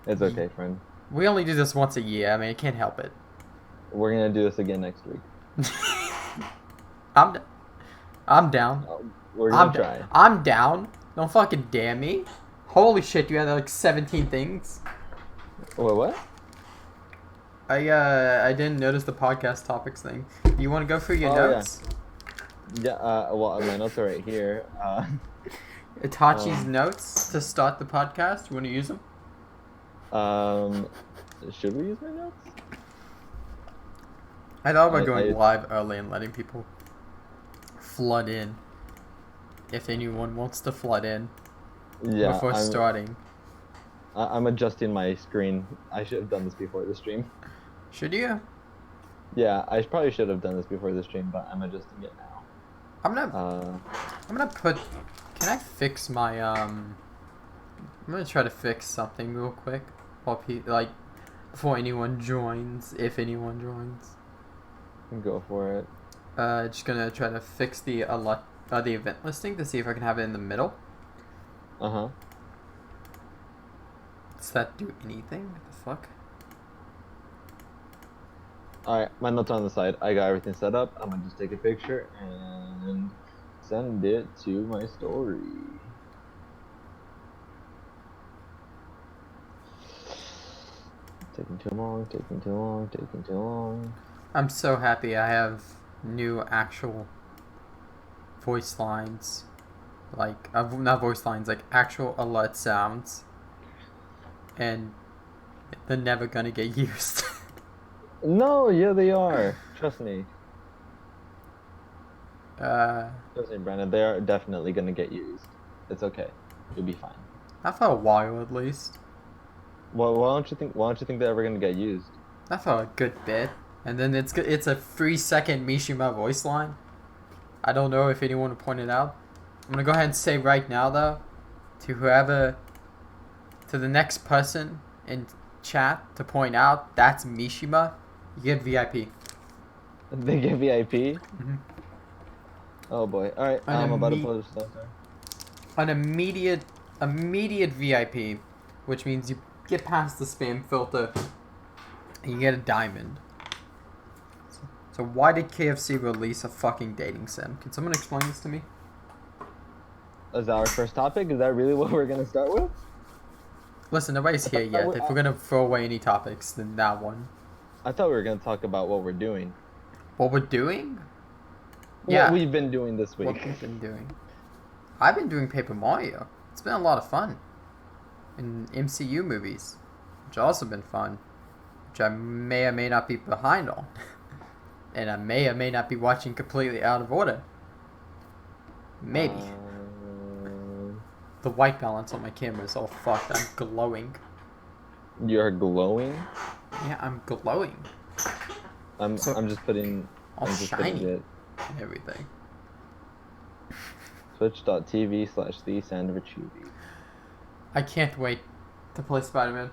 It's okay, friend. We only do this once a year. I mean, I can't help it. We're gonna do this again next week. I'm, I'm down. We're gonna try. I'm down. Don't fucking dare me. Holy shit, you had like 17 things. Wait, what? I didn't notice the podcast topics thing. You want to go through your Oh yeah, notes? yeah. Well, my notes are right here. Itachi's notes to start the podcast. You want to use them? Um, should we use my notes? I thought about going live early and letting people flood in. If anyone wants to flood in before starting. I'm adjusting my screen. I should have done this before the stream. Should you? Yeah, I probably should have done this before the stream, but I'm adjusting it now. I'm gonna put. Can I fix my I'm gonna try to fix something real quick while before anyone joins, if anyone joins. Go for it. Just gonna try to fix the event listing to see if I can have it in the middle. Uh-huh. Does that do anything? What the fuck? Alright, my notes are on the side. I got everything set up. I'm gonna just take a picture and send it to my story. Taking too long. I'm so happy I have new actual voice lines. Not voice lines, like actual alert sounds. And they're never gonna get used. No, yeah, they are. Trust me. Trust me, Brandon. They are definitely gonna get used. It's okay. You'll be fine. Not for a while, at least. Well, why don't you think they're ever gonna get used? Not for a good bit. And then it's a 3-second Mishima voice line. I don't know if anyone pointed out. I'm gonna go ahead and say right now, though, to the next person in chat to point out that's Mishima, you get VIP. They get VIP? Mm-hmm. Oh boy. Alright, I'm about to post stuff there. An immediate VIP, which means you get past the spam filter and you get a diamond. So why did KFC release a fucking dating sim? Can someone explain this to me? Is that our first topic? Is that really what we're gonna start with? Listen, nobody's here yet. If we're gonna throw away any topics, then that one. I thought we were gonna talk about what we're doing. What we're doing? Yeah. What we've been doing this week. What we've been doing. I've been doing Paper Mario. It's been a lot of fun. In MCU movies, which have also been fun. Which I may or may not be behind on. And I may or may not be watching completely out of order. Maybe. The white balance on my camera is all fucked. I'm glowing. You're glowing? Yeah, I'm glowing. I'm just putting... All shiny and everything. Twitch.tv/thesandvichuvi. I can't wait to play Spider-Man.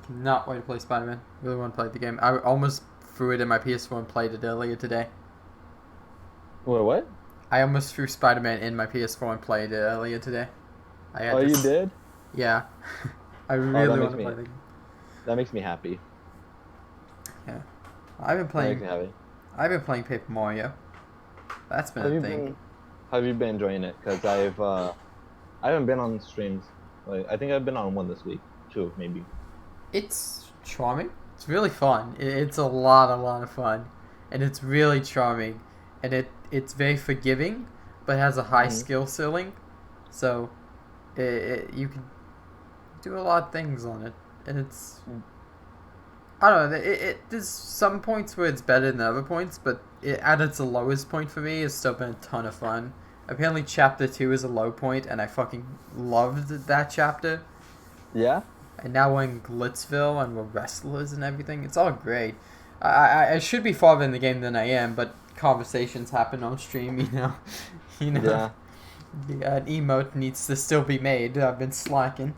Cannot wait to play Spider-Man. Really want to play the game. I almost threw it in my PS4 and played it earlier today. Wait, what? I almost threw Spider-Man in my PS4 and played it earlier today. You did? Yeah. I really want to play the game. That makes me happy. Yeah. I've been playing... That makes me happy. I've been playing Paper Mario. That's been a thing. Have you been enjoying it? Because I haven't been on streams. I think I've been on one this week. 2, maybe. It's charming. It's really fun. It's a lot of fun. And it's really charming. And it's very forgiving, but has a high skill ceiling. So, you can do a lot of things on it. And it's... I don't know. There's some points where it's better than other points, but at its lowest point for me, it's still been a ton of fun. Apparently, Chapter 2 is a low point, and I fucking loved that chapter. Yeah? And now we're in Glitzville, and we're wrestlers and everything. It's all great. I should be farther in the game than I am, but conversations happen on stream, you know. Yeah. An emote needs to still be made. I've been slacking.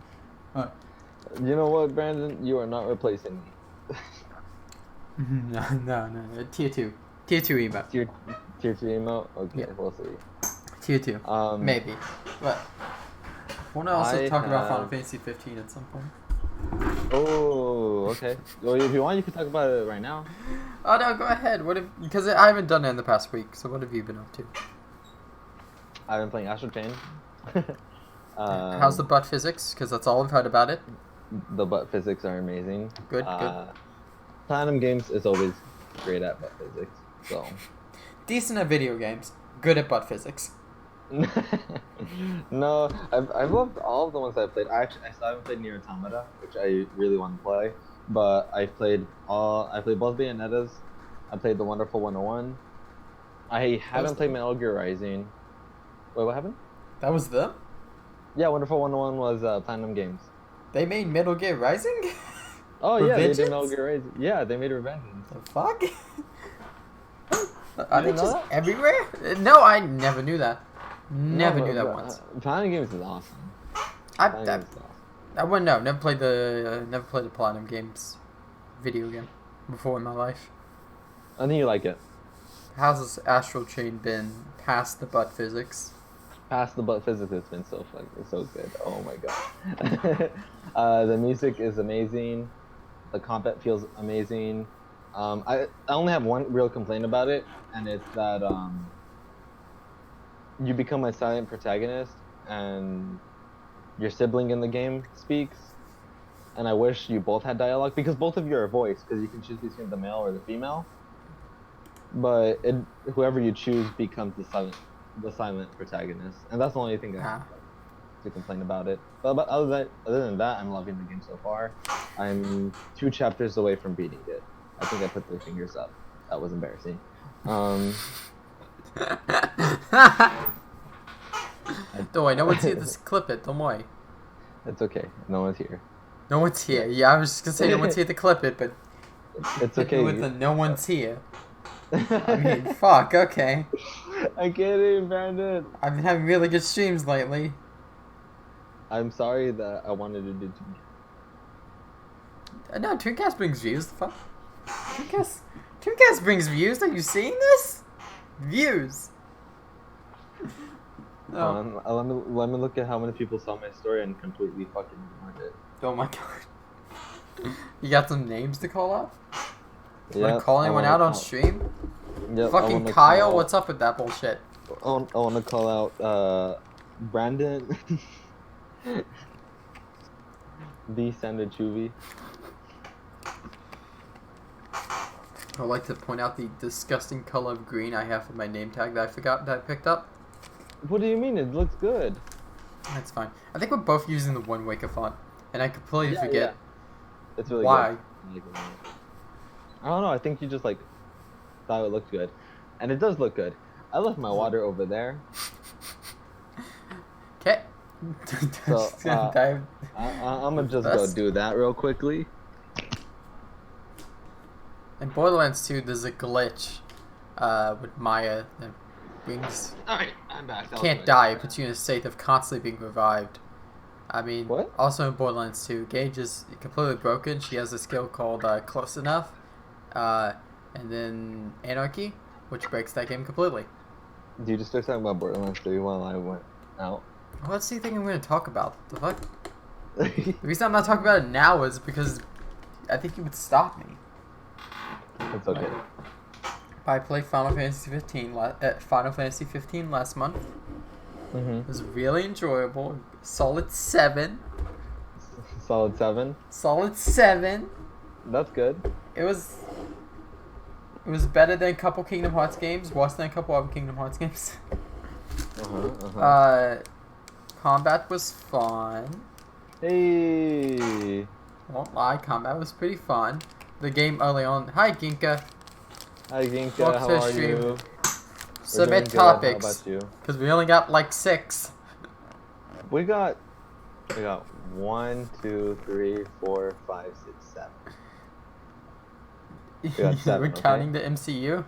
You know what, Brandon? You are not replacing me. No. Tier 2. Tier 2 emote. Tier 2 emote? Okay, yeah. We'll see. Tier 2. Maybe. But I want to also talk about Final Fantasy 15 at some point. Oh, okay. Well, if you want, you can talk about it right now. Oh no, go ahead. Because I haven't done it in the past week. So what have you been up to? I've been playing Astral Chain. How's the um, butt physics? Because that's all I've heard about it. the butt physics are amazing. Good, good. Platinum Games is always great at butt physics. So Decent at video games. Good at butt physics. no, I've loved all of the ones I've played. I still haven't played Nier Automata, which I really want to play. But I played both Bayonettas. I played the Wonderful 101. I That was haven't played them. Metal Gear Rising. Wait, what happened? That was them? Yeah, Wonderful 101 was Platinum Games. They made Metal Gear Rising? Oh yeah, they did Metal Revengeance? Gear Rising. Yeah, they made Revengeance. The fuck? You Are they didn't know just that? everywhere? No, I never knew that. No, Never knew that once. Platinum Games is awesome. I, Platinum I, Games is awesome. I wouldn't know. Never played the Platinum Games video game before in my life. I think you like it. How's this Astral Chain been past the butt physics? Past the butt physics, it's been so fucking so good. Oh my god. The music is amazing. The combat feels amazing. I only have one real complaint about it, and it's that you become a silent protagonist, and your sibling in the game speaks. And I wish you both had dialogue because both of you are voiced because you can choose between the male or the female. But whoever you choose becomes the silent protagonist, and that's the only thing I have to complain about it. But other than that, I'm loving the game so far. I'm 2 chapters away from beating it. I think I put 3 fingers up. That was embarrassing. Don't worry, no one's here to clip it. Don't worry. It's okay. No one's here. No one's here. Yeah, I was just gonna say no one's here to clip it, but It's okay. with the no one's here. I mean, fuck. Okay. I get it, Brandon. I've been having really good streams lately. I'm sorry that I wanted to do No, Tooncast brings views. The fuck? Tooncast brings views. Are you seeing this? Views. No. Let me look at how many people saw my story and completely fucking ignored it. Oh my god. You got some names to call out? You Yeah, wanna call anyone out on stream? Yep, Fucking Kyle, what's up with that bullshit? I want to call out Brandon, the Sandra Chuvy. I'd like to point out the disgusting color of green I have for my name tag that I forgot that I picked up. What do you mean? It looks good. That's fine. I think we're both using the One Waker font, and I completely forget It's really why. good. I don't know. I think you just like thought it looked good, and it does look good. I left my water over there. Okay. So I'm gonna just go do that real quickly. In Borderlands 2, there's a glitch with Maya that brings... Alright, I'm back. Can't die, it puts you in a state of constantly being revived. I mean, what? Also in Borderlands 2, Gage is completely broken. She has a skill called Close Enough. And then Anarchy, which breaks that game completely. Did you just start talking about Borderlands 3 while I went out? What's the thing I'm going to talk about? The fuck? The reason I'm not talking about it now is because I think you would stop me. It's okay. I played Final Fantasy 15 last month. It was really enjoyable. Solid 7. Solid 7. Solid 7. That's good. It was better than a couple Kingdom Hearts games. Worse than a couple other Kingdom Hearts games. Combat was fun. Hey. Won't lie, combat was pretty fun. The game early on. Hi, Ginka. Hi, Ginka. Welcome How to the are stream. you? Submit We're doing good. How topics. about you? Because we only got like 6. We got 1, 2, 3, 4, 5, 6, 7. We got 7. We're counting the MCU.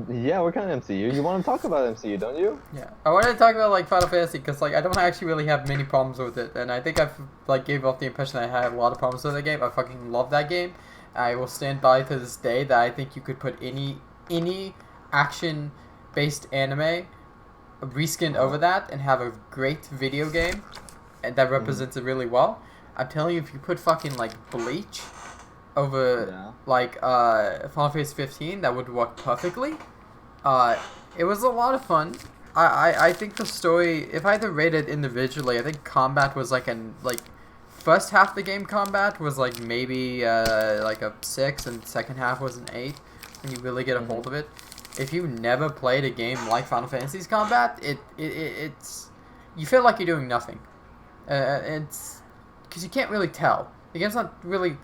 Yeah, we're kind of MCU. You want to talk about MCU, don't you? Yeah, I wanted to talk about like Final Fantasy because like I don't actually really have many problems with it, and I think I've like gave off the impression that I had a lot of problems with the game. I fucking love that game. I will stand by to this day that I think you could put any action-based anime reskinned over that and have a great video game, and that represents it really well. I'm telling you, if you put fucking like Bleach over Yeah. like Final Fantasy 15, that would work perfectly. It was a lot of fun. I think the story, if I had to rate it individually, I think combat was like first half of the game combat was like maybe like a 6, and second half was an 8 when you really get a hold of it. If you never played a game like Final Fantasy's combat, it's you feel like you're doing nothing. It's because you can't really tell. The game's not really.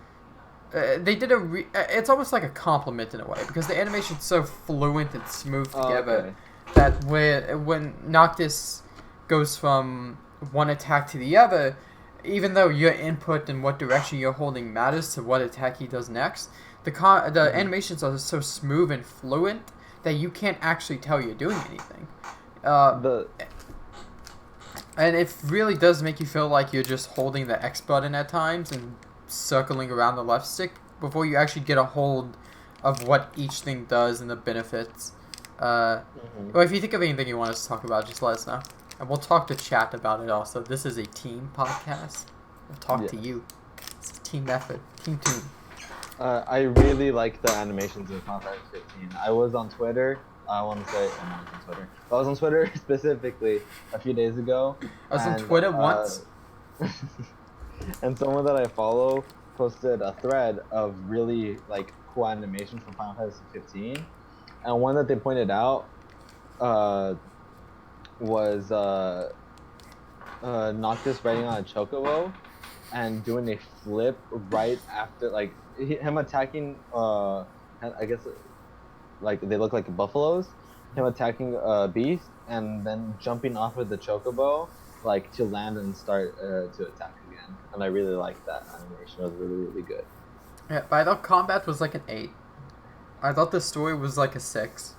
They did it's almost like a compliment in a way because the animation's so fluent and smooth together that when Noctis goes from one attack to the other, even though your input and what direction you're holding matters to what attack he does next, the animations are so smooth and fluent that you can't actually tell you're doing anything. And it really does make you feel like you're just holding the X button at times and circling around the left stick before you actually get a hold of what each thing does and the benefits. Well, if you think of anything you want us to talk about, just let us know. And we'll talk to chat about it also. This is a team podcast. We'll talk to you. It's a team effort. Team team. I really like the animations of Final Fantasy 15. I was on Twitter. I want to say I'm not on Twitter. I was on Twitter specifically a few days ago. I was on Twitter once. And someone that I follow posted a thread of really like cool animations from Final Fantasy 15, and one that they pointed out was Noctis riding on a chocobo and doing a flip right after like him attacking. I guess like they look like buffaloes. Him attacking a beast and then jumping off of the chocobo like to land and start to attack again. And I really liked that animation. It was really, really good. Yeah, but I thought combat was like an 8. I thought the story was like a 6.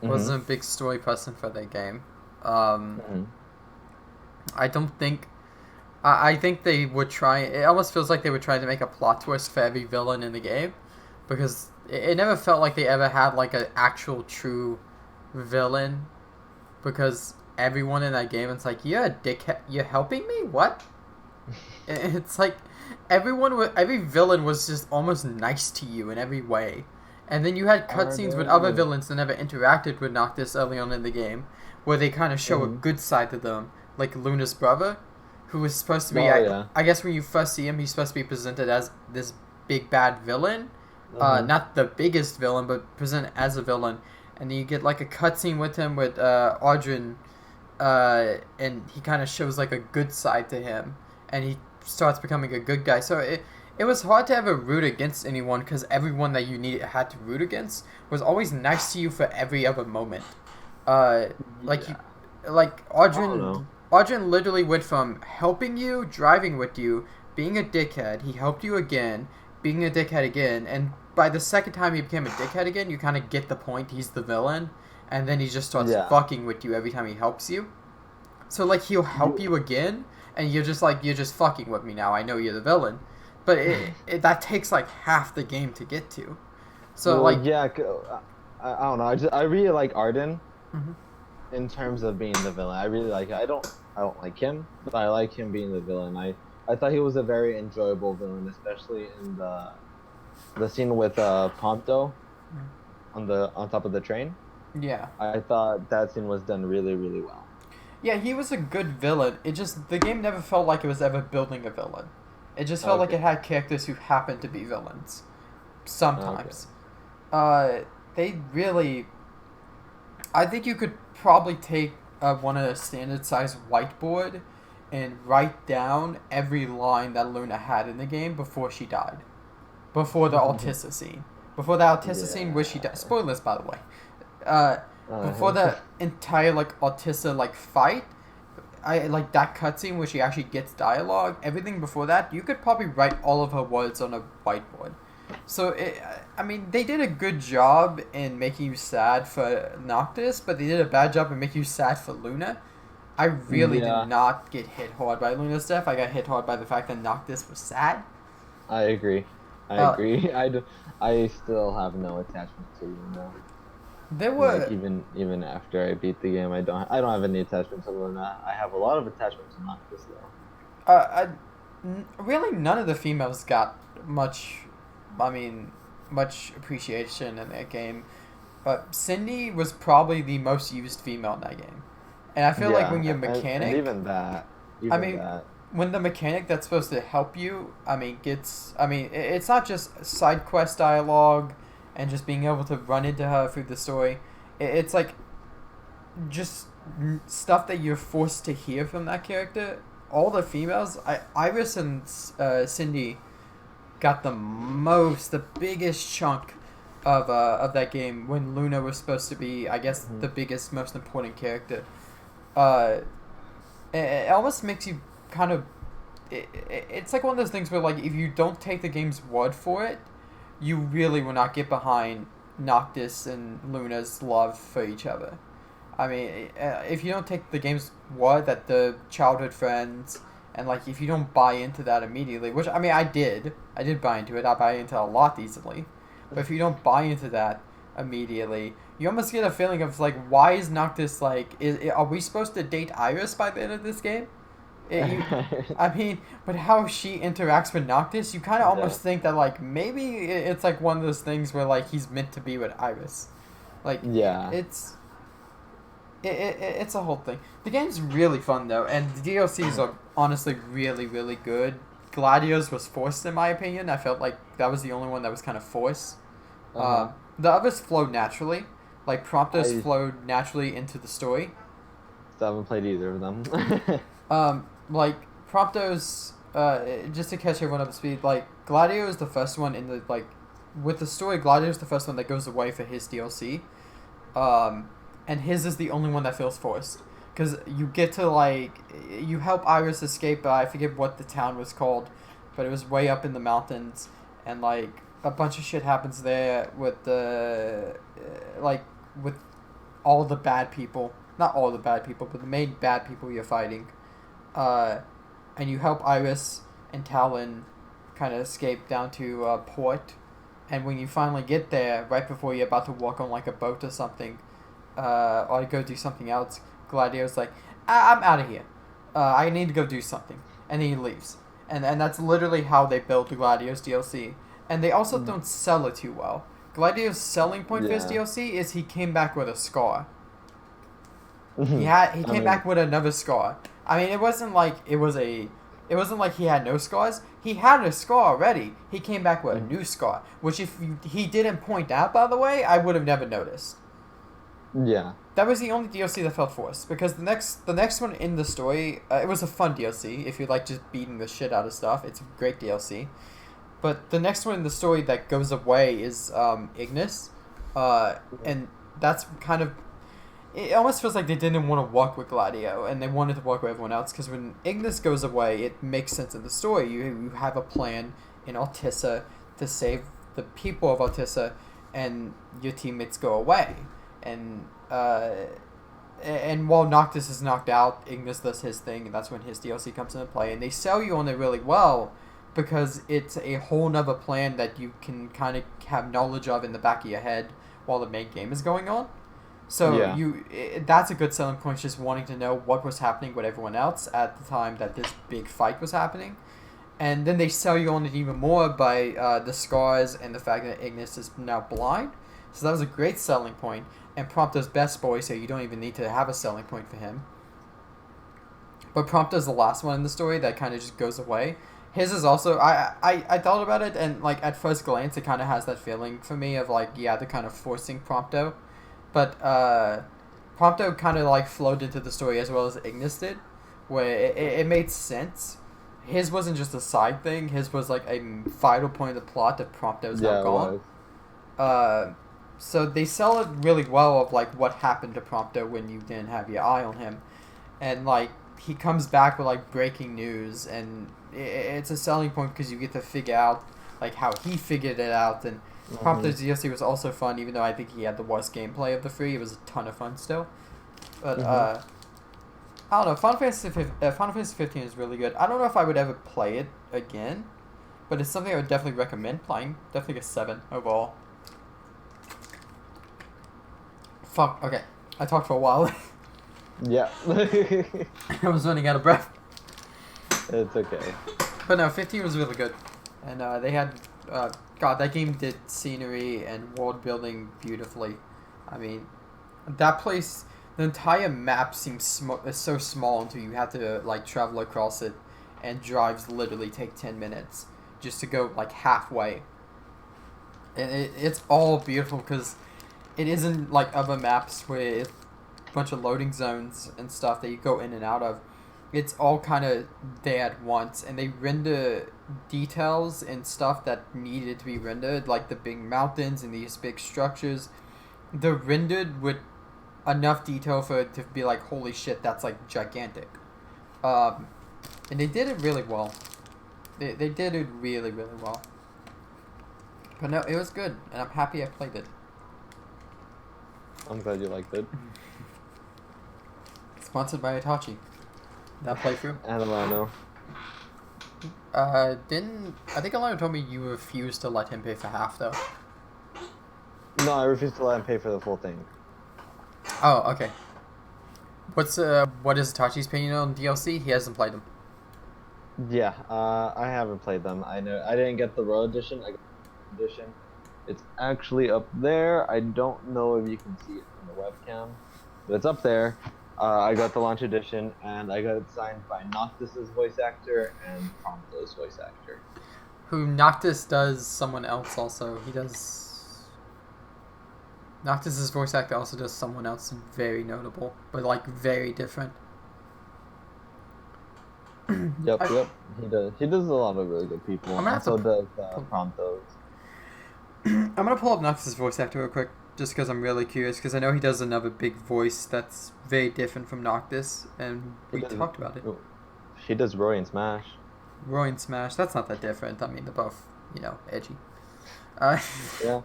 Wasn't a big story person for that game. I don't think. I think they would try. It almost feels like they were trying to make a plot twist for every villain in the game, because it never felt like they ever had like an actual true villain. Because everyone in that game, it's like, you're a dickhead. You're helping me? What? It's like every villain was just almost nice to you in every way. And then you had cutscenes with other villains that never interacted with Noctis early on in the game, where they kind of show a good side to them, like Luna's brother, who was supposed to be, I guess when you first see him, he's supposed to be presented as this big bad villain. Not the biggest villain, but presented as a villain. And you get like a cutscene with him with Audrey, and he kind of shows like a good side to him, and he starts becoming a good guy. So it was hard to ever root against anyone, because everyone that you had to root against was always nice to you for every other moment. Like Audrey literally went from helping you, driving with you, being a dickhead. He helped you again, being a dickhead again, and by the second time he became a dickhead again, you kind of get the point. He's the villain, and then he just starts fucking with you every time he helps you. So like he'll help you again, and you're just fucking with me now. I know you're the villain, but that takes like half the game to get to. So I don't know. I really like Arden in terms of being the villain. I really like it. I don't like him, but I like him being the villain. I thought he was a very enjoyable villain, especially in the scene with Ponto on top of the train. Yeah. I thought that scene was done really, really well. Yeah, he was a good villain. It just, the game never felt like it was ever building a villain. It just felt like it had characters who happened to be villains. Sometimes. They really... I think you could probably take one of the standard size whiteboard and write down every line that Luna had in the game before she died. Before the Altissa scene. Before the Altissa scene where she died. Spoilers, by the way. Before the entire like Altissa like fight, I like that cutscene where she actually gets dialogue. Everything before that, you could probably write all of her words on a whiteboard. So I mean, they did a good job in making you sad for Noctis, but they did a bad job in making you sad for Luna. I really did not get hit hard by Luna's death. I got hit hard by the fact that Noctis was sad. I agree. I still have no attachment to Luna. There were like, even after I beat the game, I don't have any attachment to Luna. I have a lot of attachment to Noctis though. really none of the females got much. I mean, much appreciation in that game. But Cindy was probably the most used female in that game, and I feel like when you're a and mechanic, I even mean, that. when the mechanic that's supposed to help you, it's not just side quest dialogue and just being able to run into her through the story. It's like just stuff that you're forced to hear from that character. All the females, Iris and Cindy, got the biggest chunk of that game when Luna was supposed to be, I guess, the biggest, most important character. Uh, it almost makes you kind of. It's like one of those things where, like, if you don't take the game's word for it, you really will not get behind Noctis and Luna's love for each other. I mean, if you don't take the game's word that the childhood friends, and, like, if you don't buy into that immediately, which, I mean, I did buy into it. I buy into it a lot easily. But if you don't buy into that immediately, you almost get a feeling of, like, why is Noctis, like, are we supposed to date Iris by the end of this game? I mean, but how she interacts with Noctis, you kind of almost think that, like, maybe it's, like, one of those things where, like, he's meant to be with Iris. Like, it's a whole thing. The game's really fun, though, and the DLCs are honestly really, really good. Gladios was forced, in my opinion. I felt like that was the only one that was kind of forced. The others flowed naturally. Like, Promptos flowed naturally into the story. I haven't played either of them. Like, Promptos, just to catch everyone up to speed, like, Gladio is the first one in the, like, with the story, Gladio is the first one that goes away for his DLC. And his is the only one that feels forced. Because you get to, like, you help Iris escape, I forget what the town was called, but it was way up in the mountains, and, like, a bunch of shit happens there with the, with all the bad people. Not all the bad people, but the main bad people you're fighting. And you help Iris and Talon kind of escape down to port, and when you finally get there, right before you're about to walk on, like, a boat or something, or go do something else, Gladio's like, I'm out of here. I need to go do something. And then he leaves. And that's literally how they built Gladio's DLC. And they also don't sell it too well. Gladio's selling point for his DLC is he came back with a scar. He came back with another scar. I mean, it wasn't like he had no scars. He had a scar already. He came back with a new scar, which if he didn't point out, by the way, I would have never noticed. Yeah. That was the only DLC that felt forced, because the next one in the story, it was a fun DLC. If you like just beating the shit out of stuff, it's a great DLC. But the next one in the story that goes away is Ignis, and that's kind of, it almost feels like they didn't want to work with Gladio, and they wanted to work with everyone else, because when Ignis goes away, it makes sense in the story. You have a plan in Altissa to save the people of Altissa, and your teammates go away. And while Noctis is knocked out, Ignis does his thing, and that's when his DLC comes into play. And they sell you on it really well, because it's a whole nother plan that you can kind of have knowledge of in the back of your head while the main game is going on. So that's a good selling point, just wanting to know what was happening with everyone else at the time that this big fight was happening. And then they sell you on it even more by the scars and the fact that Ignis is now blind. So that was a great selling point. And Prompto's best boy, so you don't even need to have a selling point for him. But Prompto's the last one in the story that kind of just goes away. His is also, I thought about it, and, like, at first glance, it kind of has that feeling for me of, like, yeah, they're kind of forcing Prompto. But Prompto kind of, like, flowed into the story as well as Ignis did, where it made sense. His wasn't just a side thing. His was, like, a vital point of the plot that Prompto's now gone. So they sell it really well of, like, what happened to Prompto when you didn't have your eye on him. And, like, he comes back with, like, breaking news, and it's a selling point because you get to figure out, like, how he figured it out. And Prompto's DLC was also fun, even though I think he had the worst gameplay of the three. It was a ton of fun still. But, I don't know, Final Fantasy 15 is really good. I don't know if I would ever play it again, but it's something I would definitely recommend playing. Definitely a 7 overall. Fuck, okay. I talked for a while. Yeah. I was running out of breath. It's okay. But no, 15 was really good, and they had God, that game did scenery and world building beautifully. I mean, that place, the entire map seems so small until you have to like travel across it, and drives literally take 10 minutes just to go like halfway. And it's all beautiful because it isn't like other maps where it's a bunch of loading zones and stuff that you go in and out of. It's all kind of there at once, and they render details and stuff that needed to be rendered, like the big mountains and these big structures. They're rendered with enough detail for it to be like, holy shit, that's like gigantic. And they did it really well. They did it really, really well. But no, it was good, and I'm happy I played it. I'm glad you liked it. Sponsored by Itachi. That playthrough? Alano. I think Alano told me you refused to let him pay for half, though. No, I refuse to let him pay for the full thing. Oh, okay. What is Itachi's opinion on DLC? He hasn't played them. Yeah, I haven't played them. I know I didn't get the Royal Edition. I got the Edition. It's actually up there. I don't know if you can see it from the webcam, but it's up there. I got the launch edition, and I got it signed by Noctis's voice actor and Prompto's voice actor. Who Noctis does someone else also. He does... Noctis's voice actor also does someone else very notable, but like very different. Yep. He does. He does a lot of really good people. And so does Prompto's. I'm gonna pull up Noctis's voice actor real quick, just because I'm really curious, because I know he does another big voice that's very different from Noctis, and we talked about it. He does Roy and Smash. Roy and Smash, that's not that different. I mean, they're both, edgy. Yeah.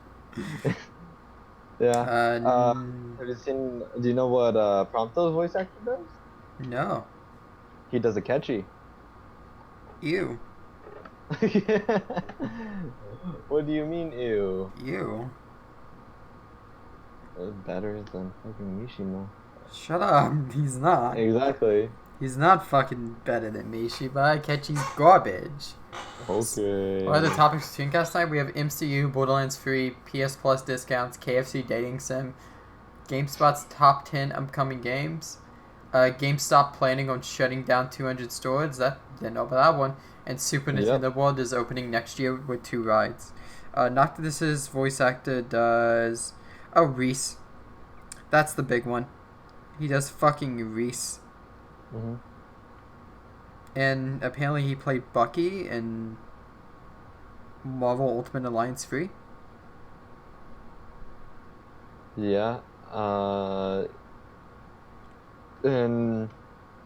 Yeah. Have you seen? Do you know what Prompto's voice actor does? No. He does a catchy. Ew. What do you mean, ew? Ew. Better than fucking Mishima. Shut up. He's not. Exactly. He's not fucking better than Mishima. Catchy's garbage. Okay. What are the topics for Tooncast tonight? We have MCU, Borderlands 3, PS Plus discounts, KFC dating sim, GameSpot's top 10 upcoming games, GameStop planning on shutting down 200 stores. Didn't know about that one. And Super Nintendo World is opening next year with 2 rides. Noctis's voice actor does... Oh, Reese. That's the big one. He does fucking Reese. Mm-hmm. And apparently he played Bucky in Marvel Ultimate Alliance 3. Yeah. And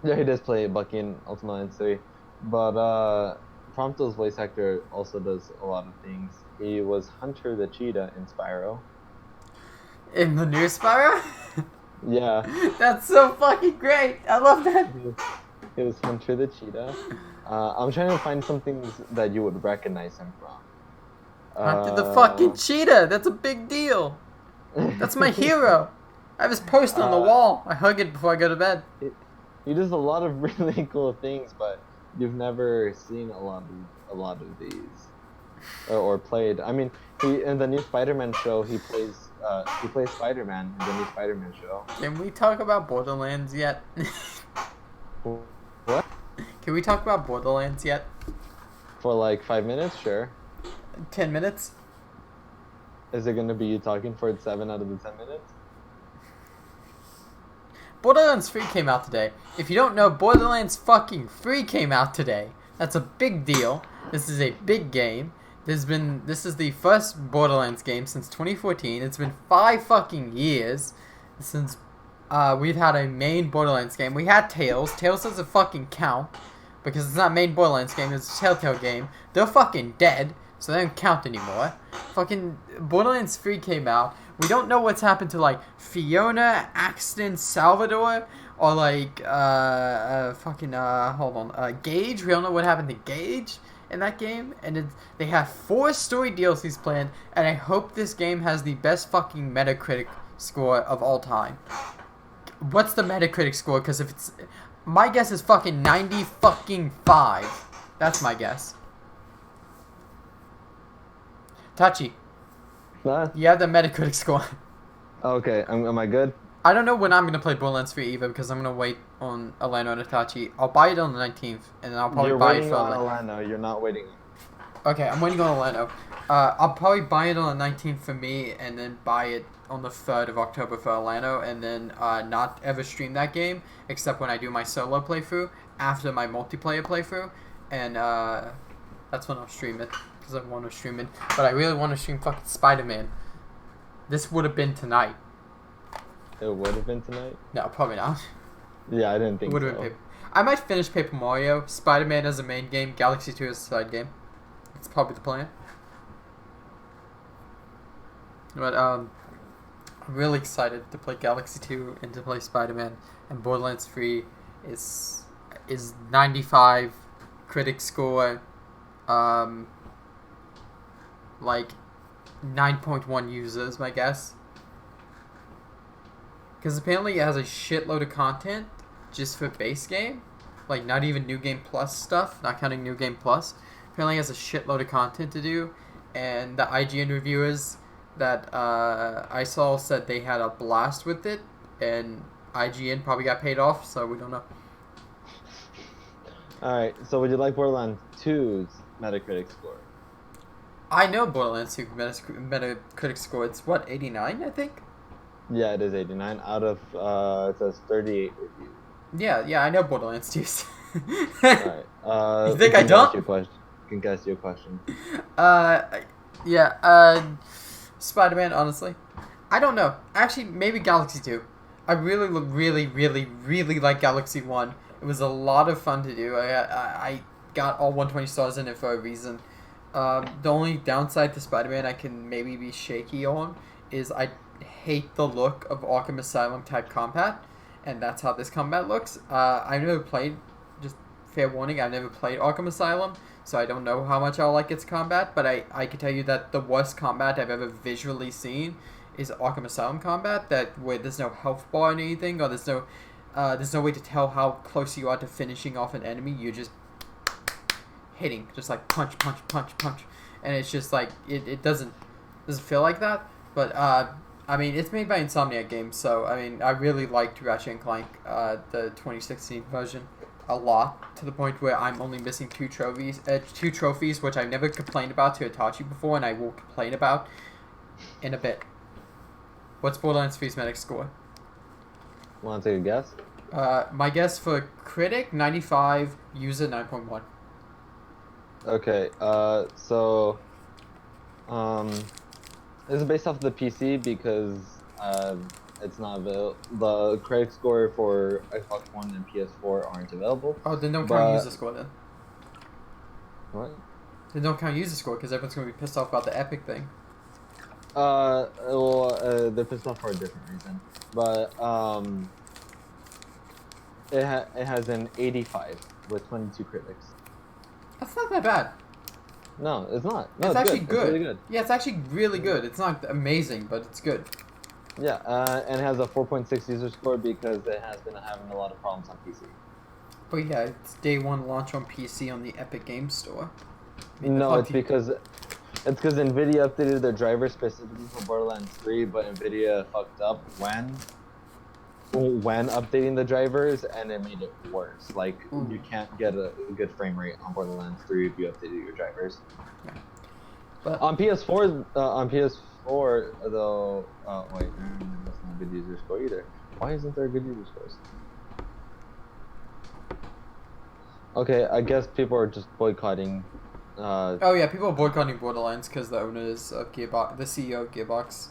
yeah, he does play Bucky in Ultimate Alliance 3. But Prompto's voice actor also does a lot of things. He was Hunter the Cheetah in Spyro. In the new Spyro? Yeah. That's so fucking great. I love that. He was Hunter the Cheetah. I'm trying to find something that you would recognize him from. Hunter the fucking Cheetah. That's a big deal. That's my hero. I have his poster on the wall. I hug it before I go to bed. He does a lot of really cool things, but you've never seen a lot of these or played. I mean, he in the new Spider-Man show he plays Spider-Man in the new Spider-Man show. Can we talk about Borderlands yet? What? Can we talk about Borderlands yet? For like 5 minutes, sure. 10 minutes? Is it gonna be you talking for 7 out of the 10 minutes? Borderlands 3 came out today. If you don't know, Borderlands fucking 3 came out today. That's a big deal. This is a big game. This is the first Borderlands game since 2014. It's been 5 fucking years since we've had a main Borderlands game. We had Tales. Tales doesn't fucking count because it's not a main Borderlands game. It's a Telltale game. They're fucking dead, so they don't count anymore. Fucking Borderlands 3 came out. We don't know what's happened to like Fiona, Axton, Salvador, or like Gage. We don't know what happened to Gage in that game, and they have 4 story DLCs planned, and I hope this game has the best fucking Metacritic score of all time. What's the Metacritic score? Because if it's, my guess is fucking 90 fucking 5. That's my guess. Tachi, Huh? you have the Metacritic score. Okay, am I good? I don't know when I'm gonna play Borderlands 3 either because I'm gonna wait on Elena and Itachi. I'll buy it on the 19th, and then I'll probably You're buy it waiting for on Elena. Alano. You're not waiting. Okay, I'm waiting on Elena. I'll probably buy it on the 19th for me, and then buy it on the 3rd of October for Elano, and then not ever stream that game except when I do my solo playthrough after my multiplayer playthrough, and that's when I'll stream it because I want to stream it. But I really want to stream fucking Spider-Man. This would have been tonight. It would have been tonight. No, probably not. Yeah, I didn't think It would have so. been Paper. I might finish Paper Mario, Spider-Man as a main game, Galaxy 2 as a side game. It's probably the plan. But I'm really excited to play Galaxy 2 and to play Spider-Man. And Borderlands 3 is 95 critic score, like 9.1 users, my guess. Because apparently it has a shitload of content just for base game. Like, not even New Game Plus stuff, not counting New Game Plus. Apparently it has a shitload of content to do. And the IGN reviewers that I saw said they had a blast with it. And IGN probably got paid off, so we don't know. Alright, so would you like Borderlands 2's Metacritic score? I know Borderlands 2 Metacritic score. It's what, 89, I think? Yeah, it is 89 out of, it says 38 reviews. Yeah, I know Borderlands 2. Alright, You think I don't? Can guess your question. Spider-Man, honestly. I don't know. Actually, maybe Galaxy 2. I really like Galaxy 1. It was a lot of fun to do. I got all 120 stars in it for a reason. The only downside to Spider-Man I can maybe be shaky on is I hate the look of Arkham Asylum type combat, and that's how this combat looks. I've never played, just fair warning, I've never played Arkham Asylum, so I don't know how much I'll like its combat, but I can tell you that the worst combat I've ever visually seen is Arkham Asylum combat, where there's no health bar or anything, or there's no way to tell how close you are to finishing off an enemy. You're just hitting, just like punch, and it's just like it doesn't feel like that. But I mean, it's made by Insomniac Games, so I mean, I really liked Ratchet and Clank, the 2016 version, a lot, to the point where I'm only missing two trophies, which I've never complained about to Itachi before, and I will complain about in a bit. What's Borderlands 3's Metacritic score? Want to take a guess? My guess for critic 95, user 9.1. Okay, so, this is based off the PC because, it's not available. The critic score for Xbox One and PS4 aren't available. Oh, then don't count user score then. What? Then don't count user score because everyone's going to be pissed off about the Epic thing. They're pissed off for a different reason. But, it has an 85 with 22 critics. That's not that bad. No, it's not. No, it's actually good. It's really good. Yeah, it's actually really good. It's not amazing, but it's good. Yeah, and it has a 4.6 user score because it has been having a lot of problems on PC. But yeah, it's day one launch on PC on the Epic Games Store. No, it's because Nvidia updated their drivers specifically for Borderlands 3, but Nvidia fucked up when updating the drivers, and it made it worse. Like, you can't get a good frame rate on Borderlands 3 if you updated your drivers. Yeah. But On PS4 though, wait, that's not a good user score either. Why isn't there good user scores? Okay, I guess people are just boycotting. Oh yeah, people are boycotting Borderlands because the owners of Gearbox, the CEO of Gearbox,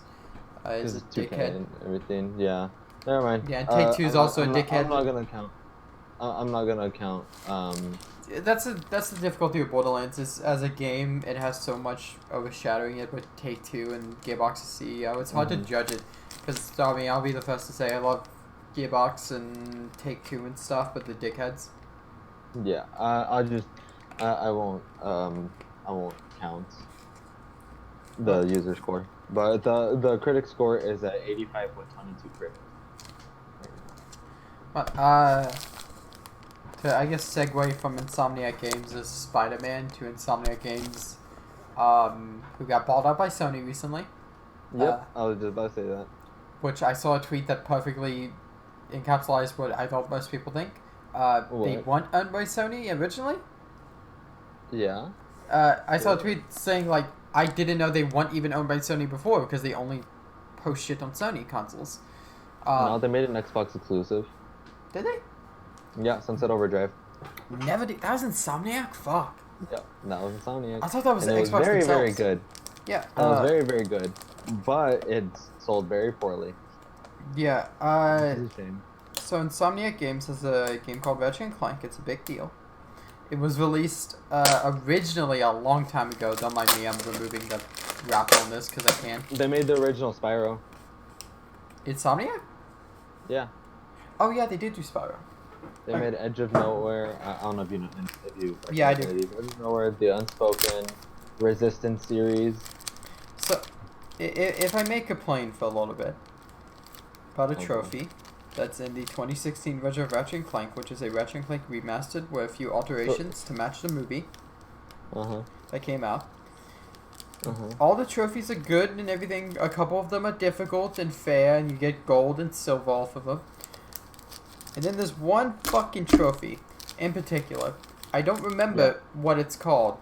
is a dickhead. And everything, yeah. Never mind. Yeah, and Take-Two is also a dickhead. I'm not gonna count. I'm not gonna count. That's the difficulty with Borderlands is as a game it has so much overshadowing it with Take-Two and Gearbox's CEO. It's hard to judge it because I mean I'll be the first to say I love Gearbox and Take-Two and stuff, but the dickheads. Yeah, I won't count the user score, but the critic score is at 85 with 22 critics. But to, I guess, segue from Insomniac Games' Spider-Man to Insomniac Games, who got bought out by Sony recently. Yep, I was just about to say that. Which I saw a tweet that perfectly encapsulates what I thought most people think. They weren't owned by Sony originally. Yeah. I saw a tweet saying, like, I didn't know they weren't even owned by Sony before because they only post shit on Sony consoles. No, they made an Xbox exclusive. Did they? Yeah, Sunset Overdrive. Never did. That was Insomniac? Fuck. Yep, that was Insomniac. I thought that was and the it Xbox was very, themselves. very good. Yeah. It was very, very good. But it sold very poorly. Yeah. It's a shame. So Insomniac Games has a game called Ratchet & Clank. It's a big deal. It was released originally a long time ago. Don't mind me, I'm removing the wrapper on this because I can. They made the original Spyro. Insomniac? Yeah. Oh yeah, they did do Spyro. They made Edge of Nowhere. I don't know if you know. If you yeah, I do. Edge of Nowhere, the Unspoken, Resistance series. So, if I may complain for a little bit about a trophy that's in the 2016 version of Ratchet & Clank, which is a Ratchet & Clank remastered with a few alterations to match the movie that came out. All the trophies are good and everything. A couple of them are difficult and fair, and you get gold and silver off of them. And then there's one fucking trophy in particular. I don't remember what it's called.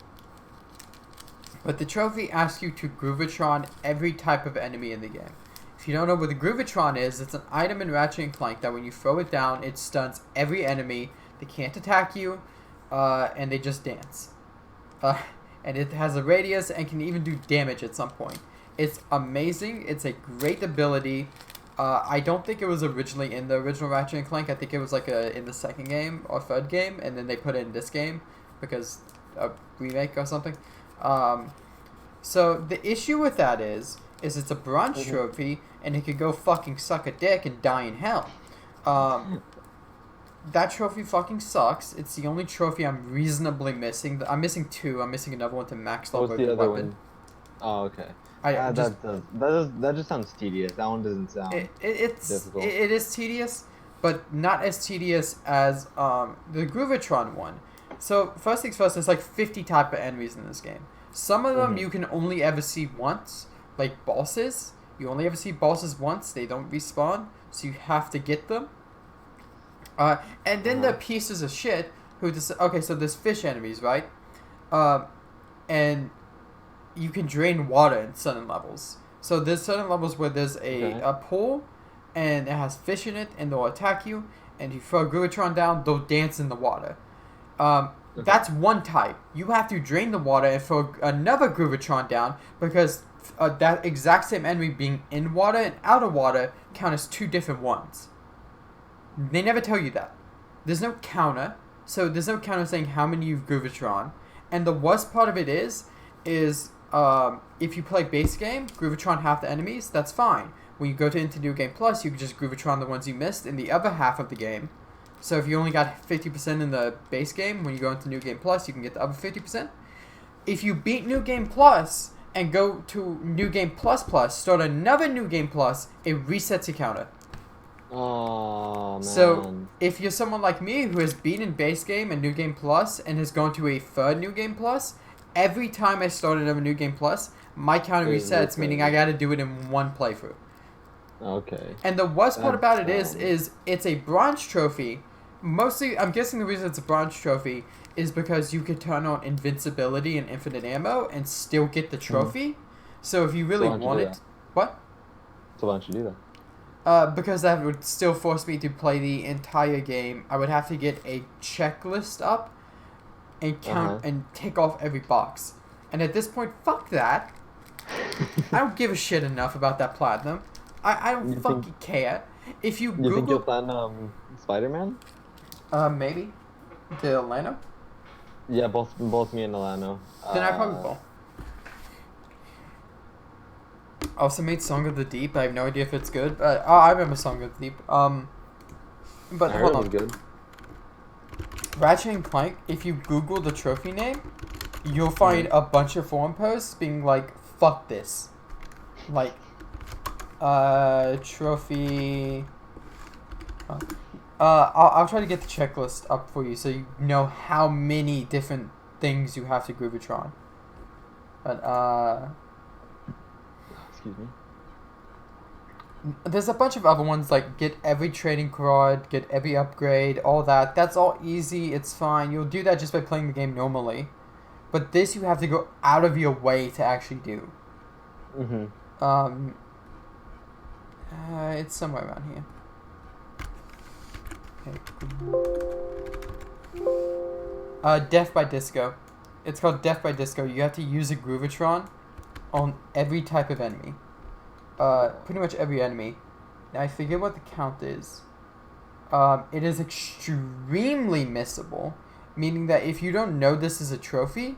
But the trophy asks you to Groovatron every type of enemy in the game. If you don't know what the Groovatron is, it's an item in Ratchet & Clank that when you throw it down, it stuns every enemy. They can't attack you, and they just dance. And it has a radius and can even do damage at some point. It's amazing. It's a great ability. I don't think it was originally in the original Ratchet & Clank. I think it was like in the second game or third game, and then they put it in this game because a remake or something. So the issue with that is it's a bronze trophy, and it could go fucking suck a dick and die in hell. That trophy fucking sucks. It's the only trophy I'm reasonably missing. I'm missing two. I'm missing another one to max level What's the other weapon. one? Oh, okay. Just, That just sounds tedious. That one doesn't sound it's difficult. It is tedious, but not as tedious as the Groovatron one. So first things first, there's like 50 type of enemies in this game. Some of them you can only ever see once, like bosses. You only ever see bosses once. They don't respawn, so you have to get them. And then the pieces of shit who just okay. So there's fish enemies, right? And you can drain water in certain levels. So there's certain levels where there's a pool, and it has fish in it, and they'll attack you. And if you throw a Groovatron down, they'll dance in the water. That's one type. You have to drain the water and throw another Groovatron down because that exact same enemy being in water and out of water count as two different ones. They never tell you that. There's no counter. So there's no counter saying how many you've Groovatron. And the worst part of it is if you play base game, Groovatron half the enemies, that's fine. When you go into New Game Plus, you can just Groovatron the ones you missed in the other half of the game. So if you only got 50% in the base game, when you go into New Game Plus, you can get the other 50%. If you beat New Game Plus and go to New Game Plus Plus, start another New Game Plus, it resets your counter. Oh, man. So if you're someone like me who has beaten base game and New Game Plus and has gone to a third New Game Plus, every time I start another New Game Plus, my counter resets, meaning I got to do it in one playthrough. Okay. And the worst part about it is it's a bronze trophy. Mostly, I'm guessing the reason it's a bronze trophy is because you could turn on invincibility and infinite ammo and still get the trophy. So if you really want it... What? So why don't you do that? Because that would still force me to play the entire game. I would have to get a checklist up and count and tick off every box. And at this point, fuck that. I don't give a shit enough about that platinum. I don't fucking care. If you Google... You think you'll platinum Spider-Man? Maybe. The Atlanta? Yeah, both me and Alano. Then I probably will. Also made Song of the Deep. I have no idea if it's good, but I remember Song of the Deep. But I hold heard on. it was good. Ratchet and Clank, if you Google the trophy name, you'll find a bunch of forum posts being like, fuck this. Like, trophy... I'll try to get the checklist up for you so you know how many different things you have to Groovatron. But Excuse me. there's a bunch of other ones like get every trading card, get every upgrade, all that. That's all easy. It's fine. You'll do that just by playing the game normally. But this you have to go out of your way to actually do. Mm-hmm. It's somewhere around here. Okay. Death by Disco. It's called Death by Disco. You have to use a Groovatron on every type of enemy. Pretty much every enemy. Now I forget what the count is. It is extremely missable, meaning that if you don't know this is a trophy,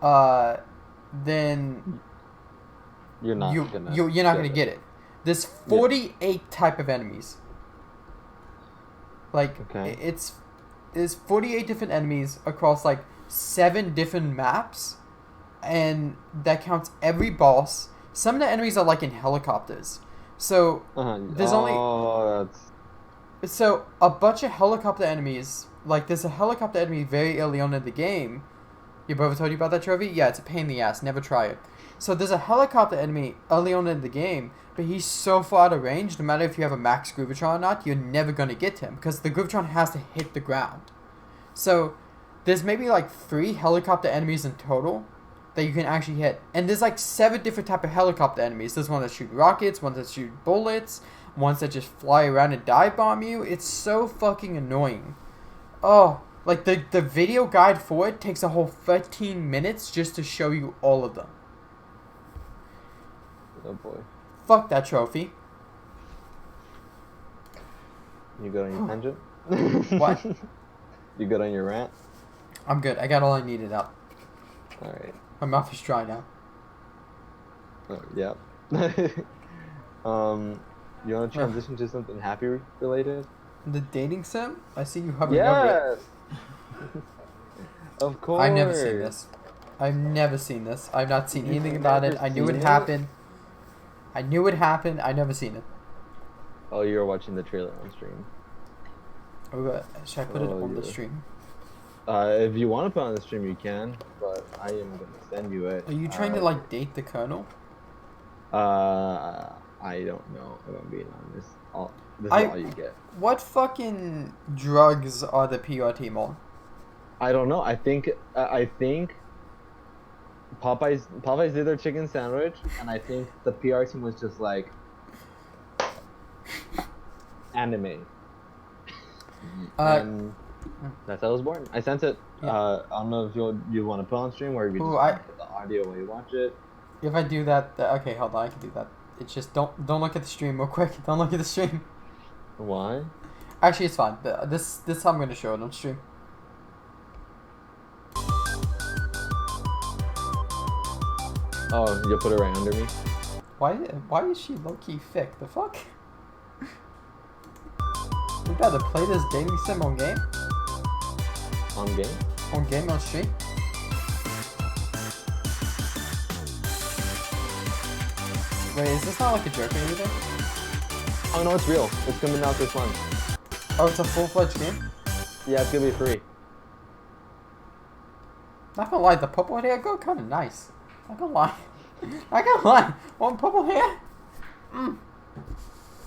then You're not gonna get it. There's 48 type of enemies. Like Okay. there's 48 different enemies across like 7 different maps, and that counts every boss. Some of the enemies are like in helicopters, so there's so a bunch of helicopter enemies. Like there's a helicopter enemy very early on in the game. Your brother told you about that trophy? Yeah, it's a pain in the ass. Never try it. So there's a helicopter enemy early on in the game, but he's so far out of range, no matter if you have a max Groovatron or not, you're never going to get him, because the Groovatron has to hit the ground. So there's maybe like 3 helicopter enemies in total that you can actually hit. And there's like 7 different type of helicopter enemies. There's one that shoot rockets, one that shoot bullets, ones that just fly around and dive bomb you. It's so fucking annoying. Oh, like the video guide for it takes a whole 13 minutes just to show you all of them. Oh boy. Fuck that trophy. You good on your tangent? What? You good on your rant? I'm good. I got all I needed out. Alright. My mouth is dry now. Oh, yeah. You want to transition to something happy related? The dating sim? I see you hovering over it. Yes! Of course. I've never seen this. I've never seen this. I've not seen anything about it. I knew it happened. I knew it happened. I've never seen it. Oh, you were watching the trailer on stream. Oh, should I put it on the yeah. stream? If you want to put it on the stream, you can, but I am going to send you it. Are you trying to like date the Colonel? I don't know, if I'm being honest. This is all you get. What fucking drugs are the PR team on? I don't know. I think Popeyes did their chicken sandwich, and I think the PR team was just like anime. And that's how it was born. I sent it. Yeah. I don't know if you want to put on stream or if you just want to put the audio while you watch it. If I do that, okay, hold on, I can do that. It's just don't look at the stream real quick. Don't look at the stream. Why? Actually, it's fine. This I'm going to show it on stream. Oh, you'll put it right under me? Why is she low-key thick? The fuck? We gotta play this dating sim on game? On game? On game on stream? Wait, is this not like a joke or anything? Oh no, it's real. It's coming out this month. Oh, it's a full-fledged game? Yeah, it's gonna be free. Not gonna lie, the purple hair girl kinda nice. Not gonna lie. Not gonna lie. On purple hair?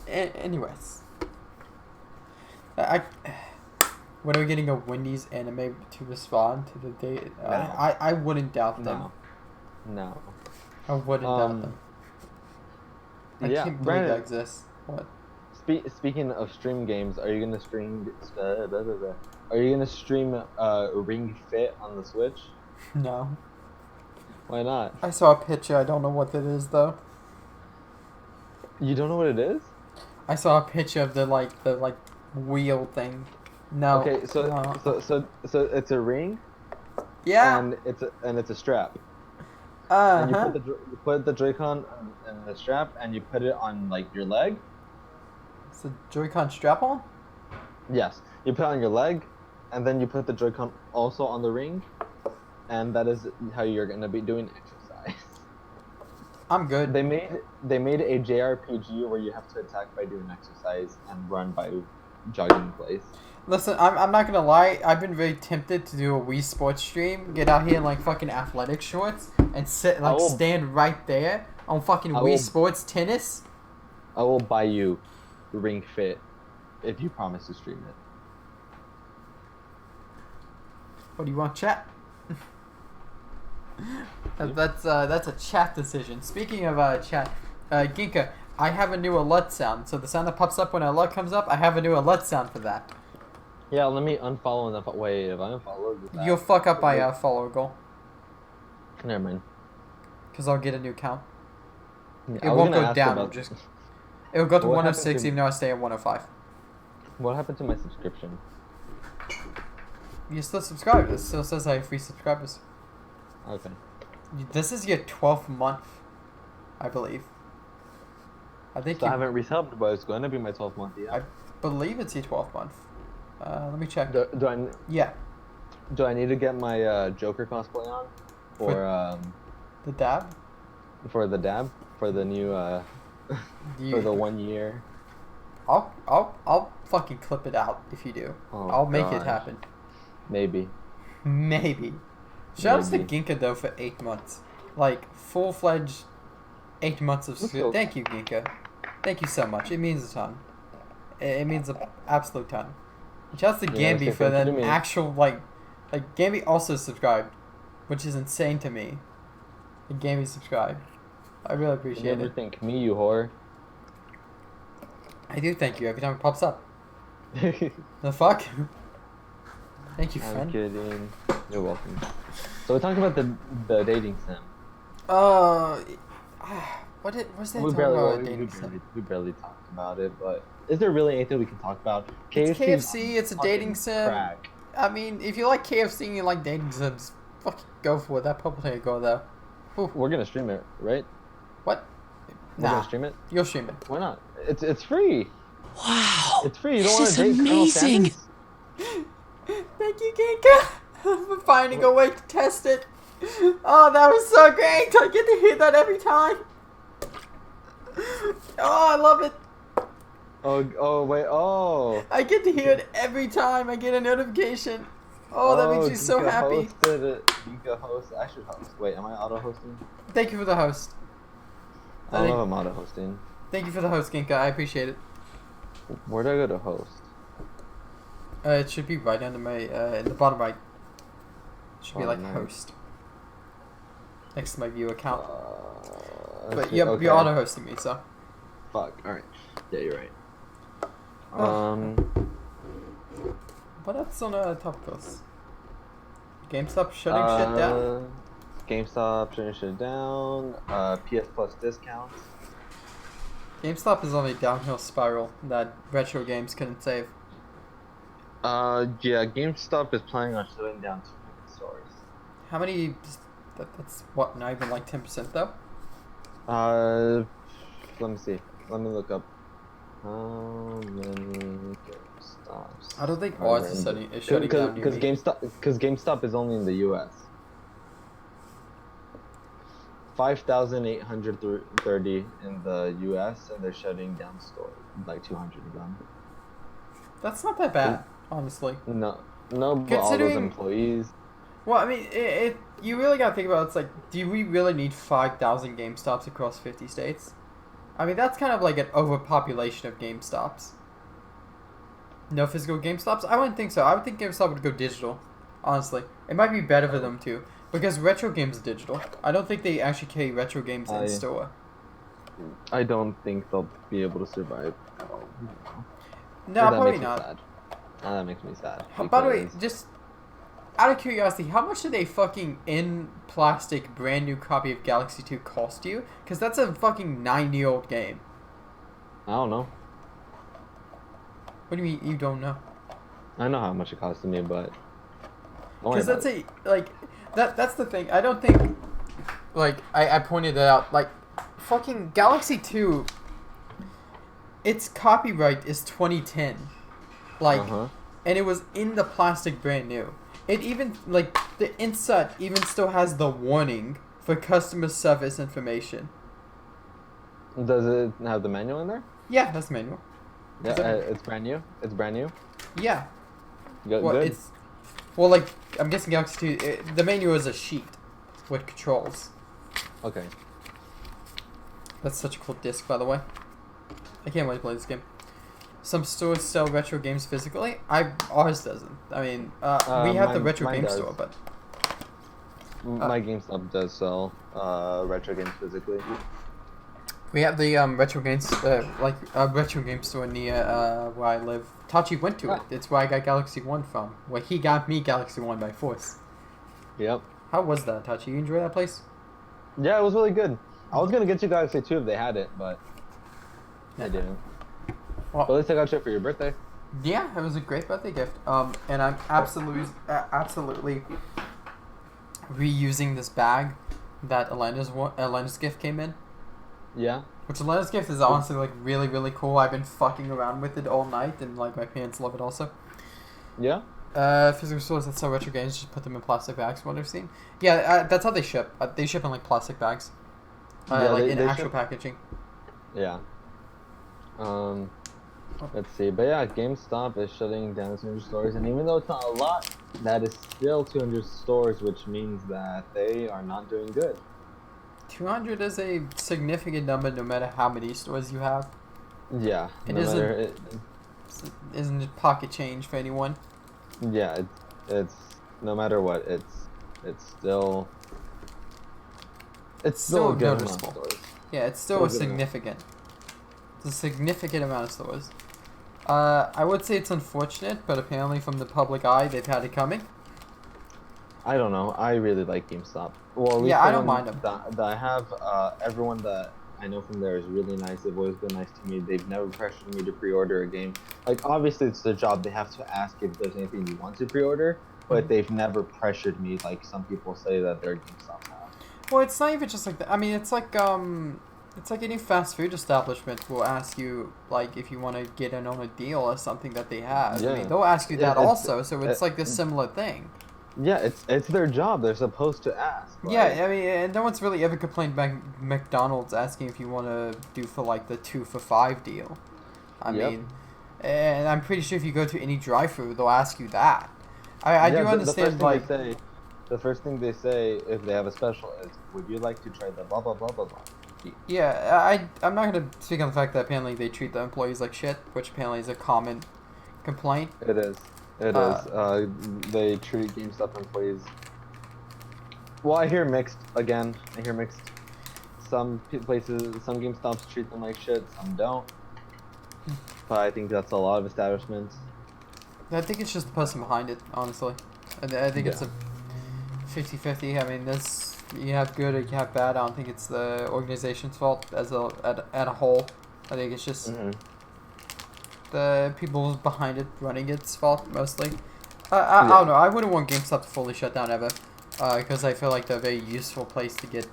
Anyways. When are we getting a Wendy's anime to respond to the date? No. I wouldn't doubt them. No. I wouldn't doubt them. I can't believe that exists. What? Speaking of stream games, are you gonna stream? Are you gonna stream Ring Fit on the Switch? No. Why not? I saw a picture. I don't know what it is though. You don't know what it is? I saw a picture of the wheel thing. No. Okay, so it's a ring. Yeah. And it's a strap. And you put the Joy-Con in the strap, and you put it on like your leg. It's a Joy-Con strap-on? Yes, you put it on your leg, and then you put the Joy-Con also on the ring, and that is how you're gonna be doing exercise. I'm good. They made a JRPG where you have to attack by doing exercise and run by jogging in place. Listen, I'm not gonna lie. I've been very tempted to do a Wii Sports stream. Get out here in like fucking athletic shorts and stand right there on fucking Wii Sports tennis. I will buy you Ring Fit if you promise to stream it. What do you want, chat? That's a chat decision. Speaking of chat, Ginka, I have a new alert sound. So the sound that pops up when an alert comes up, I have a new alert sound for that. Yeah, let me unfollow enough. Wait, if I unfollow that, you'll fuck up my follower goal. Never mind. Because I'll get a new count. Yeah, it won't go down. It'll go to 106 even though I stay at 105. What happened to my subscription? You're still subscribed. It still says I have free subscribers. Okay. This is your 12th month, I believe. I think so I haven't resubbed, but it's going to be my 12th month. Yeah. I believe it's your 12th month. Let me check. Do I? Yeah. Do I need to get my Joker cosplay on for the dab? For the dab for the new for the 1 year. I'll fucking clip it out if you do. Oh, I'll make it happen. Maybe. Shout out to Ginka though for 8 months, like full-fledged 8 months of. Thank you, Ginka. Thank you so much. It means a ton. It means an absolute ton. Shouts to Gamby for that actual like Gamby also subscribed, which is insane to me. And Gamby subscribed. I really appreciate it. You never thank me, you whore. I do thank you every time it pops up. The fuck? Thank you, friend. I'm kidding. You're welcome. So we're talking about the dating sim. What's that talking about dating sim? We barely talked about it, but is there really anything we can talk about? It's KFC, it's a dating sim. Crack. I mean, if you like KFC and you like dating sims, fucking go for it. That probably ain't go though. Ooh. We're gonna stream it, right? What? We're gonna stream it? You'll stream it. Why not? It's free. Wow. It's free. You don't want to date amazing. Thank you, Ginka. I'm finding a way to test it. Oh, that was so great. I get to hear that every time. Oh, I love it. Oh, wait, oh. I get to hear it every time I get a notification. Oh, that makes me so happy. Ginka host. I should host. Wait, am I auto-hosting? Thank you for the host. I don't know if I'm auto-hosting. Thank you for the host, Ginka. I appreciate it. Where do I go to host? It should be right under my, in the bottom right. It should be like host. Next to my view account. But you're auto-hosting me, so. Fuck, alright. Yeah, you're right. What else on topicals? GameStop shutting shit down? GameStop shutting shit down. PS Plus discounts. GameStop is on a downhill spiral that retro games couldn't save. Yeah, GameStop is planning on shutting down 200 stores. How many? That's what? Not even like 10% though. Let me see. Let me look up. How many GameStops? I don't think ours is shutting down. Because GameStop is only in the U.S. 5,830 in the U.S. and they're shutting down stores, like 200 of them. That's not that bad, honestly. No, but all those employees. Well, I mean, you really gotta think about it. It's like, do we really need 5,000 GameStops across 50 states? I mean, that's kind of like an overpopulation of GameStops. No physical GameStops? I wouldn't think so. I would think GameStop would go digital, honestly. It might be better for them too, because retro games are digital. I don't think they actually carry retro games in store. I don't think they'll be able to survive. No, probably not. That makes me sad. By the way, just out of curiosity, how much did a fucking in plastic brand new copy of Galaxy 2 cost you? Because that's a fucking 9-year-old game. I don't know. What do you mean you don't know? I know how much it cost me, but because that's that's the thing. I don't think I pointed that out. Like fucking Galaxy 2, its copyright is 2010. And it was in the plastic brand new. It even, the insert even still has the warning for customer service information. Does it have the manual in there? Yeah, that's the manual. Yeah, Is that, it's brand new. It's brand new. yeah. Good. Well, Good. like I'm guessing Galaxy 2. The menu is a sheet with controls. Okay. That's such a cool disc, by the way. I can't wait to play this game. Some stores sell retro games physically. Ours doesn't. I mean, we have the retro Mine game does. store, but My GameStop does sell retro games physically. we have the retro games like a retro game store near where I live. Tachi went to it. It's where I got Galaxy 1 from. Where he got me Galaxy 1 by force. Yep. How was that, Tachi? You enjoy that place? Yeah, it was really good. I was gonna get you Galaxy 2 if they had it, but they didn't. Well, But at least I got you for your birthday. yeah, it was a great birthday gift. And I'm absolutely reusing this bag that Elena's gift came in. Yeah. Which Elena's gift is honestly like really, really cool. I've been fucking around with it all night, and like my parents love it also. Yeah. Physical stores that sell retro games just put them in plastic bags. What I've seen. Yeah, that's how they ship. They ship in like plastic bags, Yeah, like they in actual ship- packaging. Yeah. Let's see. But yeah, GameStop is shutting down 200 stores, and even though it's not a lot, that is still 200 stores, which means that they are not doing good. 200 is a significant number, no matter how many stores you have. Yeah. It no isn't- matter it, Isn't it pocket change for anyone? yeah, it's no matter what, it's still Still a good amount of noticeable. stores. Yeah, it's still Still a good enough. significant. It's a significant amount of stores. I would say it's unfortunate, but apparently from the public eye, they've had it coming. I don't know. I really like GameStop. Well, at least Yeah, the I don't one mind 'em. That I have, everyone that I know from there is really nice. They've always been nice to me. They've never pressured me to pre-order a game. Like, obviously, it's their job. They have to ask if there's anything you want to pre-order, but they've never pressured me like some people say that their GameStop have. Well, it's not even just like that. I mean, it's like any fast food establishment will ask you like if you want to get in on a deal or something that they have. I Yeah. mean, they'll ask you Yeah, that it's- also. So it's like this similar thing. Yeah, it's their job. They're supposed to ask. Yeah, like- I mean, and no one's really ever complained about McDonald's asking if you want to do for like the 2 for $5 deal. I Yep. mean, and I'm pretty sure if you go to any drive-through, they'll ask you that. I do understand like The first thing they say if they have a special is, "Would you like to try the blah blah blah blah blah?" yeah, I'm not gonna speak on the fact that apparently they treat the employees like shit, which apparently is a common complaint. It is. It is. They treat GameStop employees. Well, I hear mixed again. I hear mixed. Some places, some GameStops treat them like shit. Some don't. But I think that's a lot of establishments. I think it's just the person behind it, honestly. I think it's a 50-50. I mean, you have good or you have bad. I don't think it's the organization's fault at a whole. I think it's just the people behind it running its fault mostly. I don't know. I wouldn't want GameStop to fully shut down ever, because I feel like they're a very useful place to get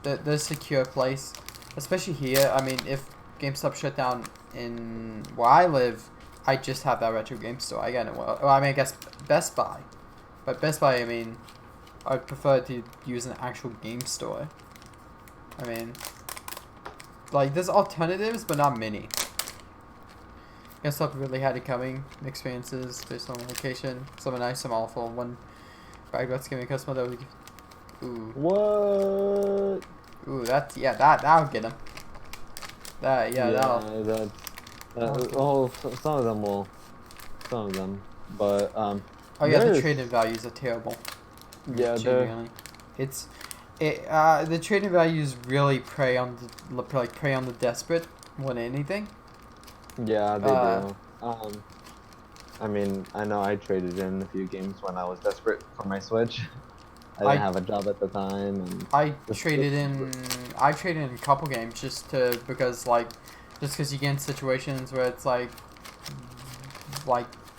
the secure place, especially here. I mean, if GameStop shut down in where I live, I just have that retro game store. I got it. Well, I mean, I guess Best Buy, but Best Buy, I mean, I'd prefer to use an actual game store. I mean, like there's alternatives, but not many. GameStop really had it coming. Experiences based on location. Some are nice, some awful. One bag that's giving a customer that would. Ooh. What? Ooh, that'll get him. That'll. Some of them will. Some of them, but Oh yeah, the there's- trade-in values are terrible. Yeah, they're. Genuinely. The trade-in values really prey on the desperate more than anything. Yeah, they do. I mean, I know I traded in a few games when I was desperate for my Switch. I didn't have a job at the time, and I've traded in a couple games just because you get in situations where it's like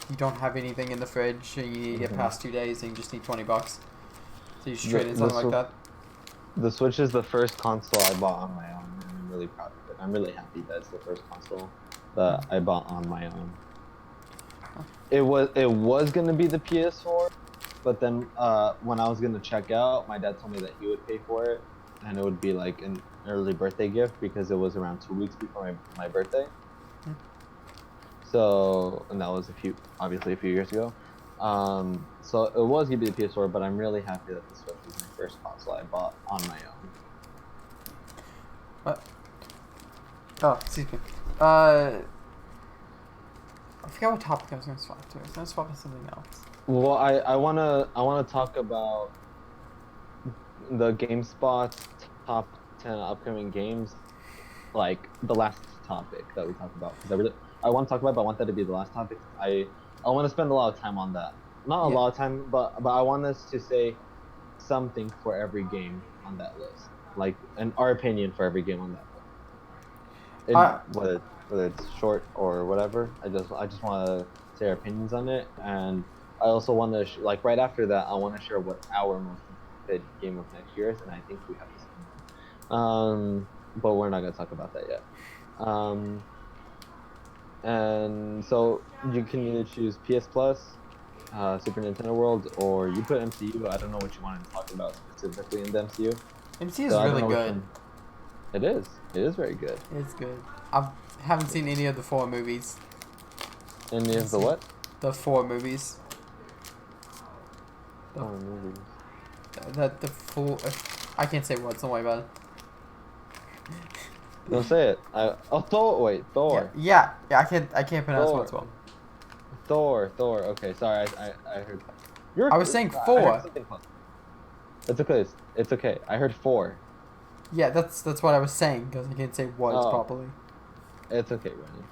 you don't have anything in the fridge and you get past 2 days and you just need $20. So you just trade in something like that. The Switch is the first console I bought on my own, and I'm really proud of it. I'm really happy that it's the first console that I bought on my own. It was gonna be the PS4, but then when I was gonna check out, my dad told me that he would pay for it, and it would be like an early birthday gift because it was around 2 weeks before my birthday. So, and that was obviously a few years ago. So it was gonna be the PS4, but I'm really happy that the Switch was my first console I bought on my own. What? Oh, excuse me. I forgot what topic I was gonna swap to. I was gonna swap to something else. Well, I wanna talk about the GameSpot top 10 upcoming games, like the last topic that we talked about, because I want to talk about it, but I want that to be the last topic. I want to spend a lot of time on that. Not a lot of time, but I want us to say something for every game on that list, like our opinion for every game on that list. Whether it's short or whatever, I just want to say our opinions on it, and I also want to like right after that, I want to share what our most anticipated game of next year is, and I think we have the same. But we're not gonna talk about that yet. And so you can either choose PS Plus, Super Nintendo World, or you put MCU. I don't know what you wanted to talk about specifically in the MCU. MCU is really good. It is. It is very good. It's good. I haven't seen any of the 4 movies. Any of the what? The 4 movies. 4 movies. The 4. I can't say words. Don't worry about it. Don't say it. Thor. Thor. Yeah. I can't pronounce words well. Thor. Okay, sorry. I heard. I was saying 4. It's okay. It's okay. I heard 4. Yeah, that's what I was saying because I can't say words properly. It's okay, Brandon.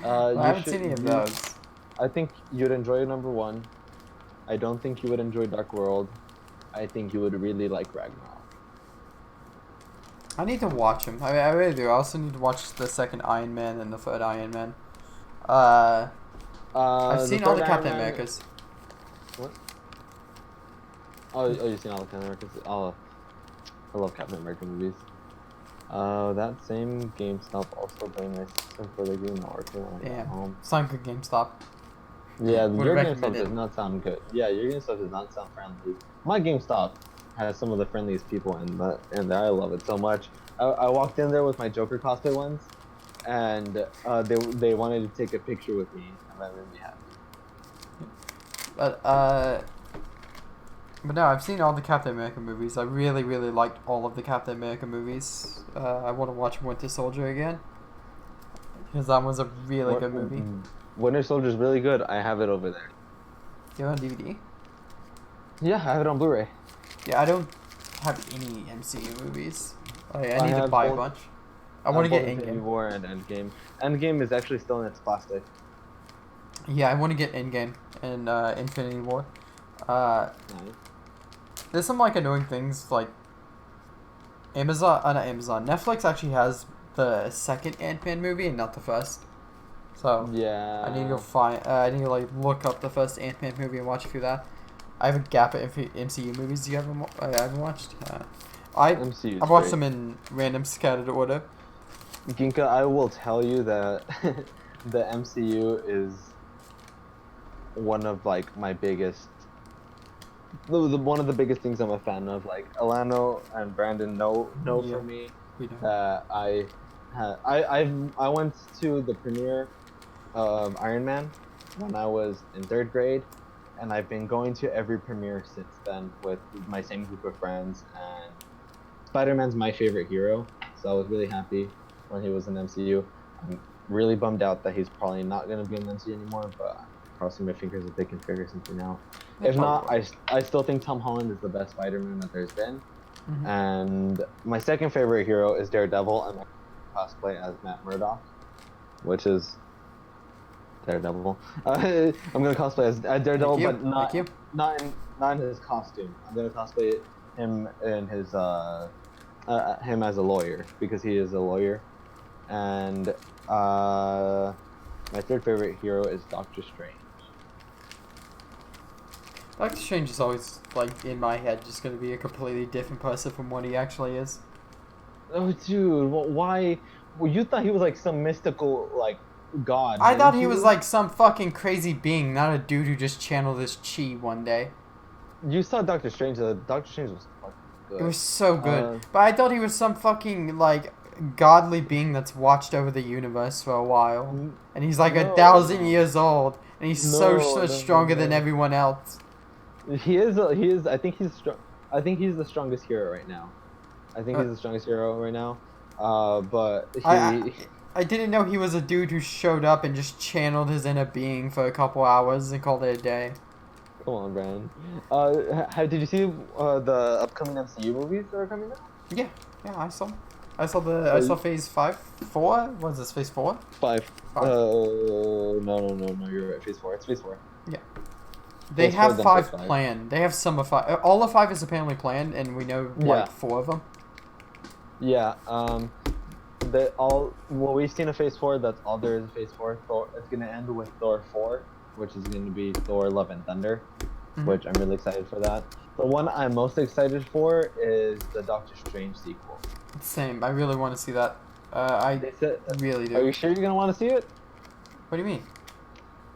I haven't seen any of those. I think you'd enjoy number 1. I don't think you would enjoy Dark World. I think you would really like Ragnarok. I need to watch them. I really do. I also need to watch the second Iron Man and the third Iron Man. I've seen all the Captain Americas. What? Oh, you've seen all the Captain Americas? Oh, I love Captain America movies. That same GameStop also blamed my system for the game not working when I got home. It's not good GameStop. Yeah, your GameStop does not sound good. Yeah, your GameStop does not sound friendly. My GameStop has some of the friendliest people in there. I love it so much. I walked in there with my Joker cosplay ones, and they wanted to take a picture with me, and that made me happy. But no, I've seen all the Captain America movies. I really, really liked all of the Captain America movies. I want to watch Winter Soldier again because that was a really good movie. Winter Soldier is really good. I have it over there. Do you have it on DVD? Yeah, I have it on Blu-ray. Yeah, I don't have any MCU movies. I need to buy a bunch. I want to get Endgame. War and Endgame. Endgame is actually still in its plastic. Yeah, I want to get Endgame and Infinity War. There's some like annoying things like Netflix actually has the second Ant-Man movie and not the first. So yeah, I need to I need to like look up the first Ant-Man movie and watch through that. I have a gap of MCU movies I haven't watched. I've watched them in random scattered order. Ginka, I will tell you that the MCU is one of like my biggest. One of the biggest things I'm a fan of. Like Alano and Brandon know for me that I went to the premiere of Iron Man when I was in 3rd grade, and I've been going to every premiere since then with my same group of friends. And Spider-Man's my favorite hero, so I was really happy when he was in MCU. I'm really bummed out that he's probably not going to be in the MCU anymore, but I'm crossing my fingers that they can figure something out. If not, I still think Tom Holland is the best Spider-Man that there's been. Mm-hmm. And my second favorite hero is Daredevil, and I cosplay as Matt Murdock, which is Daredevil. I'm gonna cosplay as Daredevil, but not in his costume. I'm gonna cosplay him in his him as a lawyer, because he is a lawyer. And my third favorite hero is Doctor Strange. Doctor Strange is always, like, in my head, just going to be a completely different person from what he actually is. Oh, dude, why? Well, you thought he was, like, some mystical, like, god. I thought he was, like, some fucking crazy being, not a dude who just channeled his chi one day. You saw Doctor Strange. Doctor Strange was fucking good. It was so good. But I thought he was some fucking, like, godly being that's watched over the universe for a while, and he's like No, 1,000 years old, and he's so no, much no, stronger than no. everyone else. He is. He is. I think he's strong. I think he's the strongest hero right now. I think Uh, he's the strongest hero right now. But I, I he. I didn't know he was a dude who showed up and just channeled his inner being for a couple hours and called it a day. Come on, Brandon. Did you see the upcoming MCU movies that are coming out? Yeah, yeah, I saw. So I saw Phase 5, 4. What is this? Phase 4? 5. 5. No. You're right. Phase 4. It's Phase 4. Yeah. They Phase 4, have then 5 Phase 5. planned. They have some of 5. All of 5 is apparently planned, and we know like Yeah. 4 of them. Yeah. What we've seen in Phase 4. That's all there is in Phase 4. Thor. It's gonna end with Thor 4, which is gonna be Thor: Love and Thunder, which I'm really excited for that. The one I'm most excited for is the Doctor Strange sequel. Same. I really want to see that. I They said, really do. are you sure you're gonna want to see it? What do you mean?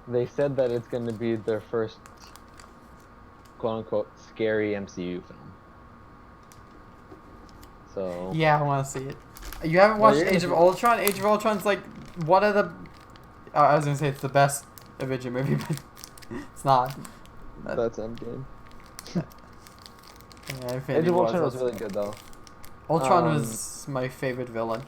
They said that it's gonna be their first quote unquote scary MCU film. So Yeah, I want to see it. You haven't watched Age of Ultron? Age of Ultron's like one of the. I was gonna say it's the best Avenger movie, but it's not. that's Endgame. Yeah, Age of Ultron was really good though. Ultron was my favorite villain.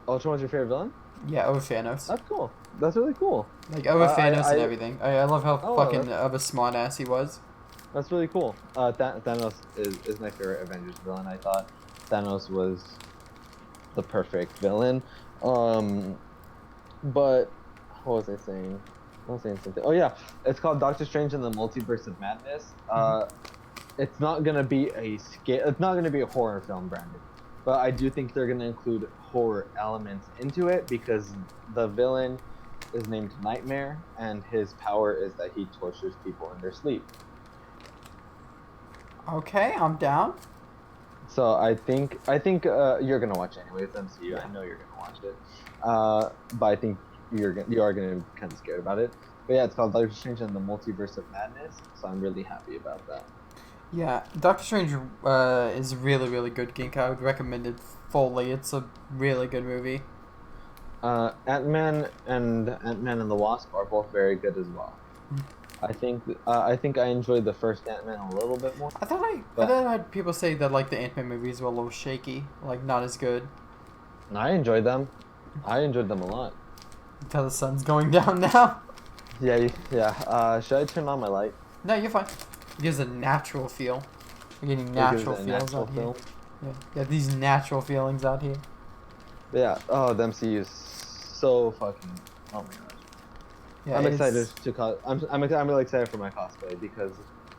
Ultron was your favorite villain? Yeah, over Thanos. That's cool. That's really cool. Like over Thanos and I- everything. I love how Oh, fucking of a smart ass he was. That's really cool. Thanos is my favorite Avengers villain. I thought Thanos was the perfect villain. But what was I saying? I was saying something. Oh yeah, it's called Doctor Strange in the Multiverse of Madness. It's not gonna be It's not gonna be a horror film, Brandon. But I do think they're gonna include horror elements into it because the villain is named Nightmare, and his power is that he tortures people in their sleep. Okay, I'm down. So I think you're gonna watch it anyway. It's MCU. Yeah. I know you're gonna watch it. But I think you are gonna be kind of scared about it. But yeah, it's called Doctor Strange and the Multiverse of Madness. So I'm really happy about that. Yeah, Doctor Strange is really, really good, Gink. I would recommend it fully. It's a really good movie. Ant-Man and the Wasp are both very good as well. I think I enjoyed the first Ant-Man a little bit more. I thought I had people say that like the Ant-Man movies were a little shaky, like not as good. I enjoyed them. I enjoyed them a lot. Until the sun's going down now. Yeah. Should I turn on my light? No, you're fine. It gives a natural feel. You're getting natural feels out here. Yeah, these natural feelings out here. But yeah. Oh, the MCU is so fucking. Oh my gosh. Yeah, I'm excited to I'm really excited for my cosplay because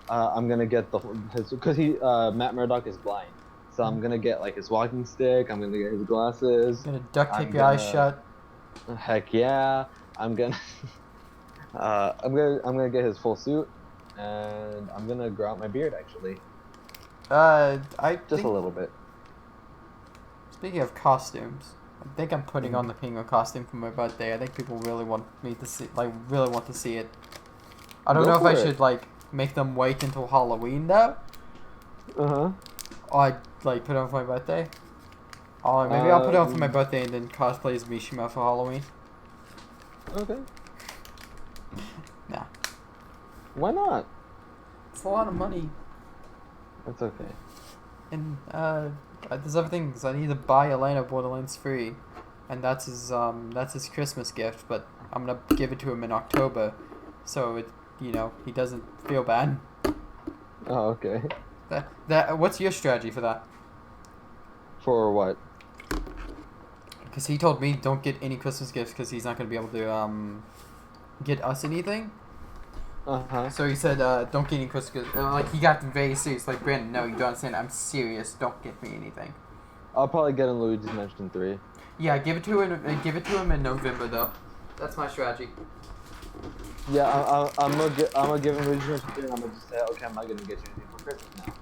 I'm gonna get because Matt Murdock is blind, so I'm gonna get like his walking stick. I'm gonna get his glasses. Gonna duct tape your eyes shut. Heck yeah! I'm gonna I'm gonna get his full suit, and I'm gonna grow out my beard actually. Just a little bit. Speaking of costumes, I think I'm putting on the penguin costume for my birthday. I think people really want me to see, really want to see it. I don't know if I should make them wait until Halloween though. Or I put it on for my birthday. Or maybe I'll put it on for my birthday and then cosplay as Mishima for Halloween. Okay. Nah. Why not? It's a lot of money. That's okay. And there's other things. I need to buy Elena Borderlands 3, and that's his Christmas gift. But I'm gonna give it to him in October, so he doesn't feel bad. Oh, okay. What's your strategy for that? For what? Because he told me don't get any Christmas gifts because he's not gonna be able to get us anything. So he said, don't get any Christmas gifts. He got very serious. Like, Brandon, no, you don't understand. I'm serious. Don't get me anything. I'll probably get him Luigi's Mansion 3. Yeah, give it to him in November, though. That's my strategy. Yeah, I'm gonna give him Luigi's Mansion 3, and I'm gonna just say, okay, I'm not gonna get you anything for Christmas now.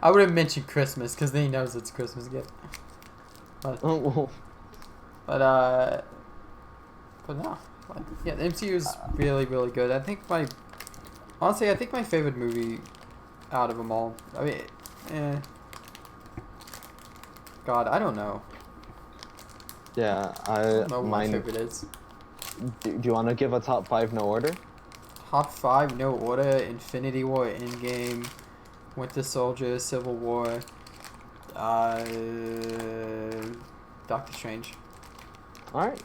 I wouldn't mention Christmas, because then he knows it's a Christmas gift. But no. Yeah, the MCU is really, really good. I think my favorite movie out of them all. I mean, God, I don't know. Yeah, I don't know what my mine. favorite is. Do you want to give a top 5 no order? Top 5, no order. Infinity War, Endgame, Winter Soldier, Civil War, Doctor Strange. All right.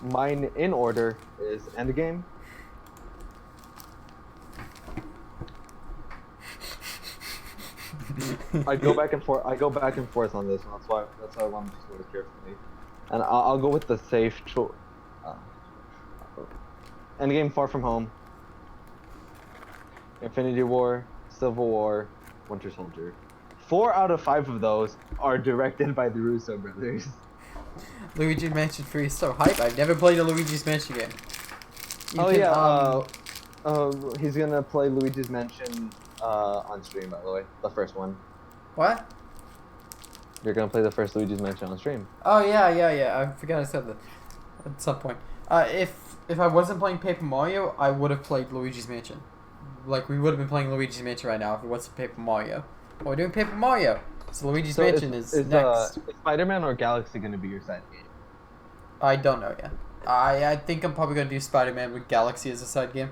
Mine in order is Endgame. I go back and forth. I go back and forth on this one. That's why I want to sort of carefully. And I'll go with the safe choice. Endgame, Far From Home, Infinity War, Civil War, Winter Soldier. 4 out of 5 of those are directed by the Russo brothers. Luigi Mansion 3 is so hype. I've never played a Luigi's Mansion game. He's gonna play Luigi's Mansion on stream, by the way. The first one. What? You're gonna play the first Luigi's Mansion on stream. Oh, yeah. I forgot I said that at some point. If I wasn't playing Paper Mario, I would have played Luigi's Mansion. Like, we would have been playing Luigi's Mansion right now if it wasn't Paper Mario. But we're doing Paper Mario. So Luigi's Mansion is next. Is Spider-Man or Galaxy gonna be your side game? I don't know yet. I think I'm probably going to do Spider-Man with Galaxy as a side game.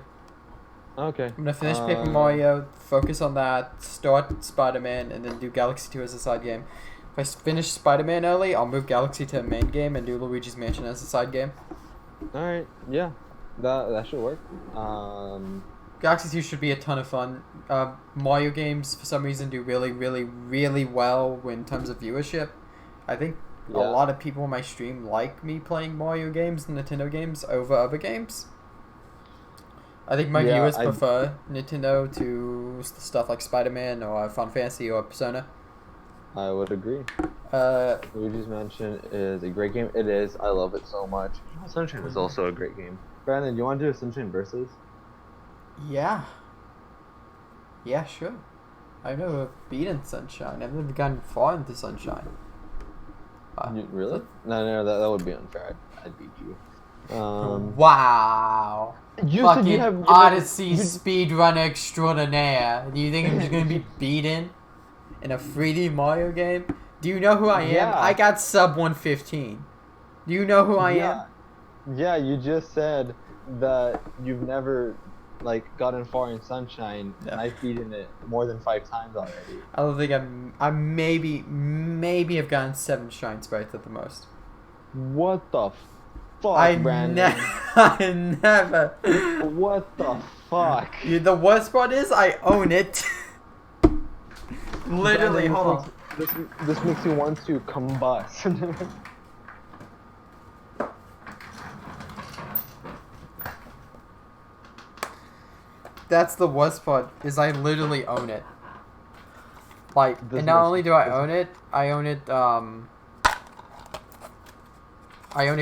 Okay. I'm going to finish Paper Mario, focus on that, start Spider-Man, and then do Galaxy 2 as a side game. If I finish Spider-Man early, I'll move Galaxy to a main game and do Luigi's Mansion as a side game. Alright, yeah. That should work. Galaxy 2 should be a ton of fun. Mario games, for some reason, do really, really, really well in terms of viewership. I think a lot of people on my stream like me playing Mario games and Nintendo games over other games. I think my viewers prefer Nintendo to stuff like Spider-Man or Final Fantasy or Persona. I would agree. Luigi's Mansion is a great game. It is. I love it so much. Sunshine is also a great game. Brandon, do you want to do a Sunshine Versus? Yeah. Yeah, sure. I've never beaten Sunshine. I've never gotten far into Sunshine. Really? No, that would be unfair. I'd beat you. Wow. You fucking said you have Odyssey speedrunner extraordinaire. Do you think I'm just gonna be beaten in a 3D Mario game? Do you know who I am? Yeah. I got sub 115. Do you know who I am? Yeah, you just said that you've never gotten far in Sunshine, and I've beaten it more than 5 times already. I don't think I maybe have gotten 7 Shine Sprites at the most. What the fuck, Brandon? I never. What the fuck? The worst part is I own it. Literally, Brandon, hold on. This makes you want to combust. That's the worst part, is I literally own it. This and not makes- only do I own it, I own it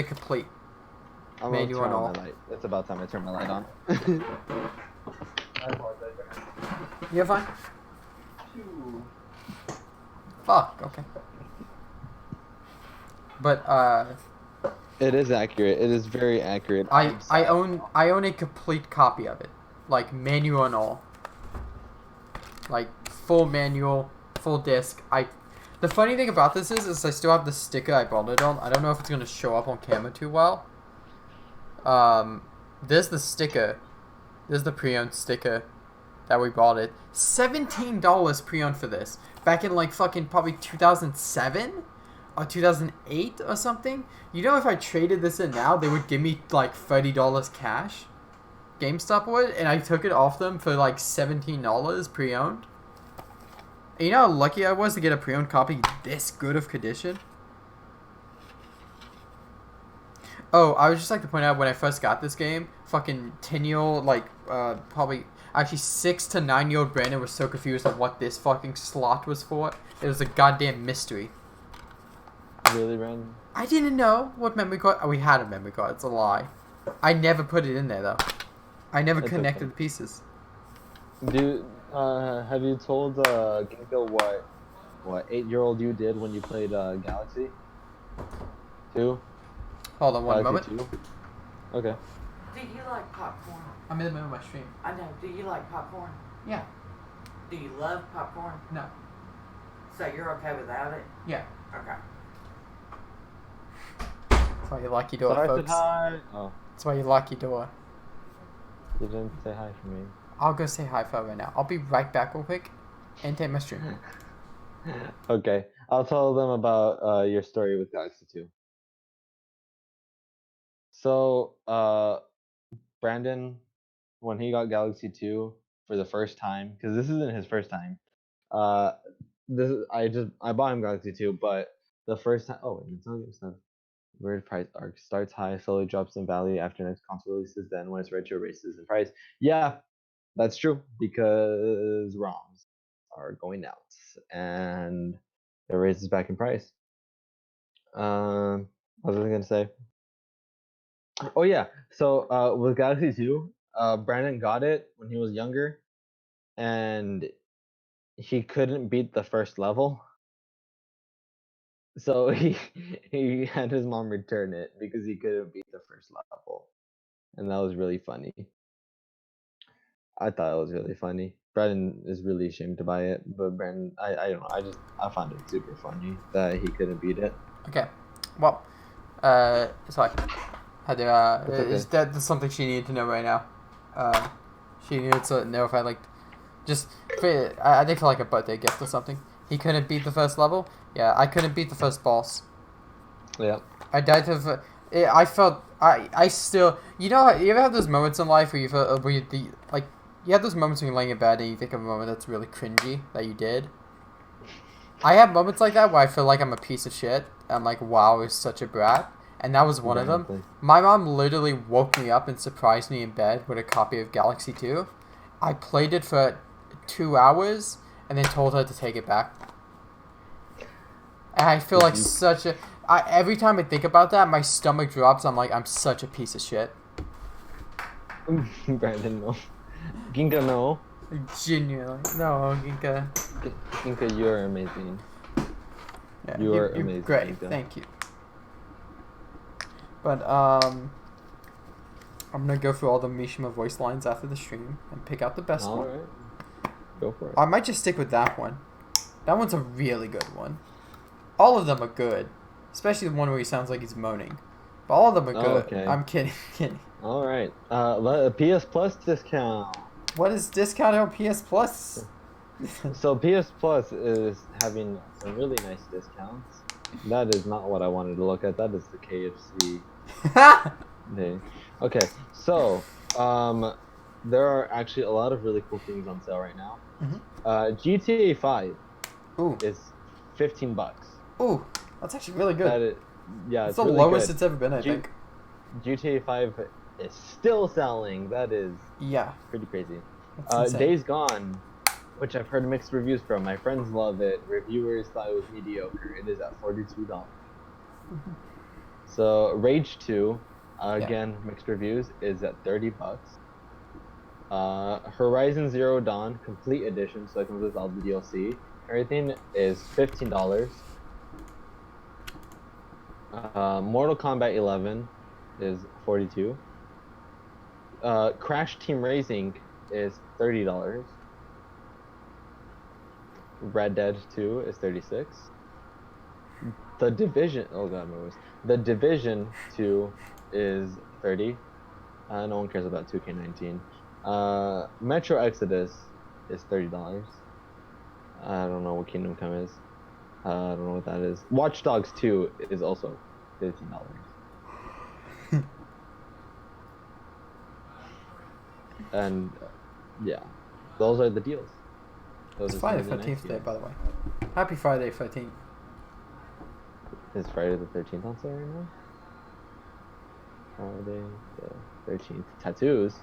complete. I'm gonna Manual turn and on all. my light. It's about time I turn my light on. I apologize. You're fine? Fuck, okay. But, It is accurate. It is very accurate. I own a complete copy of it. Like, manual and all. Like, full manual, full disc. The funny thing about this is I still have the sticker I bought it on. I don't know if it's going to show up on camera too well. There's the sticker. There's the pre-owned sticker that we bought it. $17 pre-owned for this. Back in, fucking probably 2007? Or 2008 or something? You know, if I traded this in now, they would give me, $30 cash. GameStop would, and I took it off them for $17 pre-owned. And you know how lucky I was to get a pre-owned copy this good of condition? Oh, I would just like to point out when I first got this game, fucking 10-year-old, probably actually 6 to 9-year-old Brandon was so confused on what this fucking slot was for. It was a goddamn mystery. Really, Brandon? I didn't know what memory card. Oh, we had a memory card. It's a lie. I never put it in there though. I never connected the pieces. Dude, have you told Ginkgo what 8-year-old you did when you played Galaxy 2? Hold on one Galaxy moment. 2? Okay. Do you like popcorn? I'm in the middle of my stream. I know. Do you like popcorn? Yeah. Do you love popcorn? No. So you're okay without it? Yeah. Okay. That's why you like your door, Sorry, I said folks. hi. Oh, That's why you like your door. you didn't say hi for me. I'll go say hi for her right now. I'll be right back real quick and take my stream. Okay, I'll tell them about your story with Galaxy 2. So, Brandon, when he got Galaxy 2 for the first time, because this isn't his first time. Uh, I bought him Galaxy 2, but the first time. Oh, wait, it's not good stuff. Weird price arc starts high, slowly drops in value after next console releases. Then, when it's ready to races in price. Yeah, that's true because ROMs are going out and it raises back in price. What was I gonna say? Oh yeah, so with Galaxy 2, Brandon got it when he was younger, and he couldn't beat the first level, so he had his mom return it because he couldn't beat the first level, and that was really funny. I thought it was really funny. Brandon is really ashamed to buy it, but Brandon, I don't know, I found it super funny that he couldn't beat it. Okay. Well, sorry. Had to, It's okay. that's something she needed to know right now. She needed to know if I liked, just for, I think for like a birthday gift or something. He couldn't beat the first level. Yeah, I couldn't beat the first boss. Yeah. I died to. I felt. I still. You know. You ever have those moments in life where you feel where like you have those moments when you're laying in bed and you think of a moment that's really cringy that you did. I have moments like that where I feel like I'm a piece of shit. I'm like, wow, I was such a brat. And that was one of them. Brandon. My mom literally woke me up and surprised me in bed with a copy of Galaxy 2. I played it for 2 hours and then told her to take it back. And I feel like such a... every time I think about that, my stomach drops. I'm like, I'm such a piece of shit. Brandon, no. Ginka, no. Genuinely. No, Ginka. Ginka, you're amazing. Yeah, You're you're amazing, great. Ginka. Thank you. But, I'm gonna go through all the Mishima voice lines after the stream and pick out the best one. Alright. Go for it. I might just stick with that one. That one's a really good one. All of them are good. Especially the one where he sounds like he's moaning. But all of them are good. Okay. I'm kidding. Kidding. Alright. PS Plus discount. What is discount on PS Plus? So PS Plus is having some really nice discounts. That is not what I wanted to look at. That is the KFC day. Okay, so there are actually a lot of really cool things on sale right now. GTA 5 Ooh. is $15. Ooh, that's actually really good. That is, yeah, it's it's the really lowest good. it's ever been, I think. GTA 5 is still selling. That is pretty crazy. Days Gone, which I've heard mixed reviews from. My friends love it. Reviewers thought it was mediocre. It is at $42. So Rage 2, again mixed reviews, is at $30. Horizon Zero Dawn Complete Edition, so it comes with all the DLC. Everything is $15. Mortal Kombat 11 is $42. Crash Team Racing is $30. Red Dead 2 is $36. The Division, oh god, my voice. The Division 2 is $30. No one cares about 2K19. Metro Exodus is $30. I don't know what Kingdom Come is. I don't know what that is. Watch Dogs 2 is also $15. And yeah, those are the deals. It's Friday the 13th today, by the way. Happy Friday 13th. Is Friday the 13th on sale right now? Friday the 13th. Tattoos.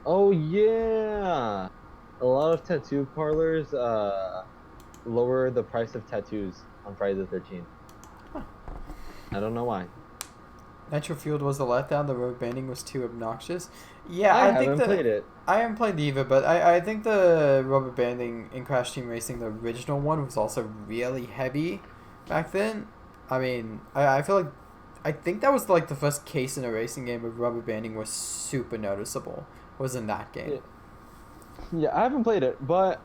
Oh yeah! A lot of tattoo parlors lower the price of tattoos on Friday the 13th. Huh. I don't know why. Nitro Fueled was a letdown. The road banding was too obnoxious. Yeah, I haven't played it. I haven't played either, but I think the rubber banding in Crash Team Racing, the original one, was also really heavy back then. I mean, I feel like I think that was like the first case in a racing game where rubber banding was super noticeable. Was in that game. Yeah, I haven't played it, but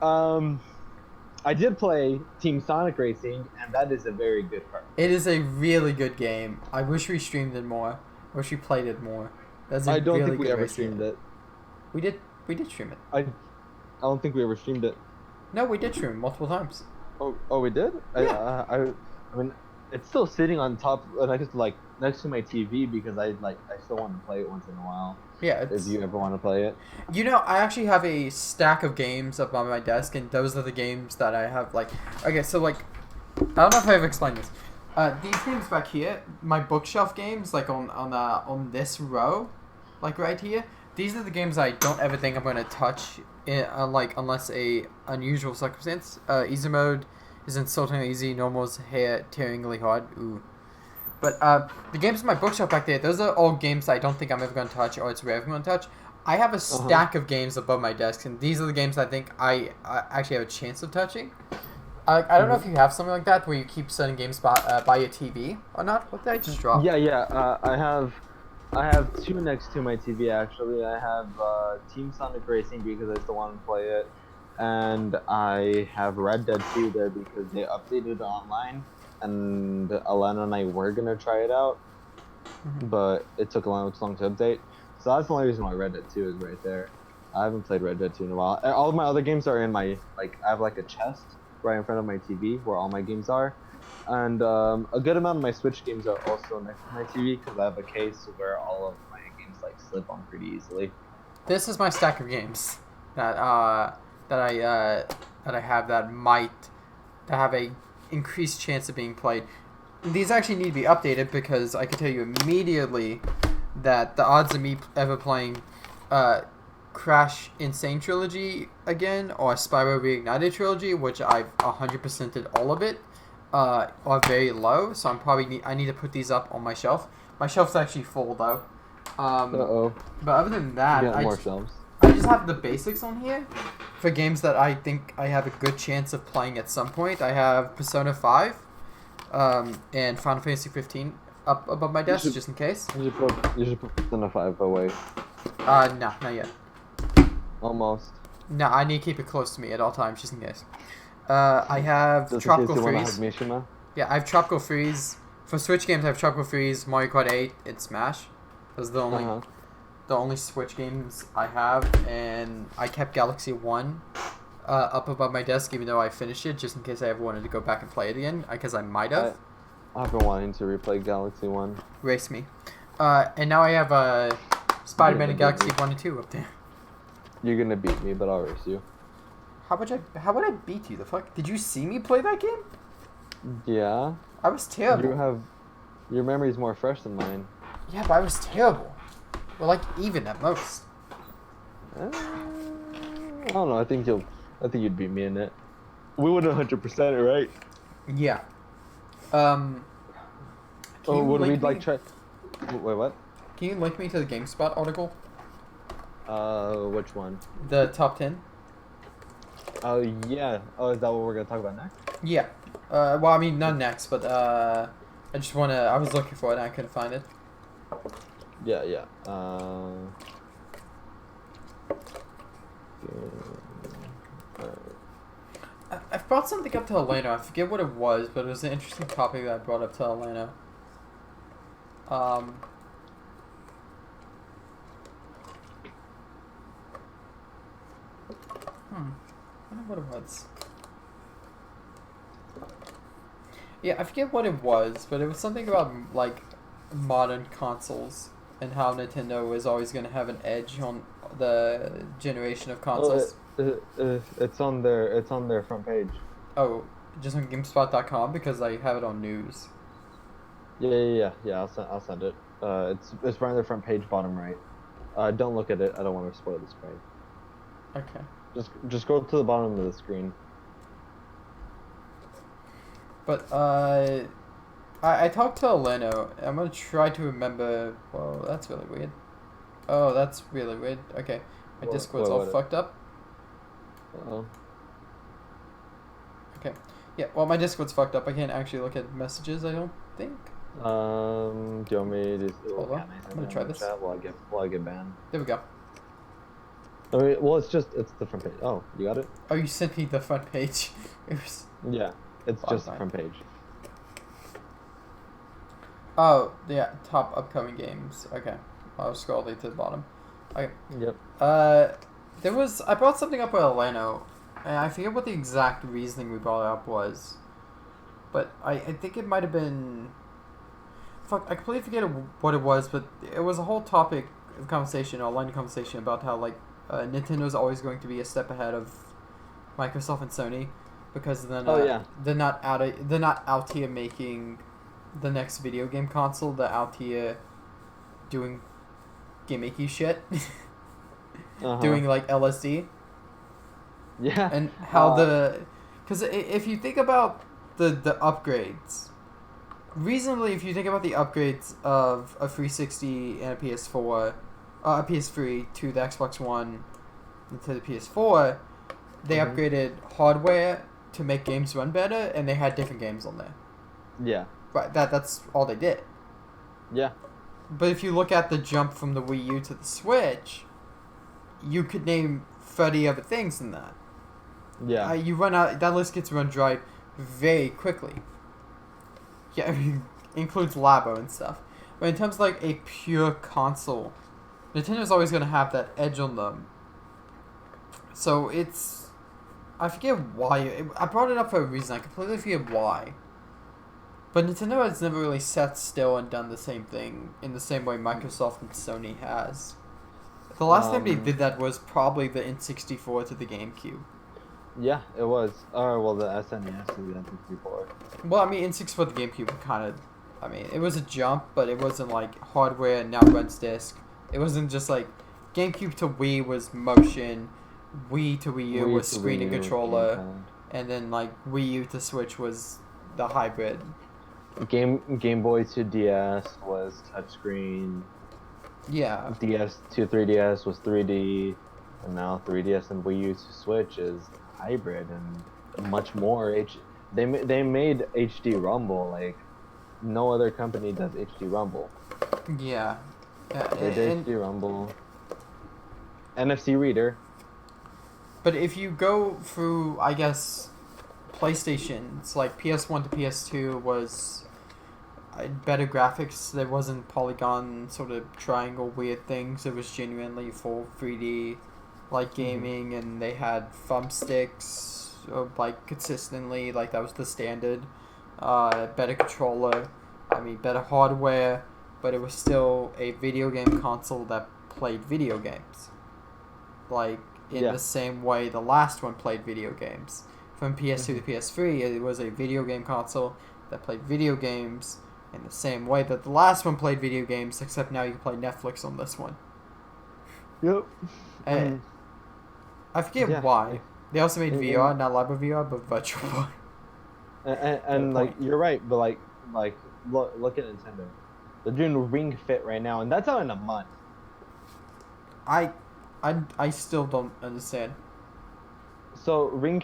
I did play Team Sonic Racing, and that is a very good car. It is a really good game. I wish we streamed it more. I wish we played it more. That's a I don't really think we good ever racing streamed game. it. We did stream it. I don't think we ever streamed it. No, we did stream it multiple times. Oh, we did. Yeah. I mean, it's still sitting on top, next to my TV because I still want to play it once in a while. Yeah. If you ever want to play it. You know, I actually have a stack of games up on my desk, and those are the games that I have. Like, okay, so like, I don't know if I've explained this. These games back here, my bookshelf games, like on this row, like right here. These are the games I don't ever think I'm gonna touch, like unless a unusual circumstance. Easy mode is insultingly easy. Normal is tearingly hard. Ooh. But the games in my bookshelf back there, those are all games I don't think I'm ever going to touch, or it's rare I'm going to touch. I have a stack of games above my desk, and these are the games I think I actually have a chance of touching. I don't know if you have something like that where you keep certain games by your TV or not. What did I just drop? Yeah. I have two next to my TV actually. I have Team Sonic Racing because I still want to play it, and I have Red Dead 2 there because they updated it online. And Alana and I were gonna try it out, but it took a long to update. So that's the only reason why Red Dead 2 is right there. I haven't played Red Dead 2 in a while. All of my other games are in my I have like a chest right in front of my TV where all my games are, and a good amount of my Switch games are also next to my TV because I have a case where all of my games like slip on pretty easily. This is my stack of games that I have that have a increased chance of being played. These actually need to be updated because I can tell you immediately that the odds of me ever playing Crash Insane Trilogy again or Spyro Reignited Trilogy, which I've 100%ed all of it, are very low. So I need to put these up on my shelf. My shelf's actually full though. But other than that, I just have the basics on here for games that I think I have a good chance of playing at some point. I have Persona 5 and Final Fantasy 15 up above my desk just in case. You should put Persona 5 away. No, not yet. Almost. No, I need to keep it close to me at all times just in case. I have Just Tropical in case you Freeze. wanna hug Mishima. Yeah, I have Tropical Freeze. For Switch games, I have Tropical Freeze, Mario Kart 8, and Smash. Those are the only Switch games I have, and I kept Galaxy 1 up above my desk even though I finished it just in case I ever wanted to go back and play it again because I might have. I've been wanting to replay Galaxy 1. Race me. And now I have Spider-Man and Galaxy 1 and 2 up there. You're gonna beat me, but I'll race you. How would I beat you? The fuck? Did you see me play that game? Yeah. I was terrible. Your memory's more fresh than mine. Yeah, but I was terrible. Well, like even at most. I don't know. I think you'd beat me in it. We would 100% it, right? Yeah. Would we like try? Wait, what? Can you link me to the GameSpot article? Which one? The top 10. Oh yeah. Oh, is that what we're gonna talk about next? Yeah. Well, I mean, not next, but I was looking for it and I couldn't find it. Yeah. I've brought something up to Elena. I forget what it was, but it was an interesting topic that I brought up to Elena. I wonder what it was. Yeah, I forget what it was, but it was something about, like, modern consoles and how Nintendo is always going to have an edge on the generation of consoles. It's on their front page. Oh, just on GameSpot.com because I have it on news. Yeah. I'll send it. It's right on their front page, bottom right. Don't look at it. I don't want to spoil the screen. Okay. Just go to the bottom of the screen. But I talked to Elena. I'm gonna try to remember. Whoa, that's really weird. Oh, that's really weird. Okay, my Discord's all fucked up. Uh-oh. Okay. Yeah, well, my Discord's fucked up. I can't actually look at messages, I don't think. Do you want me to... Hold on. I'm gonna try this. While I get banned. There we go. I mean, well, it's the front page. Oh, you got it? Oh, you sent me the front page. It was... Yeah, it's Oh, just the fine. front page. Oh, yeah, top upcoming games. Okay. I'll scroll to the bottom. Okay. Yep. I brought something up with Orlando, and I forget what the exact reasoning we brought it up was. But I think it might have been... Fuck, I completely forget what it was, but it was a whole topic of conversation, online conversation, about how, like, Nintendo's always going to be a step ahead of Microsoft and Sony, because they're not out here making the next video game console. They're out here doing gimmicky shit, doing like LSD. Yeah. And how because if you think about the upgrades, reasonably, if you think about the upgrades of a 360 and a PS4, a PS3 to the Xbox One and to the PS4, they upgraded hardware to make games run better, and they had different games on there. Yeah. Right, that's all they did. Yeah. But if you look at the jump from the Wii U to the Switch, you could name 30 other things in that. Yeah. You run out, that list gets run dry very quickly. Yeah, I mean, includes Labo and stuff. But in terms of like a pure console, Nintendo's always going to have that edge on them. So it's... I forget why. I brought it up for a reason. I completely forget why. But Nintendo has never really sat still and done the same thing in the same way Microsoft and Sony has. The last time they did that was probably the N64 to the GameCube. Yeah, it was. Well, the SNES to the N64. Well, I mean, N64 to the GameCube kind of... I mean, it was a jump, but it wasn't like hardware now runs disc. It wasn't just like... GameCube to Wii was motion, Wii to Wii U was screen and controller, and then like Wii U to Switch was the hybrid. Game Boy to DS was touchscreen. Yeah. DS to 3DS was 3D, and now 3DS and Wii U to Switch is hybrid and much more. They made HD Rumble. Like no other company does HD Rumble. Yeah. They did HD Rumble. NFC reader. But if you go through, I guess, PlayStation's, like PS1 to PS2 was better graphics. There wasn't polygon sort of triangle weird things. It was genuinely full 3D like gaming, and they had thumbsticks like consistently, like that was the standard. Better controller, better hardware, but it was still a video game console that played video games. Like in the same way the last one played video games. From PS2 to PS3, it was a video game console that played video games in the same way that the last one played video games, except now you can play Netflix on this one. Yep. And I forget why. They also made VR, not Labo VR, but virtual. And like you're right, but like look at Nintendo. They're doing Ring Fit right now, and that's out in a month. I still don't understand. So Ring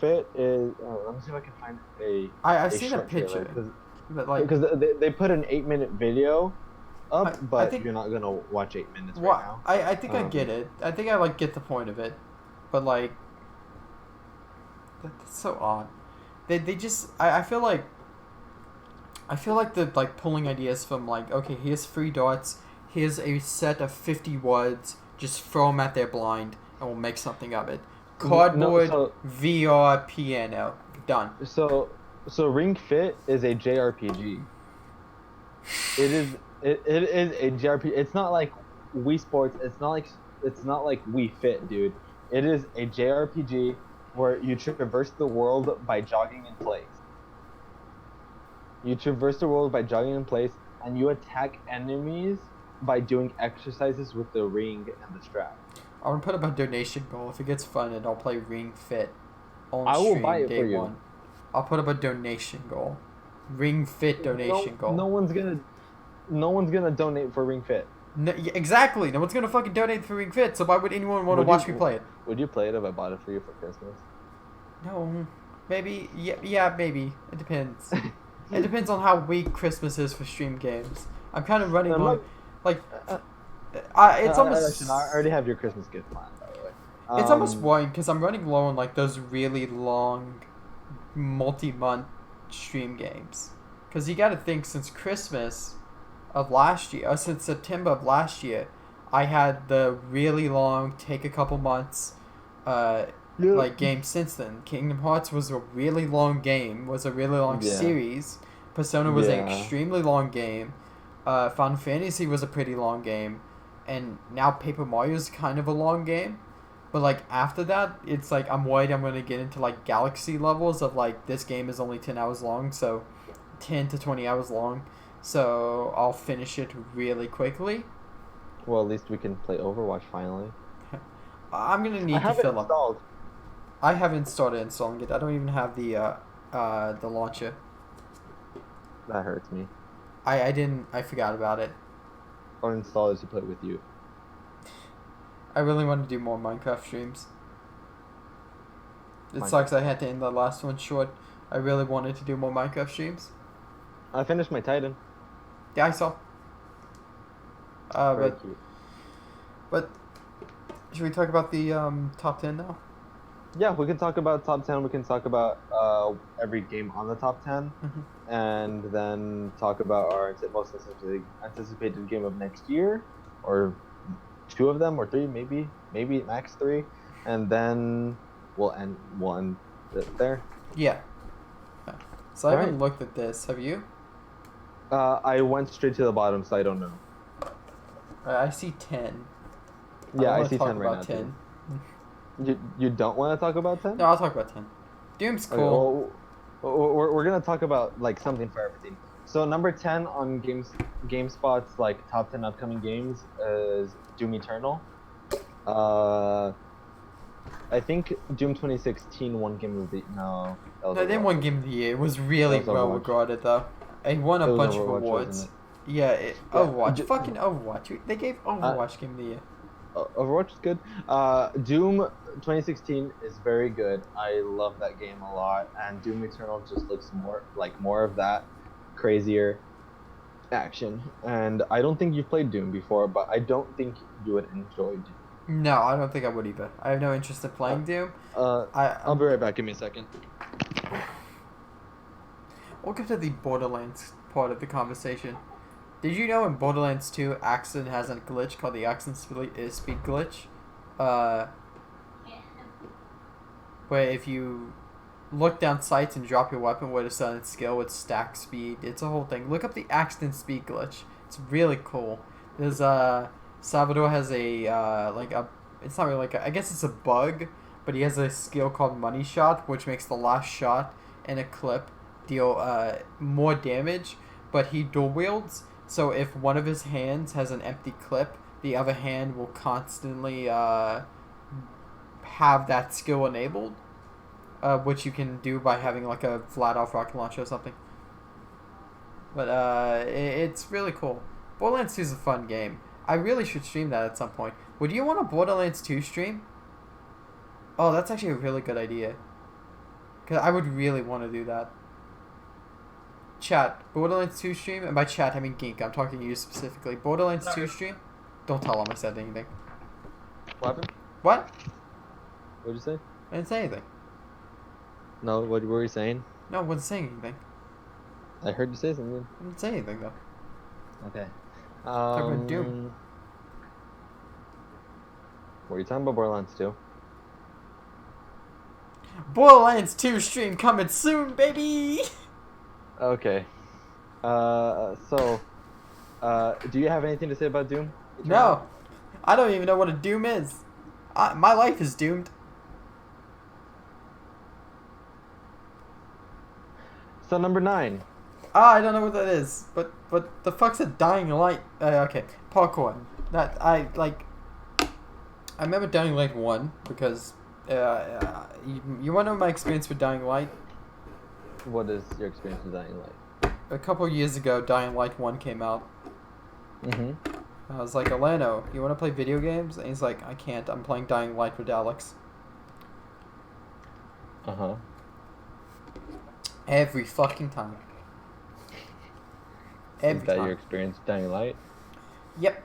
Fit is. Let me see if I can find I've seen a picture, but like because they put an 8-minute video up, but I think, you're not gonna watch 8 minutes right now. I think I get it. I think I like get the point of it, but like that's so odd. They just I feel like they're like pulling ideas from like, okay, here's 3 dots, here's a set of 50 words, just throw them at their blind and we'll make something of it. Cardboard, VR, piano, done. So Ring Fit is a JRPG. It is a JRPG. It's not like Wii Sports. It's not like Wii Fit, dude. It is a JRPG where you traverse the world by jogging in place. You traverse the world by jogging in place, and you attack enemies by doing exercises with the ring and the strap. I want to put up a donation goal. If it gets funded, I'll play Ring Fit on I will stream buy it day for you. 1. I'll put up a donation goal. Ring Fit donation goal. No one's gonna donate for Ring Fit. No, yeah, exactly. No one's gonna fucking donate for Ring Fit. So why would anyone want to watch me play it? Would you play it if I bought it for you for Christmas? No, maybe. Yeah, maybe. It depends. It depends on how weak Christmas is for stream games. I'm kind of running on, like, it's almost. I already have your Christmas gift planned, by the way. It's almost boring because I'm running low on like those really long, multi-month stream games. Because you got to think, since Christmas of last year, since September of last year, I had the really long, take a couple months, like game since then. Kingdom Hearts was a really long game, was a really long Yeah. series. Persona was an Yeah. extremely long game. Final Fantasy was a pretty long game, and now Paper Mario is kind of a long game. But like after that, it's like I'm worried I'm gonna get into like galaxy levels of like this game is only 10 hours long, so 10 to 20 hours long. So I'll finish it really quickly. Well, at least we can play Overwatch finally. I'm gonna I need to have it fill up. installed. I haven't started installing it. I don't even have the launcher. That hurts me. I didn't. I forgot about it. I'll install it to play with you. I really want to do more Minecraft streams. It Minecraft. sucks I had to end the last one short. I really wanted to do more Minecraft streams. I finished my Titan. Yeah, I saw. Very cute. But should we talk about the top 10 now? Yeah, we can talk about top 10. We can talk about every game on the top 10. Mm-hmm. And then talk about our most anticipated game of next year. Or two of them, or three, maybe max three. And then we'll end it there. Yeah. So I All haven't right. looked at this. Have you? I went straight to the bottom, so I don't know. I see 10. Yeah, I wanna see talk 10 right now. about 10. You don't want to talk about 10? No, I'll talk about 10. Doom's Okay, cool. well, we're gonna talk about like something for everything. So number 10 on GameSpot's like top 10 upcoming games is Doom Eternal. I think Doom 2016 won Game of the no. That was No, they didn't win Overwatch. Game of the Year. It was really That was well Overwatch. regarded though. It won a It was bunch of Overwatch, awards. wasn't Yeah, Yeah, Overwatch. d- Fucking Overwatch. They gave Overwatch Game of the Year. Overwatch is good. Doom 2016 is very good. I love that game a lot, and Doom Eternal just looks more of that crazier action. And I don't think you've played Doom before, but I don't think you would enjoy Doom. No, I don't think I would either. I have no interest in playing Doom. I'll be right back. Give me a second. We'll get to the Borderlands part of the conversation. Did you know in Borderlands 2, Axon has a glitch called the Axon speed glitch? Where if you look down sights and drop your weapon with a certain skill with stack speed, it's a whole thing. Look up the Axon speed glitch. It's really cool. There's Salvador has it's not really I guess it's a bug, but he has a skill called Money Shot, which makes the last shot in a clip deal more damage, but he dual wields. So if one of his hands has an empty clip, the other hand will constantly have that skill enabled, which you can do by having like a flat-off rocket launcher or something. But it's really cool. Borderlands 2 is a fun game. I really should stream that at some point. Would you want a Borderlands 2 stream? Oh, that's actually a really good idea. Because I would really want to do that. Chat, Borderlands 2 stream, and by chat I mean Gink, I'm talking to you specifically. Borderlands 2 stream? Don't tell him I said anything. What happened? What? What'd you say? I didn't say anything. No, what were you saying? No, I wasn't saying anything. I heard you say something. I didn't say anything though. Okay. about Doom. What are you talking about? Borderlands 2? Borderlands 2 stream coming soon, baby! Okay. Do you have anything to say about Doom? No! I don't even know what a Doom is. My life is doomed. So number 9. I don't know what that is. But the fuck's a Dying Light? Okay. Parkour. I remember Dying Light 1 because you want to know my experience with Dying Light? What is your experience with Dying Light? A couple years ago, Dying Light 1 came out. Mm-hmm. I was like, Alano, you want to play video games? And he's like, I can't. I'm playing Dying Light with Alex. Uh-huh. Every fucking time. Is that your experience with Dying Light? Yep.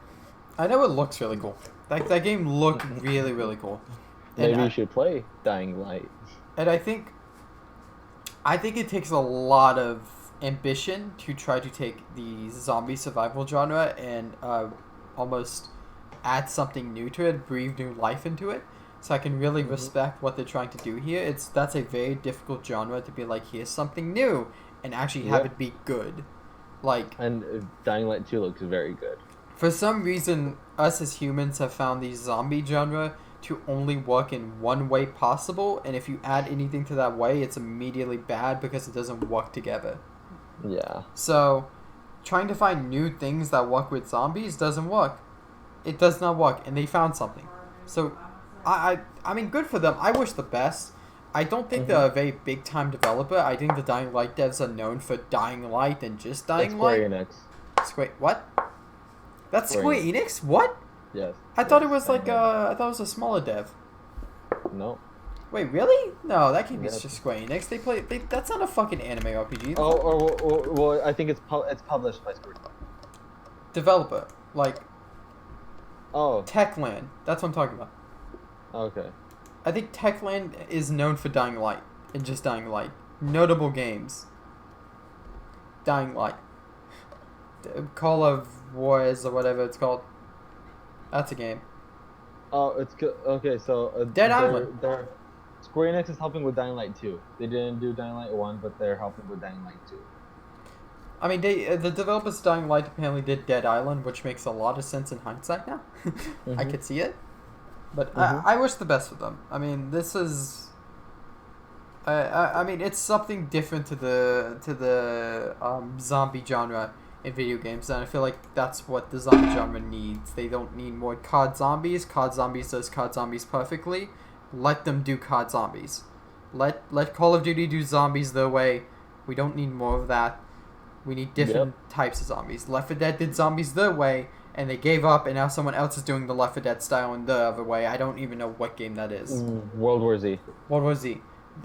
I know it looks really cool. That game looked really, really cool. Maybe you should play Dying Light. And I think it takes a lot of ambition to try to take the zombie survival genre and almost add something new to it, breathe new life into it. So I can really respect what they're trying to do here. That's a very difficult genre to be like, here's something new, and actually have it be good. Like, and Dying Light 2 looks very good. For some reason, us as humans have found the zombie genre to only work in one way possible, and if you add anything to that way, it's immediately bad because it doesn't work together. Yeah. So, trying to find new things that work with zombies doesn't work. It does not work, and they found something. So, I mean, good for them. I wish the best. I don't think they're a very big time developer. I think the Dying Light devs are known for Dying Light and just Dying Light. Square Enix. What? That's Square Enix? What? Yes. I thought it was like I thought it was a smaller dev. No. Wait, really? No, that can't be just Square Enix. That's not a fucking anime RPG. Well, I think it's published by Square. Developer, like. Oh. Techland. That's what I'm talking about. Okay. I think Techland is known for Dying Light and just Dying Light. Notable games. Dying Light. Call of Juarez or whatever it's called. That's a game. Oh, it's good. Okay, so Dead Island. Square Enix is helping with Dying Light 2. They didn't do Dying Light 1, but they're helping with Dying Light 2. I mean, the developers of Dying Light apparently did Dead Island, which makes a lot of sense in hindsight now. I could see it. But I wish the best for them. I mean, this is... I mean, it's something different to the zombie genre in video games, and I feel like that's what the zombie genre needs. They don't need more COD zombies. COD Zombies does COD Zombies perfectly. Let them do COD Zombies. Let Call of Duty do zombies their way. We don't need more of that. We need different types of zombies. Left 4 Dead did zombies their way, and they gave up, and now someone else is doing the Left 4 Dead style in the other way. I don't even know what game that is. World War Z. World War Z.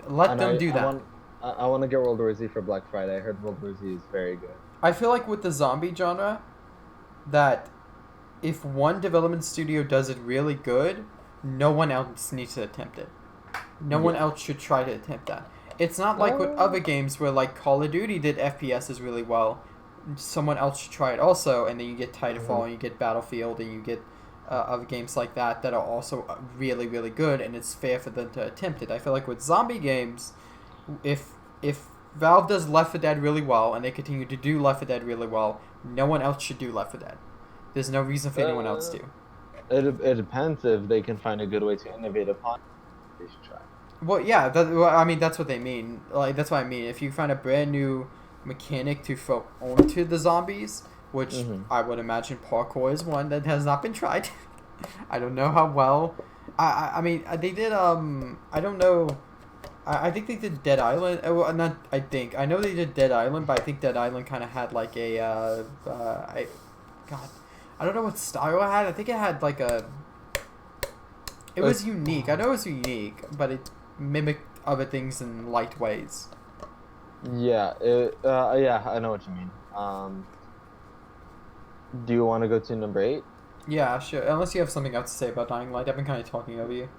Let them do that. I want to get World War Z for Black Friday. I heard World War Z is very good. I feel like with the zombie genre, that if one development studio does it really good, no one else needs to attempt it. No one else should try to attempt that. It's not like with other games where like Call of Duty did FPSs really well. Someone else should try it also, and then you get Titanfall, and you get Battlefield, and you get other games like that are also really, really good, and it's fair for them to attempt it. I feel like with zombie games, if Valve does Left 4 Dead really well, and they continue to do Left 4 Dead really well, no one else should do Left 4 Dead. There's no reason for anyone else to. It depends if they can find a good way to innovate upon it. They should try. Well, yeah, I mean, that's what they mean. Like, that's what I mean. If you find a brand new mechanic to throw onto the zombies, which I would imagine parkour is one that has not been tried. I don't know how well. I mean, they did, I don't know. I think they did Dead Island. Well, not, I think. I know they did Dead Island, but I think Dead Island kind of had like a, God, I don't know what style it had. I think it had like a, it was unique. I know it was unique, but it mimicked other things in light ways. Yeah, yeah, I know what you mean. Do you want to go to number 8? Yeah, sure. Unless you have something else to say about Dying Light. I've been kind of talking over you.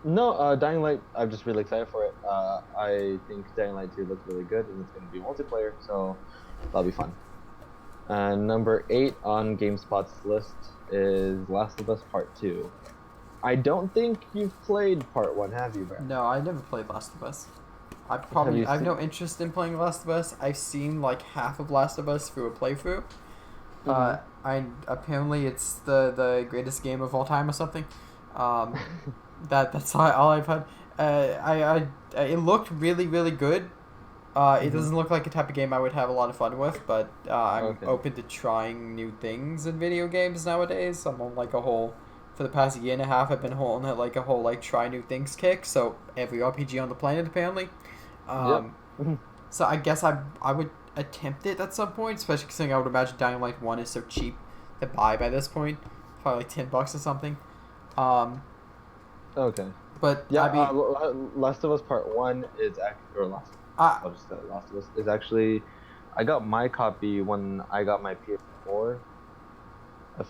No, Dying Light, I'm just really excited for it. I think Dying Light 2 looks really good, and it's going to be multiplayer, so that'll be fun. And number 8 on GameSpot's list is Last of Us Part 2. I don't think you've played Part 1, have you, Brad? No, I never played Last of Us. I have no interest in playing Last of Us. I've seen like half of Last of Us through a playthrough. Apparently it's the greatest game of all time or something. That's all I've heard. It looked really, really good. It doesn't look like a type of game I would have a lot of fun with, but I'm open to trying new things in video games nowadays. I'm on like a whole, for the past year and a half, I've been on like a whole like try new things kick. So every RPG on the planet apparently. So I guess I would attempt it at some point, especially considering I would imagine Dying Light 1 is so cheap to buy by this point, probably like $10 or something. Okay. But yeah, I mean, Last of Us Part 1 is actually, Last of Us is actually, I got my copy when I got my PS4,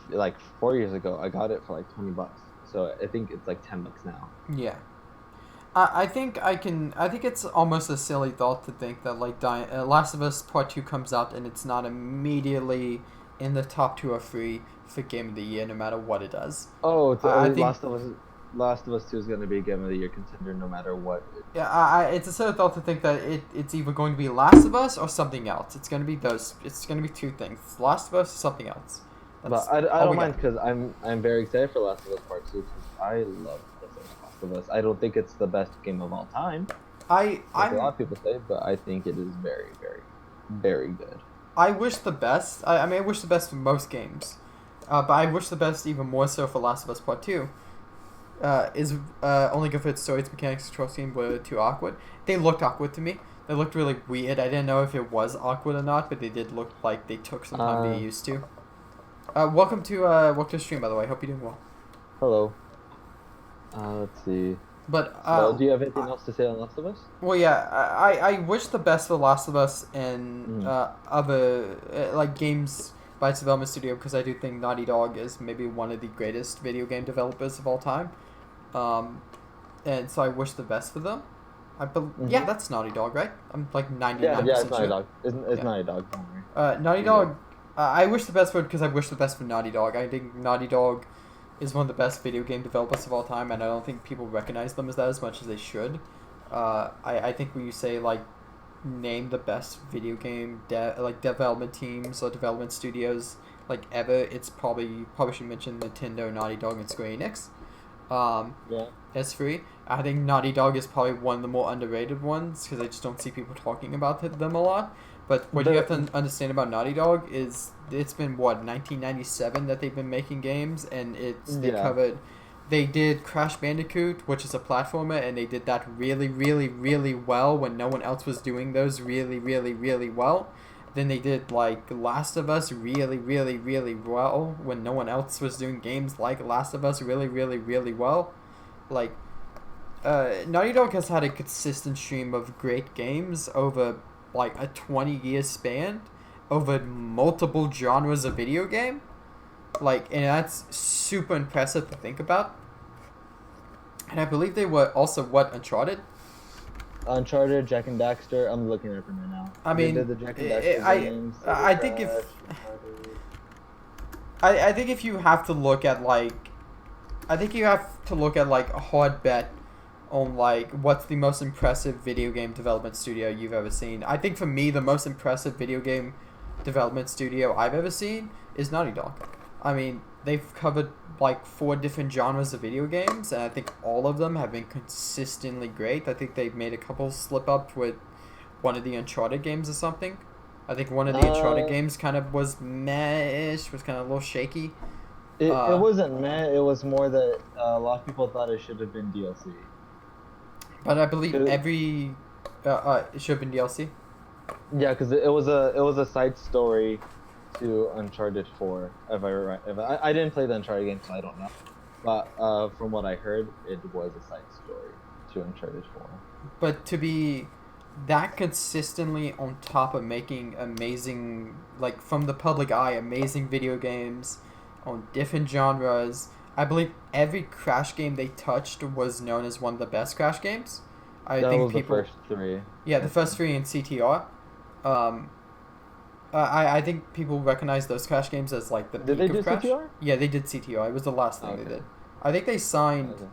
like 4 years ago. I got it for like $20. so I think it's like $10 now. Yeah. I think I can. I think it's almost a silly thought to think that like Last of Us Part 2 comes out and it's not immediately in the top 2 or 3 for Game of the Year, no matter what it does. Oh, it's, I think Last of Us 2 is going to be Game of the Year contender no matter what. yeah, it's a silly thought to think that it's either going to be Last of Us or something else. It's going to be those. It's going to be two things: Last of Us or something else. But I don't mind because I'm very excited for Last of Us Part 2 because I love the first Last of Us. I don't think it's the best game of all time. Like a lot of people say, but I think it is very, very, very good. I wish the best. I mean, I wish the best for most games, but I wish the best even more so for Last of Us Part 2. Is only good for its story, its mechanics, control scheme were too awkward. They looked awkward to me. They looked really weird. I didn't know if it was awkward or not, but they did look like they took some time to get used to. Welcome to the stream, by the way. Hope you're doing well. Hello. Let's see. But so, do you have anything else to say on Last of Us? Well, yeah, I wish the best for Last of Us and other like games by its development studio, because I do think Naughty Dog is maybe one of the greatest video game developers of all time. And so I wish the best for them. Yeah, that's Naughty Dog, right? I'm like 99% yeah, it's Naughty sure. Dog. It's Naughty Dog. Don't worry. Naughty Dog. I wish the best for it because I wish the best for Naughty Dog. I think Naughty Dog is one of the best video game developers of all time, and I don't think people recognize them as that as much as they should. I think when you say like name the best video game development teams or development studios like ever, it's probably should mention Nintendo, Naughty Dog, and Square Enix. As free. I think Naughty Dog is probably one of the more underrated ones because I just don't see people talking about them a lot. But what you have to understand about Naughty Dog is it's been 1997 that they've been making games, and they did Crash Bandicoot, which is a platformer, and they did that really, really, really well when no one else was doing those really, really, really well. Then they did like Last of Us really, really, really well when no one else was doing games like Last of Us really, really, really well. Like, Naughty Dog has had a consistent stream of great games over like a 20-year span over multiple genres of video game. Like, and that's super impressive to think about. And I believe they were also Uncharted? Uncharted, Jack and Daxter. I'm looking at them right now. I mean, they did the Jack and Daxter games. I think if you have to look at like, a hard bet on like what's the most impressive video game development studio you've ever seen. I think for me the most impressive video game development studio I've ever seen is Naughty Dog. I mean, they've covered like 4 different genres of video games, and I think all of them have been consistently great. I think they've made a couple slip up with one of the Uncharted games or something. I think one of the Uncharted games kind of was meh-ish, was kind of a little shaky. It wasn't meh, it was more that a lot of people thought it should have been DLC. But I believe every it should have been DLC. Yeah, because it was a side story to Uncharted 4. If I right, I didn't play the Uncharted game, so I don't know. But from what I heard, it was a side story to Uncharted 4. But to be that consistently on top of making amazing, like from the public eye, amazing video games on different genres. I believe every Crash game they touched was known as one of the best Crash games. That was the first 3. Yeah, the first 3 in CTR. I think people recognize those Crash games as like the peak of Crash. Did they do CTR? Yeah, they did CTR. It was the last thing they did. I think they signed... Okay.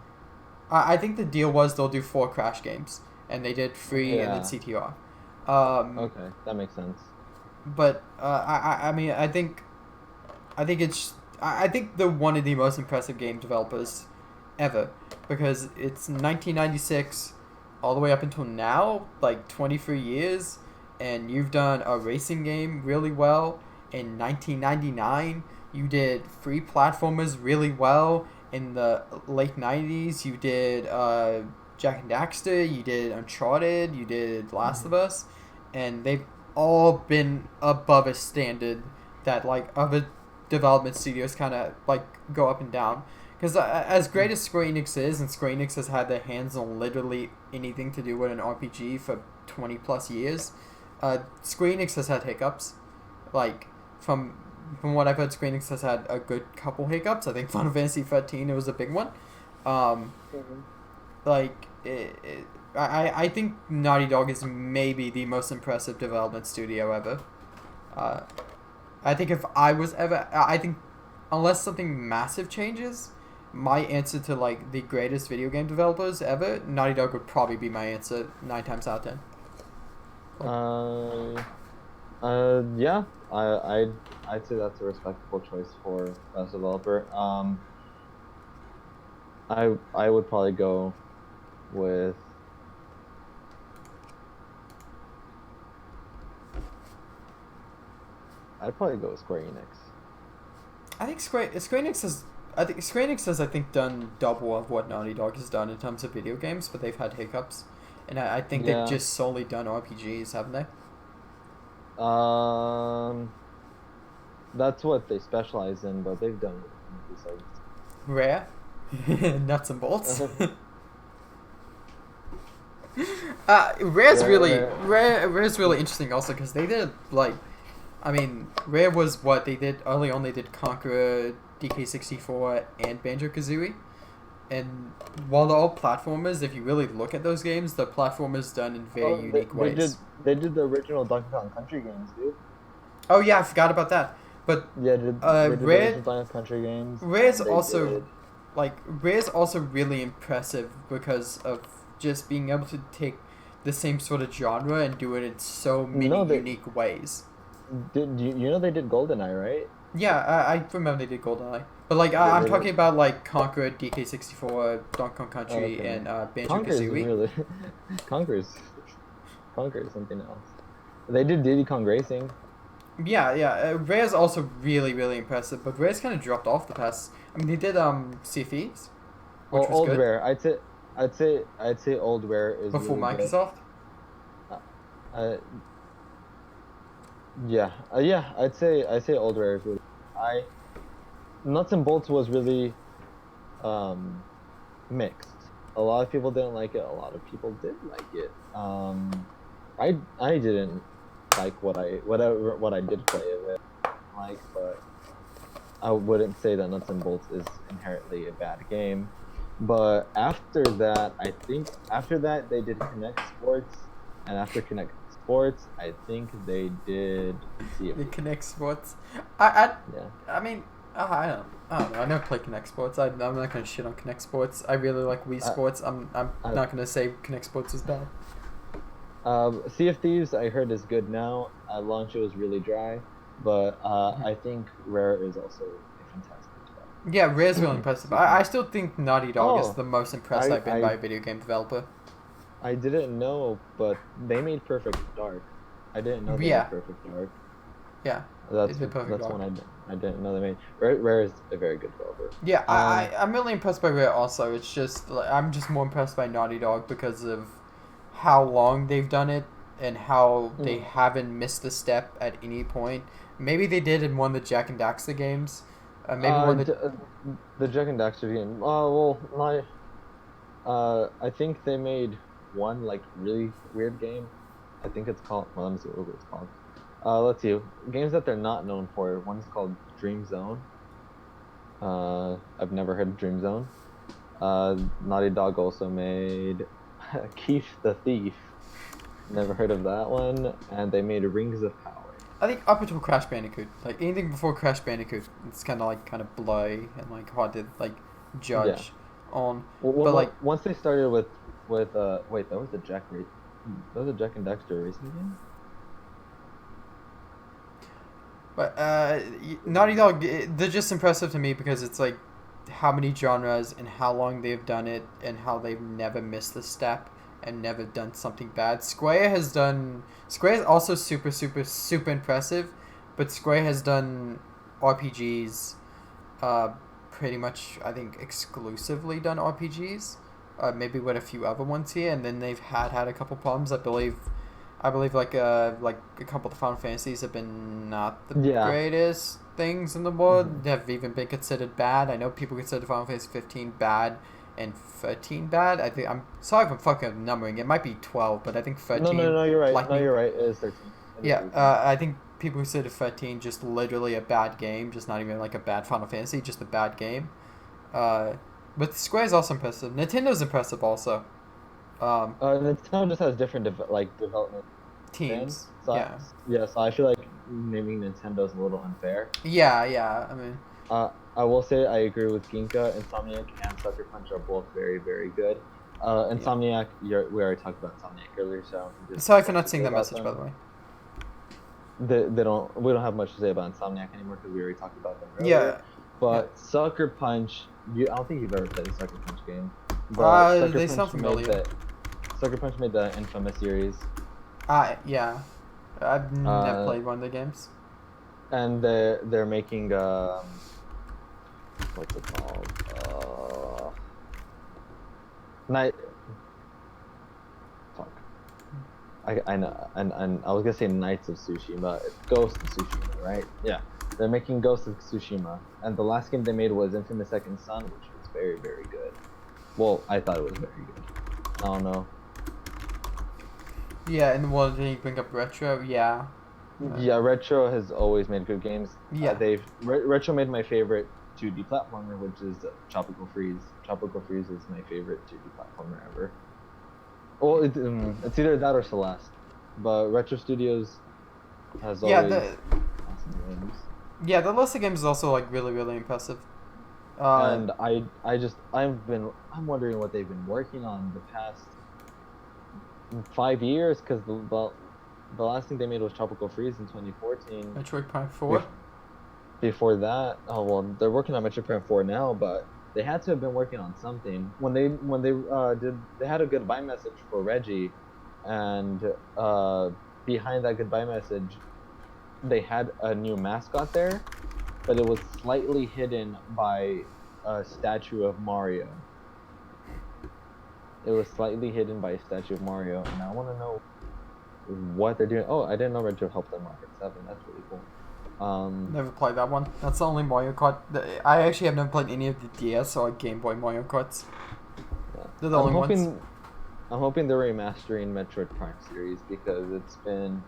I think the deal was they'll do 4 Crash games, and they did 3 and then CTR. Okay, that makes sense. But I mean, I think they're one of the most impressive game developers ever, because it's 1996 all the way up until now, like 23 years, and you've done a racing game really well. In 1999, you did 3 platformers really well. In the late 90s, you did Jack and Daxter, you did Uncharted, you did Last of Us, and they've all been above a standard that like other development studios kind of like go up and down. Because as great as Square Enix is, and Square Enix has had their hands on literally anything to do with an RPG for 20 plus years, Square Enix has had hiccups. Like, from what I've heard, Square Enix has had a good couple hiccups. I think Final Fantasy 13 it was a big one. Um, Mhm. like I think Naughty Dog is maybe the most impressive development studio ever. Uh, I think if I was ever, I think unless something massive changes, my answer to like the greatest video game developers ever, Naughty Dog would probably be my answer 9 times out of 10. Like, Uh, yeah, I'd say that's a respectable choice for best developer. I would probably go with. I'd probably go with Square Enix. I think Square Enix has. I think Square Enix has, I think, done double of what Naughty Dog has done in terms of video games, but they've had hiccups, and I think they've Yeah. just solely done RPGs, haven't they? Um, that's what they specialize in, but they've done other things besides. Rare, nuts and bolts. Rare's really interesting also because they did like, I mean, Rare was what they did early on. They did Conqueror, DK64, and Banjo Kazooie, and while they're all platformers, if you really look at those games, the platformers done in very Oh, unique ways. they did the original Donkey Kong Country games, dude. Oh yeah, I forgot about that. But Yeah, they did the Rare original Donkey Kong Country games, Rare's and they also did. Rare's also really impressive because of just being able to take the same sort of genre and do it in so many No, they unique ways. did. You know they did GoldenEye, right? Yeah, I remember they did GoldenEye. But like They I'm did talking it. about like Conquer, DK64, Donkey Kong Country, Okay. and Banjo Conker's Kazooie. really Conker's Conker's something else. They did Diddy Kong Racing. Yeah. Rare's also really impressive, but Rare's kind of dropped off the past. I mean, they did Sea of Thieves, Oh, which was Old good Rare. I'd say Old Rare is before really good. Microsoft. Uh, uh, yeah, I'd say Old Rare is really. I Nuts and Bolts was really um mixed. A lot of people didn't like it. A lot of people did like it. I didn't like what I did play it with. Like, but I wouldn't say that Nuts and Bolts is inherently a bad game. But after that, I think after that they did Connect Sports, and after Connect Sports, I think they did Sea of The Thieves. Connect Sports. I Yeah. I mean, I don't know. I never played Connect Sports. I'm not gonna shit on Connect Sports. I really like Wii I, Sports. I'm I, not gonna say Connect Sports is bad. Sea of Thieves, I heard is good now. At launch, it was really dry, but I think Rare is also a fantastic Yeah, Rare's really impressive. I development. still think Naughty Dog is Oh, the most impressed I I've been by a video game developer. I didn't know, but they made Perfect Dark. I didn't know they made Yeah, Perfect Dark. yeah. They did Perfect That's Dark. one I didn't know they made. Rare is a very good developer. Yeah, Um, I'm really impressed by Rare also. It's just like, I'm just more impressed by Naughty Dog because of how long they've done it and how they mm, haven't missed a step at any point. Maybe they did in one of the Jack and Daxter games. Maybe one of the the Jack and Daxter game. Well, my I think they made one like really weird game. I think it's called. Well, let me see what it's called. Let's see. Games that they're not known for. One's called Dream Zone. I've never heard of Dream Zone. Naughty Dog also made Keith the Thief. Never heard of that one. And they made Rings of Power. I think up until Crash Bandicoot, like anything before Crash Bandicoot, it's kind of blurry and like hard to like Yeah. judge on. Well, But like, once they started with wait, that was the that was the Jack and Daxter racing game. Naughty Dog, they're just impressive to me because it's like how many genres and how long they've done it and how they've never missed a step and never done something bad. Square is also super impressive, but Square has done RPGs, uh, pretty much I think exclusively done RPGs, maybe with a few other ones here, and then they've had a couple problems. I believe like a couple of the Final Fantasies have been not the Yeah. greatest things in the world. They have even been considered bad. I know people consider Final Fantasy 15 bad and 13 bad. I think I'm sorry if I'm fucking up numbering. It might be 12, but I think No, 13 no, you're right. No, Lightning. you're right. It is 13. It is Yeah, 13. I think people consider 13 just literally a bad game, just not even like a bad Final Fantasy, just a bad game. Uh, But Square's also impressive. Nintendo's impressive also. Nintendo just has different development Teams. so Yeah. so I feel like naming Nintendo's a little unfair. Yeah. I mean, I will say I agree with Ginka. Insomniac and Sucker Punch are both very, very good. Insomniac, we already talked about Insomniac earlier, so just sorry for what not to seeing say that about message, by them. the way. We don't have much to say about Insomniac anymore because we already talked about them earlier. Yeah. But Sucker Punch, I don't think you've ever played a Sucker Punch game. But Sucker They Punch sound familiar. Sucker Punch made the Infamous series. Yeah. I've never played one of the games. And they're making what's it called? Night. Fuck. I know, and I was gonna say Knights of Tsushima. It's Ghost of Tsushima, right? Yeah, they're making Ghost of Tsushima, and the last game they made was Infamous Second Son, which was very, very good. Well, I thought it was very good. I don't know. Yeah, and what did you bring up retro? Yeah. Yeah, Retro has always made good games. Yeah. Retro made my favorite 2D platformer, which is Tropical Freeze. Tropical Freeze is my favorite 2D platformer ever. Well, it's either that or Celeste, but Retro Studios has always awesome games. Yeah, the list of games is also like really, really impressive. And I'm wondering what they've been working on the past 5 years, because the last thing they made was Tropical Freeze in 2014. Metroid Prime 4. Before that, they're working on Metroid Prime 4 now, but they had to have been working on something. When they had a goodbye message for Reggie, and behind that goodbye message, they had a new mascot there, but it was slightly hidden by a statue of Mario. It was slightly hidden by a statue of Mario, and I want to know what they're doing. Oh, I didn't know Retro helped them market 7. That's really cool. Never played that one. That's the only Mario Kart. I actually have never played any of the DS or Game Boy Mario Karts. Yeah. They're the only ones. I'm hoping they're remastering Metroid Prime series, because it's been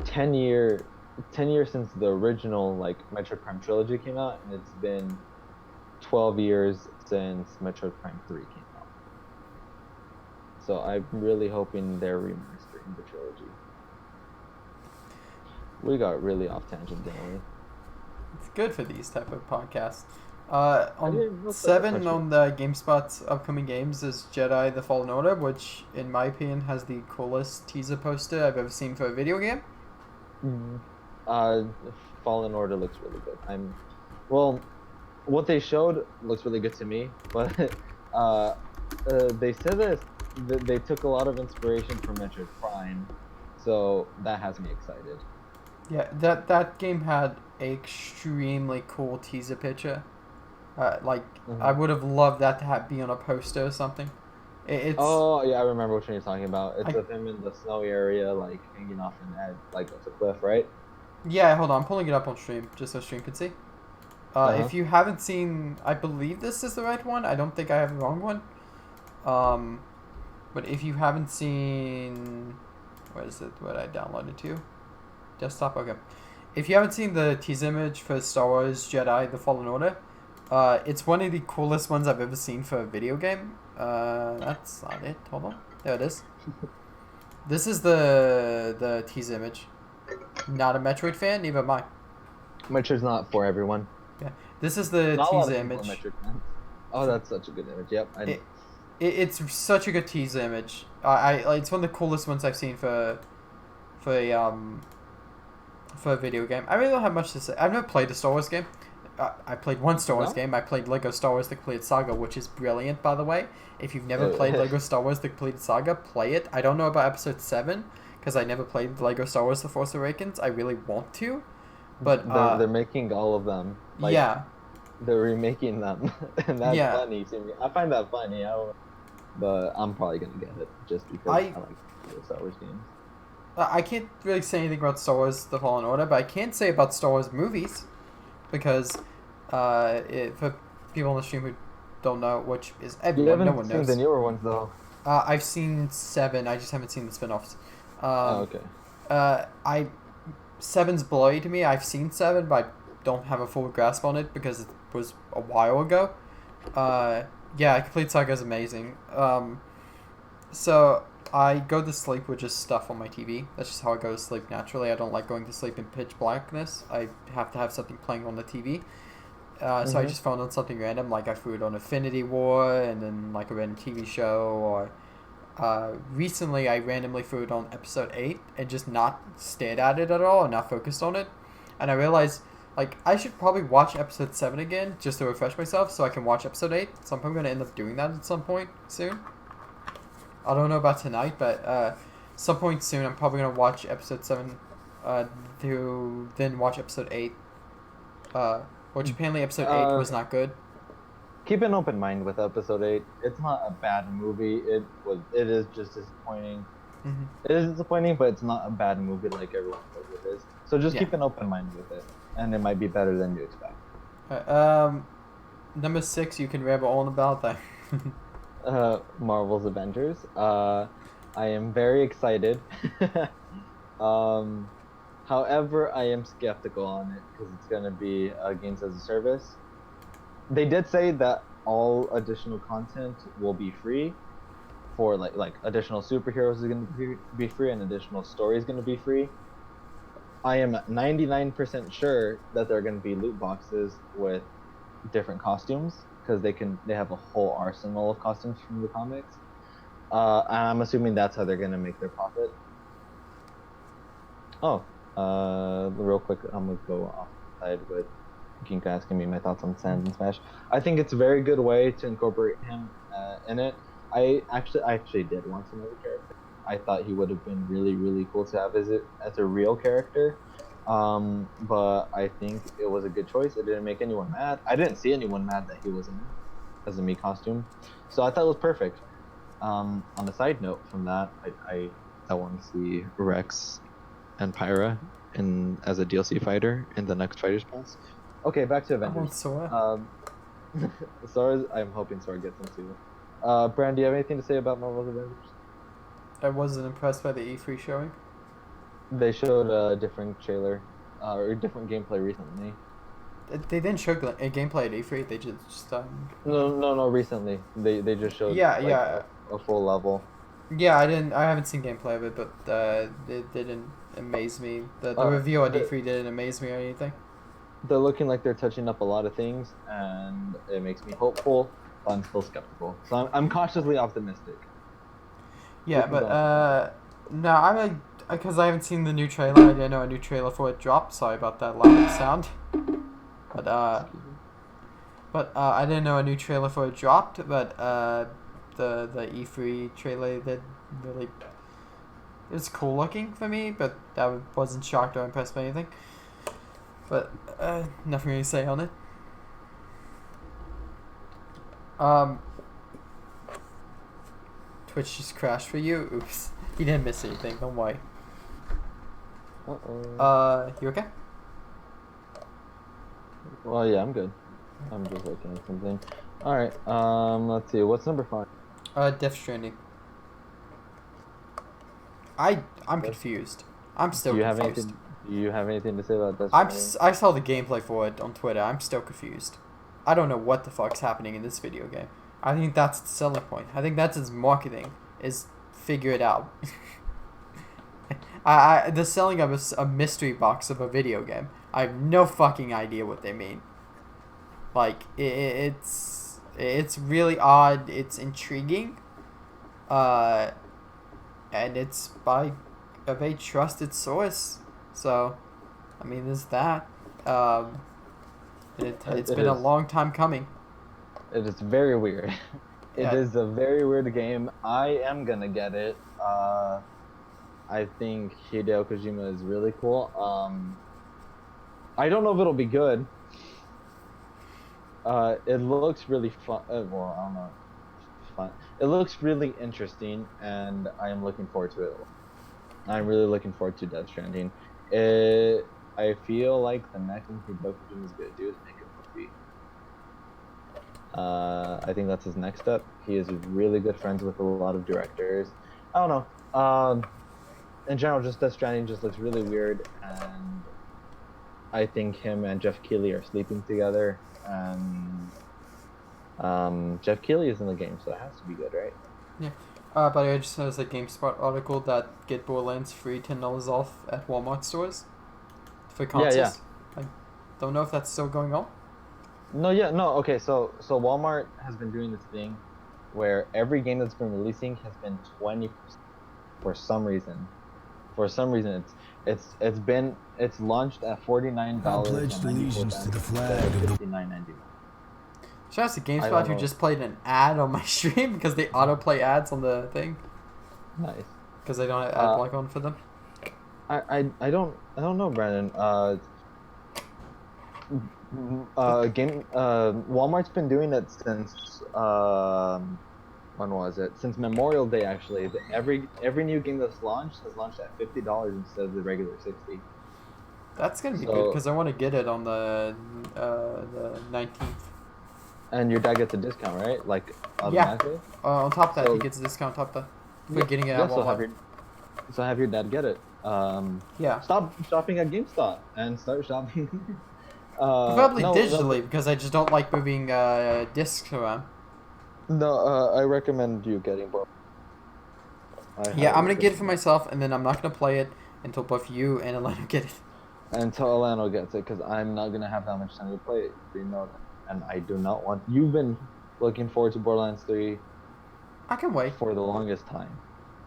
10 years since the original Metroid Prime trilogy came out, and it's been 12 years since Metroid Prime 3 came out. So I'm really hoping they're remastering the trilogy. We got really off tangent, didn't we? It's good for these type of podcasts. On 7 on the GameSpot's upcoming games is Jedi: The Fallen Order, which, in my opinion, has the coolest teaser poster I've ever seen for a video game. Fallen Order looks really good. What they showed looks really good to me, but they said that they took a lot of inspiration from Metroid Prime, so that has me excited. Yeah, that game had an extremely cool teaser picture. I would have loved that to be on a poster or something. Oh yeah, I remember which one you're talking about. It's of him in the snowy area, hanging off an edge, off a cliff, right? Yeah, hold on, I'm pulling it up on stream just so stream can see. If you haven't seen, I believe this is the right one. I don't think I have the wrong one. But if you haven't seen, where is it? What I downloaded to? Desktop. Okay. If you haven't seen the teaser image for Star Wars Jedi: The Fallen Order, it's one of the coolest ones I've ever seen for a video game. That's not it. Hold on. There it is. This is the teaser image. Not a Metroid fan, neither am I. Metroid's not for everyone. Yeah. This is the teaser image. Oh, that's such a good image. Yep. It's such a good teaser image. It's one of the coolest ones I've seen for a video game. I really don't have much to say. I've never played a Star Wars game. I played one Star Wars game. I played Lego Star Wars: The Completed Saga, which is brilliant, by the way. If you've never played Lego Star Wars: The Completed Saga, play it. I don't know about Episode 7, because I never played Lego Star Wars: The Force Awakens. I really want to, but they're making all of them. Yeah. They're remaking them, and that's funny to me. I find that funny. But I'm probably gonna get it just because I like the Star Wars games. I can't really say anything about Star Wars: The Fallen Order, but I can say about Star Wars movies, because for people on the stream who don't know, which is everyone, no one knows. You haven't seen the newer ones though. I've seen 7. I just haven't seen the spin-offs. Okay. 7's blurry to me. I've seen 7, but I don't have a full grasp on it because it was a while ago. Yeah, Complete Saga is amazing. So I go to sleep with just stuff on my TV. That's just how I go to sleep naturally. I don't like going to sleep in pitch blackness. I have to have something playing on the TV. So I Mm-hmm. just found on something random, like I threw it on Infinity War, and then like a random TV show, or recently I randomly threw it on episode 8 and just not stared at it at all and not focused on it. And I realized, like, I should probably watch episode 7 again just to refresh myself so I can watch episode 8. So I'm probably going to end up doing that at some point soon. I don't know about tonight, but some point soon I'm probably going to watch episode 7 to then watch episode 8. Which apparently episode 8 Uh, was not good. keep an open mind with episode 8. It's not a bad movie. It is just disappointing. Mm-hmm. It is disappointing, but it's not a bad movie like everyone says it is. So just Yeah. keep an open mind with it, and it might be better than you expect. Number 6, you can ramble on about that. Marvel's Avengers. I am very excited. um, however, I am skeptical on it because it's gonna be games as a service. They did say that all additional content will be free. For like additional superheroes is going to be free and additional story is going to be free. I am 99% sure that there are going to be loot boxes with different costumes because they have a whole arsenal of costumes from the comics. And I'm assuming that's how they're going to make their profit. Oh, real quick, I'm going to go off the side with Ginka asking me my thoughts on Sans and Smash. I think it's a very good way to incorporate him in it. I actually did want another character. I thought he would have been really, really cool to have as a real character. But I think it was a good choice. It didn't make anyone mad. I didn't see anyone mad that he was in it as a Mii costume. So I thought it was perfect. On a side note from that, I want to see Rex and Pyra as a DLC fighter in the next Fighters Pass. Okay, back to I want Avengers. Sora. Sora's, I'm hoping Sora gets into. Brand, do you have anything to say about Marvel's Avengers? I wasn't impressed by the E3 showing. They showed a different trailer, or different gameplay recently. They didn't show a gameplay at E3. They just No, recently. They just showed yeah. a full level. Yeah, I haven't seen gameplay of it, but it didn't amaze me. The reveal at E3 didn't amaze me or anything. They're looking like they're touching up a lot of things, and it makes me hopeful, but I'm still skeptical. So I'm cautiously optimistic. Yeah, but no, I'm because I haven't seen the new trailer. I didn't know a new trailer for it dropped. Sorry about that loud sound. But I didn't know a new trailer for it dropped. But the E3 trailer that really it was cool looking for me, but I wasn't shocked or impressed by anything. But nothing really to say on it. Twitch just crashed for you. Oops, you didn't miss anything. Don't worry. You okay? Well, yeah, I'm good. I'm just looking at something. All right. Let's see. What's number 5? Death Stranding. I'm confused. I'm still confused. Do you have anything to say about Death I Stranding? saw the gameplay for it on Twitter. I'm still confused. I don't know what the fuck's happening in this video game. I think that's the selling point. I think that's its marketing, is figure it out. The selling of a mystery box of a video game. I have no fucking idea what they mean. Like, it's really odd. It's intriguing. And it's by a very trusted source. So, I mean, there's that. It's been a long time coming. It is very weird. Yeah. It is a very weird game. I am gonna get it. I think Hideo Kojima is really cool. I don't know if it'll be good. It looks really fun. Well, I don't know. Fun. It looks really interesting, and I am looking forward to it. I'm really looking forward to Death Stranding. I feel like the next thing Hideo Kojima is gonna do is make a movie. I think that's his next step. He is really good friends with a lot of directors. I don't know. In general, just Death Stranding just looks really weird, and I think him and Jeff Keighley are sleeping together, and Jeff Keighley is in the game, so it has to be good, right? Yeah. By the way, I just noticed a GameSpot article that get Borderlands free $10 off at Walmart stores for consoles. Yeah. I don't know if that's still going on. No, yeah, no. Okay, so Walmart has been doing this thing where every game that's been releasing has been 20% for some reason. For some reason, it's launched at $49 I pledged allegiance to the flag of the $59.99. Shout out to I GameSpot don't who know. just played an ad on my stream because they autoplay ads on the thing Nice. because they don't have ad block on for them. I don't know, Brandon. Walmart's been doing it since when was it? Since Memorial Day, actually. Every new game that's launched has launched at $50 instead of the regular $60. That's gonna be good So- because I want to get it on the 19th. And your dad gets a discount, right? Like automatically. On top of that, So- he gets a discount on top of that for Yeah, getting it yeah, at Walmart. so have your dad get it. Yeah. Stop shopping at GameStop and start shopping. Preferably no, digitally because I just don't like moving discs around. No, I recommend you getting both. Yeah, I'm gonna get it for myself, and then I'm not gonna play it until both you and Elena get it. Until Alano gets it, because I'm not gonna have that much time to play it. You know that. And I do not want. You've been looking forward to Borderlands 3 I can wait. for the longest time,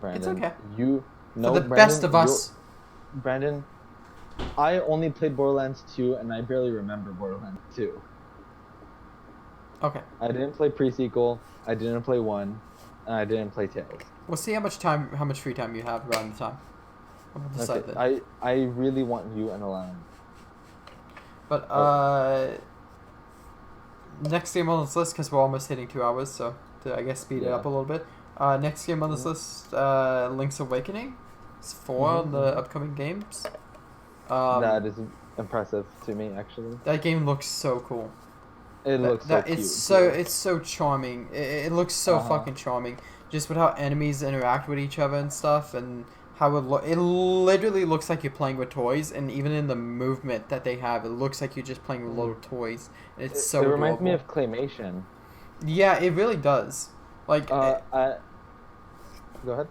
Brandon. okay. You For know the best of us. Brandon. I only played Borderlands 2, and I barely remember Borderlands 2. Okay. I didn't play pre-sequel. I didn't play 1, and I didn't play Tales. We'll see how much free time you have around the time. And we'll decide Okay, then. I really want you and Alana. But next game on this list, because we're almost hitting 2 hours, so to I guess speed it Yeah. up a little bit. Next game on this list, Link's Awakening. It's 4 on the upcoming games. That is impressive to me, actually. That game looks so cool. It looks so cute. It's so charming. It looks so fucking charming. Just with how enemies interact with each other and stuff, and how it literally looks like you're playing with toys, and even in the movement that they have, it looks like you're just playing with little toys. And it's so It reminds me adorable. of claymation. Yeah, it really does. Like, Go ahead.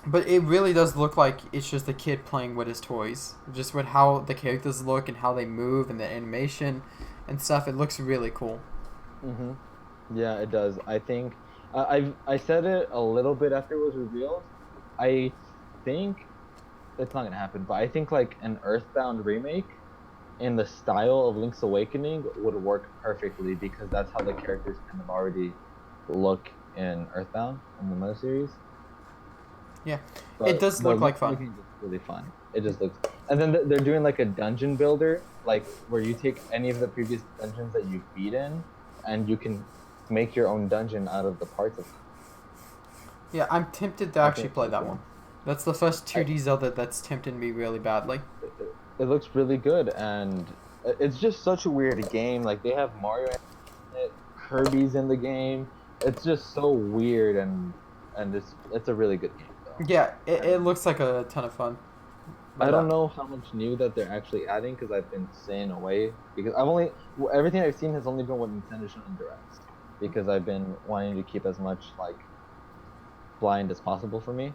but it really does look like it's just a kid playing with his toys. Just with how the characters look and how they move and the animation and stuff. It looks really cool. Mhm. Yeah, it does. I think I said it a little bit after it was revealed. I think it's not gonna happen, but I think like an Earthbound remake in the style of Link's Awakening would work perfectly because that's how the characters kind of already look in Earthbound in the Mother series. Yeah, But it does the look like Link's fun. Awakening is really fun. It just looks, and then they're doing like a dungeon builder, like where you take any of the previous dungeons that you've beaten, and you can make your own dungeon out of the parts of it. Yeah, I'm tempted to I actually think play it's that cool. one. That's the first 2D Zelda that's tempted me really badly. It looks really good, and it's just such a weird game. Like they have Mario in it, Kirby's in the game. It's just so weird, and it's a really good game. Though. Yeah, it looks like a ton of fun. I don't know how much new that they're actually adding because I've been staying away because everything I've seen has only been what Nintendo shown in directs because I've been wanting to keep as much like blind as possible for me.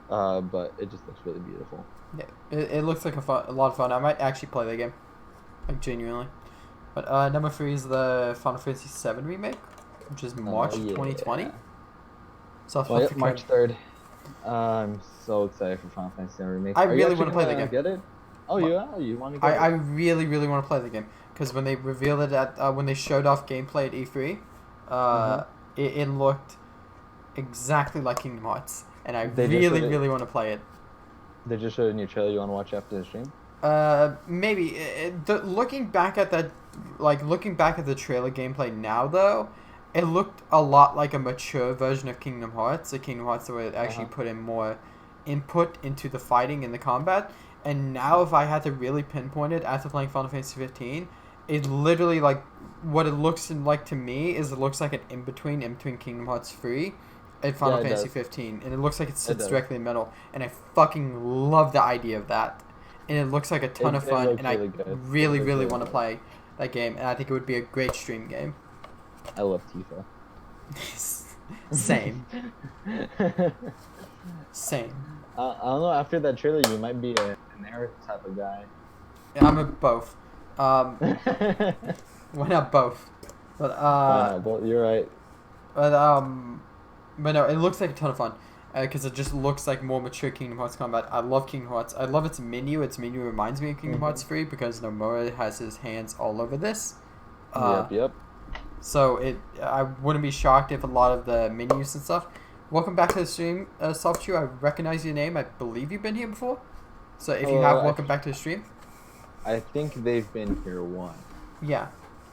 But it just looks really beautiful. Yeah, it looks like a lot of fun. I might actually play the game, like genuinely. But number 3 is the Final Fantasy VII remake, which is March of 2020. So I'll have to March 3rd. I'm so excited for Final Fantasy VII remake. I Are you really actually wanna play the gonna game. Get it? Oh yeah, you want to get I it? really, really want to play the game because when they revealed it at when they showed off gameplay at E3, it looked exactly like Kingdom Hearts, and I They just really, showed it- really want to play it. They just showed a new trailer you want to watch after the stream. Maybe looking back at the trailer gameplay now though, it looked a lot like a mature version of Kingdom Hearts. The Kingdom Hearts where it actually put in more input into the fighting and the combat. And now, if I had to really pinpoint it after playing Final Fantasy 15, it literally like what it looks like to me is it looks like an in between Kingdom Hearts 3 and Final Yeah, it Fantasy does. 15, and it looks like it sits does. directly in the middle. And I fucking love the idea of that. And it looks like a ton It- of it fun, looks and really I good. It really, looks really really want to good. play that game, and I think it would be a great stream game. I love Tifa. Same. Same. I don't know. After that trailer, you might be an Aerith type of guy. Yeah, I'm a both. Why not both? But Well, you're right. but no, it looks like a ton of fun. Because it just looks like more mature Kingdom Hearts combat. I love Kingdom Hearts. I love its menu. Its menu reminds me of Kingdom Hearts 3 because Nomura has his hands all over this. Yep. So I wouldn't be shocked if a lot of the menus and stuff. Welcome back to the stream, Softchew. I recognize your name. I believe you've been here before. So if you have, welcome back to the stream. I think they've been here once. Yeah.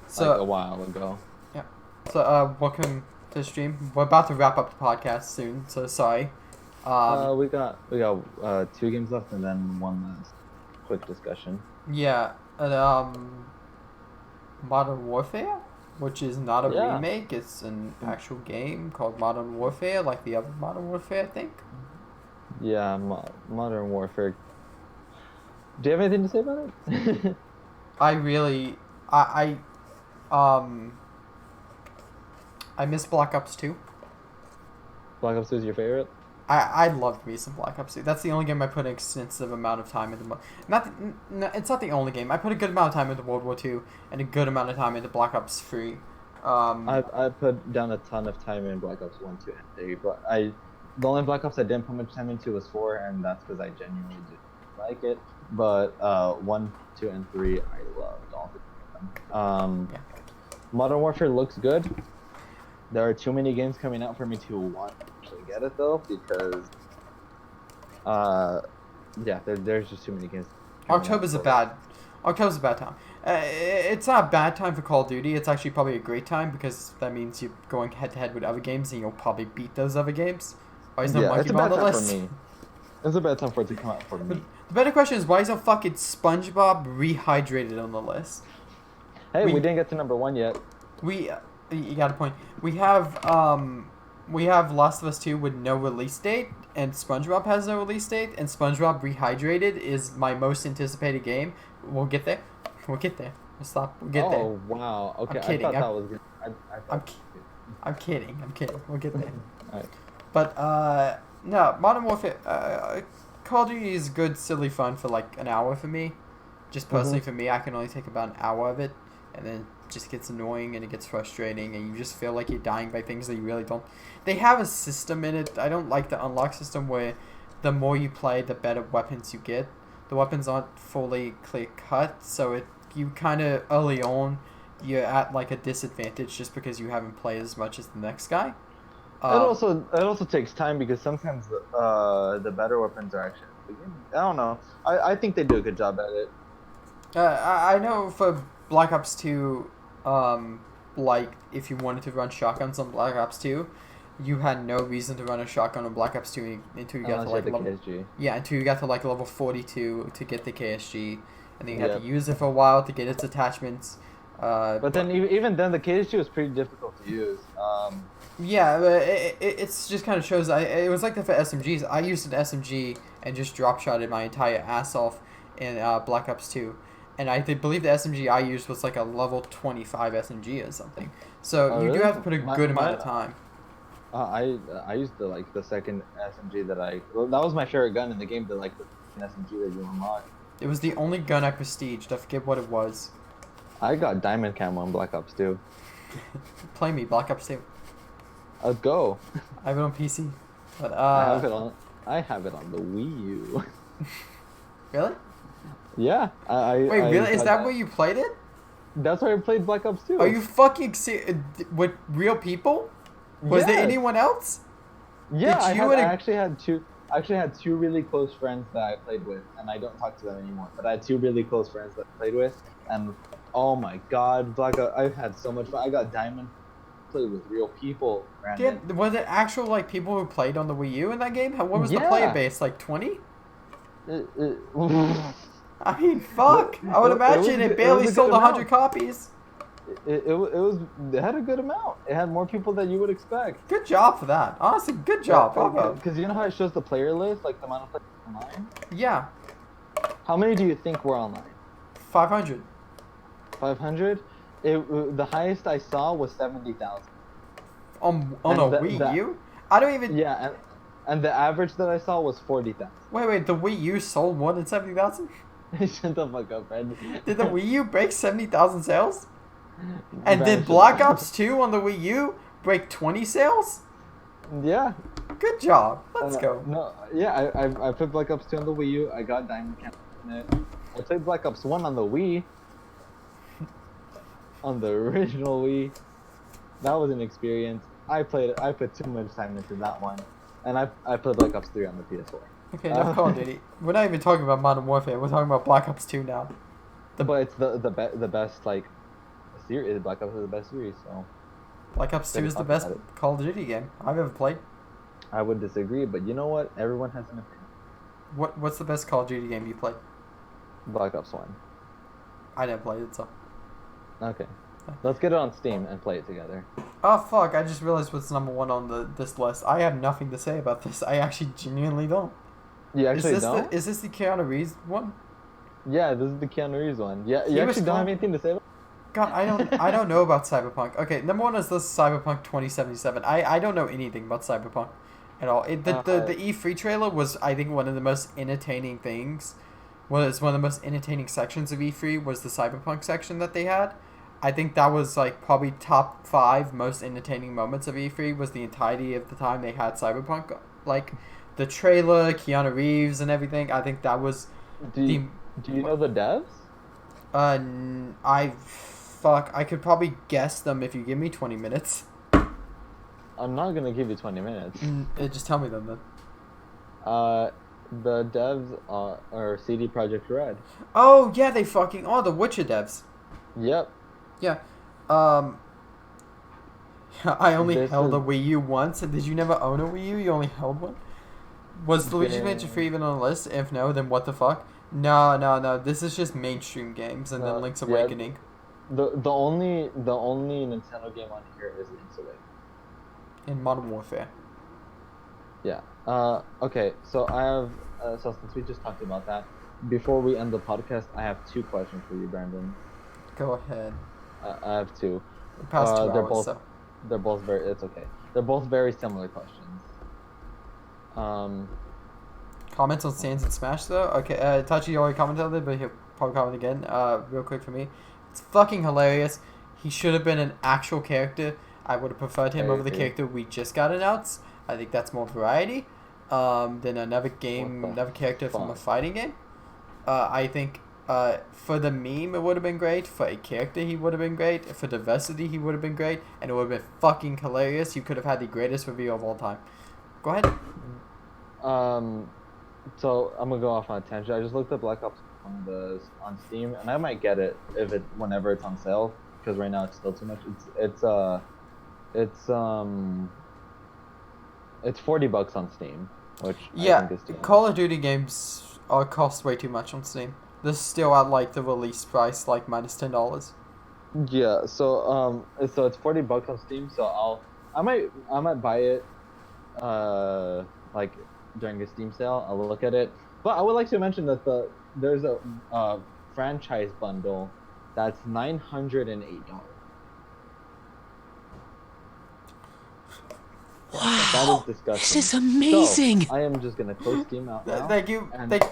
So like a while ago. Yeah. So welcome to the stream. We're about to wrap up the podcast soon, so sorry. We got 2 games left and then one last quick discussion. Yeah. Modern Warfare, which is not a remake. It's an actual game called Modern Warfare, like the other Modern Warfare, I think. Yeah, Modern Warfare. Do you have anything to say about it? I miss Black Ops 2. Black Ops 2 is your favorite? I loved me some Black Ops 2. That's the only game I put an extensive amount of time into. It's not the only game. I put a good amount of time into World War 2 and a good amount of time into Black Ops 3. I put down a ton of time in Black Ops 1, 2, and 3, but the only Black Ops I didn't put much time into was 4, and that's because I genuinely didn't like it. But 1, 2, and 3, I loved all 3 of them. Modern Warfare looks good. There are too many games coming out for me to want to actually get it though, because there's just too many games. October's a bad time. It's not a bad time for Call of Duty. It's actually probably a great time because that means you're going head to head with other games and you'll probably beat those other games. Why is no Monkey Ball on the list? For me. It's a bad time for it to come out for me. The better question is, why is a fucking SpongeBob Rehydrated on the list? Hey, we didn't get to number 1 yet. You got a point. We have Last of Us 2 with no release date, and SpongeBob has no release date, and SpongeBob Rehydrated is my most anticipated game. We'll get there. We'll get there. We'll stop. We'll get there. Oh wow. Okay. I'm kidding. I thought that was good. I'm kidding. We'll get there. Alright. But no, Modern Warfare. Call of Duty is good, silly fun for like an hour for me. Just personally for me, I can only take about an hour of it, and then it just gets annoying and it gets frustrating, and you just feel like you're dying by things that you really don't. They have a system in it. I don't like the unlock system where the more you play, the better weapons you get. The weapons aren't fully clear cut, so you kind of early on you're at like a disadvantage just because you haven't played as much as the next guy. It also takes time because sometimes the better weapons are actually. I don't know. I think they do a good job at it. I know for Black Ops 2, like if you wanted to run shotguns on Black Ops 2, you had no reason to run a shotgun on Black Ops 2 until you got to like level. KSG. Yeah, until you got to like level 42 to get the KSG, and then you had to use it for a while to get its attachments. But then even then, the KSG was pretty difficult to use. Yeah, but it's just kind of shows. It was like that for SMGs. I used an SMG and just drop shotted my entire ass off in Black Ops 2. And I believe the SMG I used was like a level 25 SMG or something. So you do have to put a good amount of time. I used the second SMG that was my favorite gun in the game. The SMG that you unlock. It was the only gun I prestiged. I forget what it was. I got diamond camo on Black Ops 2. Play me Black Ops 2. Let's go. I have it on PC. But I have it on the Wii U. Really? Yeah. Wait, really? Is that where you played it? That's where I played Black Ops 2. Are you fucking serious? With real people? Was there anyone else? Yeah, I actually had two really close friends that I played with, and I don't talk to them anymore. But I had two really close friends that I played with, and oh my god, Black Ops! I've had so much fun. I got diamond. Played with real people. Yeah, was it actual like people who played on the Wii U in that game? What was the player base? Like 20? I mean, fuck. I would imagine it barely sold 100 copies. It had a good amount. It had more people than you would expect. Good job for that. Honestly, good job. Because you know how it shows the player list, like the amount of players online? Yeah. How many do you think were online? 500. 500? The highest I saw was 70,000. On And a the- Wii the- U? I don't even. Yeah, and the average that I saw was 40,000. Wait. The Wii U sold more than 70,000? Shut the fuck up, Fred. Did the Wii U break 70,000 sales? And Man, did shut Black up. Ops 2 on the Wii U break 20 sales? Yeah. Good job. Let's go. No, yeah, I played Black Ops 2 on the Wii U. I got Diamond Camp on it. I played Black Ops 1 on the Wii. On the original Wii. That was an experience. I put too much time into that one. And I played Black Ops 3 on the PS4. Okay, no Call of Duty. We're not even talking about Modern Warfare. We're talking about Black Ops 2 now. But it's the best like series. Black Ops is the best series, so Black Ops 2 Gotta is the talk best about Call of Duty game I've ever played. I would disagree, but you know what? Everyone has an opinion. What's the best Call of Duty game you played? Black Ops 1. I never played it, so. Okay. Let's get it on Steam and play it together. Oh fuck, I just realized what's number 1 on this list. I have nothing to say about this. I actually genuinely don't. You actually don't? Is this the Keanu Reeves one? Yeah, this is the Keanu Reeves one. Yeah, He you was actually don't have cool. anything to say about God, I don't know about Cyberpunk. Okay, number 1 is this Cyberpunk 2077. I don't know anything about Cyberpunk at all. The E3 trailer was, I think, one of the most entertaining things. Was one of the most entertaining sections of E3 was the Cyberpunk section that they had. I think that was like probably top 5 most entertaining moments of E3 was the entirety of the time they had Cyberpunk. Like the trailer, Keanu Reeves and everything. I think that was Do you know the devs? I could probably guess them if you give me 20 minutes. I'm not gonna give you 20 minutes. Just tell me them then. The devs are CD Projekt Red. Oh yeah, they fucking are the Witcher devs. Yep. Yeah. I only This held a is- Wii U once. And did you never own a Wii U? You only held one? Was Luigi's Yeah. Mansion 3 even on the list? If no, then what the fuck? No. This is just mainstream games and then Link's yeah. Awakening. The only Nintendo game on here is Link's Awakening. And Modern Warfare. Yeah. Okay. So I have. So since we just talked about that, before we end the podcast, I have 2 questions for you, Brandon. Go ahead. I have 2. The past 2 they're hours, both. so. They're both very. It's okay. They're both very similar questions. Comments on Sans and Smash though? Okay, Tachi already commented on it, but he'll probably comment again. Real quick for me. It's fucking hilarious. He should have been an actual character. I would have preferred him I over the agree. character we just got announced. I think that's more variety than another game, What the another character from a fuck? fighting game. I think for the meme, it would have been great. For a character, he would have been great. For diversity, he would have been great. And it would have been fucking hilarious. You could have had the greatest reveal of all time. Go ahead. So I'm gonna go off on a tangent. I just looked at Black Ops on Steam, and I might get it whenever it's on sale, because right now it's still too much. It's $40 on Steam, which I think is too much. Call of Duty games cost way too much on Steam. This is still at like the release price, like minus $10. Yeah, so it's $40 on Steam, so I might buy it like during a Steam sale. I'll look at it. But I would like to mention that there's a franchise bundle that's $908. Wow. That is disgusting. This is amazing. So, I am just gonna close Steam out now. Thank you, and- thank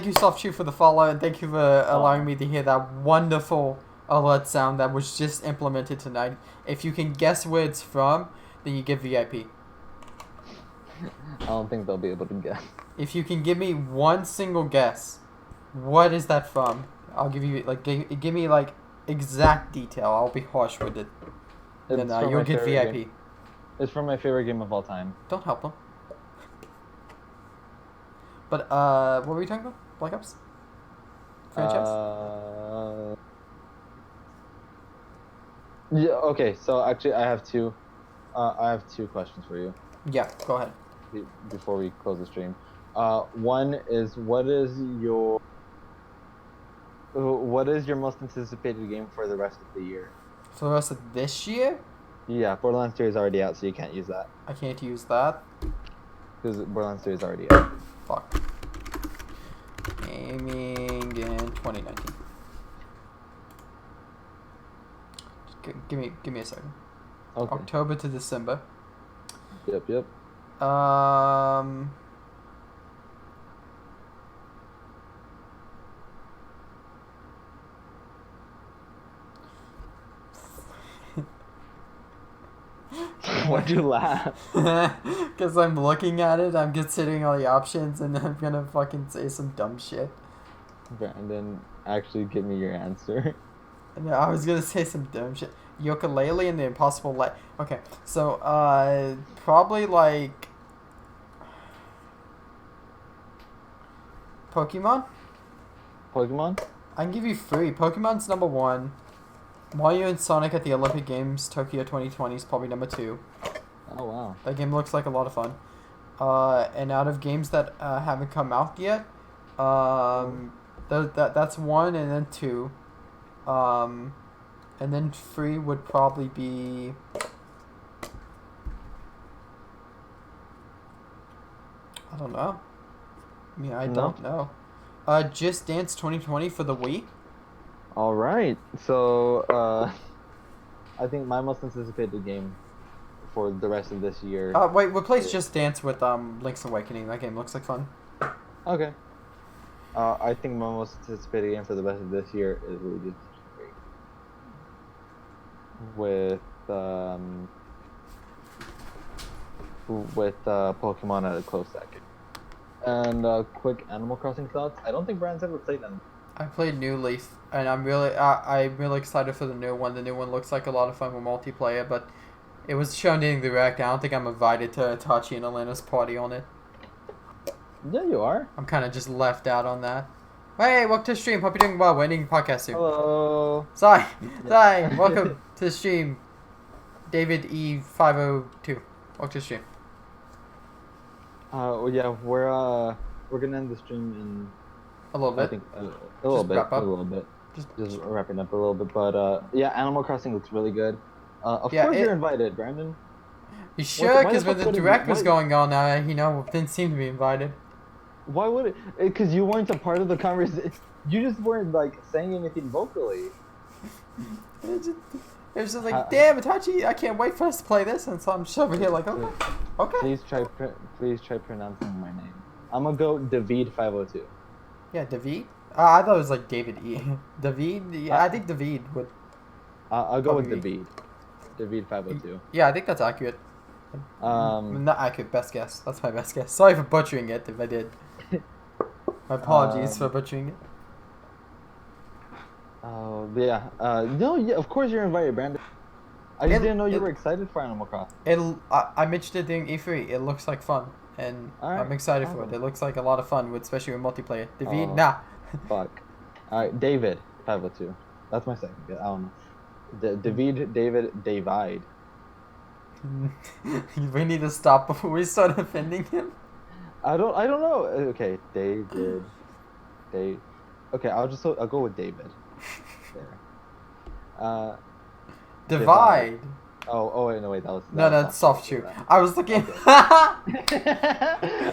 you, Soft for the follow, and thank you for allowing me to hear that wonderful alert sound that was just implemented tonight. If you can guess where it's from, then you get VIP. I don't think they'll be able to guess. If you can give me one single guess, what is that from? I'll give you give me like exact detail. I'll be harsh with it. Then It's from you'll my get favorite VIP. game. It's from my favorite game of all time. Don't help them. But what were we talking about? Black Ops? Franchise? Yeah. Okay. So actually, I have two questions for you Yeah, go ahead. before we close the stream. One is what is your most anticipated game for the rest of the year? For the rest of this year, Yeah, Borderlands 3 is already out, so you can't use that I can't use that. because Borderlands 3 is already out. Fuck. Gaming in 2019. Give me a second. Okay. October to December. Yep. Why'd you laugh? Because I'm looking at it, I'm considering all the options, and I'm gonna fucking say some dumb shit. Brandon, actually give me your answer. No, I was gonna say some dumb shit. Yooka-Laylee and the Impossible Light. Okay, so probably like Pokemon. Pokemon? I can give you three. Pokemon's number one. Mario and Sonic at the Olympic Games Tokyo 2020 is probably number two. Oh wow. That game looks like a lot of fun. And out of games that haven't come out yet, that's one, and then two. And then three would probably be. I don't know. I mean, I don't know. Just Dance 2020 for the Wii. All right. So I think my most anticipated game for the rest of this year. Wait, replace Just Dance with Link's Awakening. That game looks like fun. Okay. I think my most anticipated game for the rest of this year is Luigi's Mansion 3. With Pokemon at a close second. And quick Animal Crossing thoughts. I don't think Brand's ever played them. I played New Leaf, and I'm really excited for the new one. The new one looks like a lot of fun with multiplayer, but it was shown in the direct. I don't think I'm invited to Itachi and Elena's party on it. Yeah, you are. I'm kind of just left out on that. Hey, welcome to the stream. Hope you're doing well. We're ending the podcast soon. Hello. Sai, welcome to the stream. David E502. Welcome to the stream. Well, yeah, we're gonna end the stream in A little bit. I think a little bit. Just wrapping up a little bit, but yeah, Animal Crossing looks really good. Of course you're invited, Brandon. You sure? Why Because the when fuck the would it direct be- was going on, didn't seem to be invited. Why would it? Because you weren't a part of the conversation. You just weren't like saying anything vocally. It was just like, damn, Itachi, I can't wait for us to play this, and so I'm just over here like, okay. Please try pronouncing my name. I'm gonna go David502. Yeah, David? I thought it was like David E. David? Yeah, I think David would. I'll go with Probably. David. David502. Yeah, I think that's accurate. Not accurate, best guess. That's my best guess. Sorry for butchering it if I did. My apologies for butchering it. Oh, yeah. No, yeah, of course you're invited, Brandon. I just didn't know you were excited for Animal Crossing. I mentioned it during E3. It looks like fun, and I'm excited for it. It looks like a lot of fun, especially with multiplayer. David, nah. Fuck. Alright, David502. That's my second guess. I don't know. David. We need to stop before we start offending him. I don't know. Okay, David. Okay, I'll go with David. There. Divide. Oh wait, no wait, that was That's soft shoe. I was looking. Okay.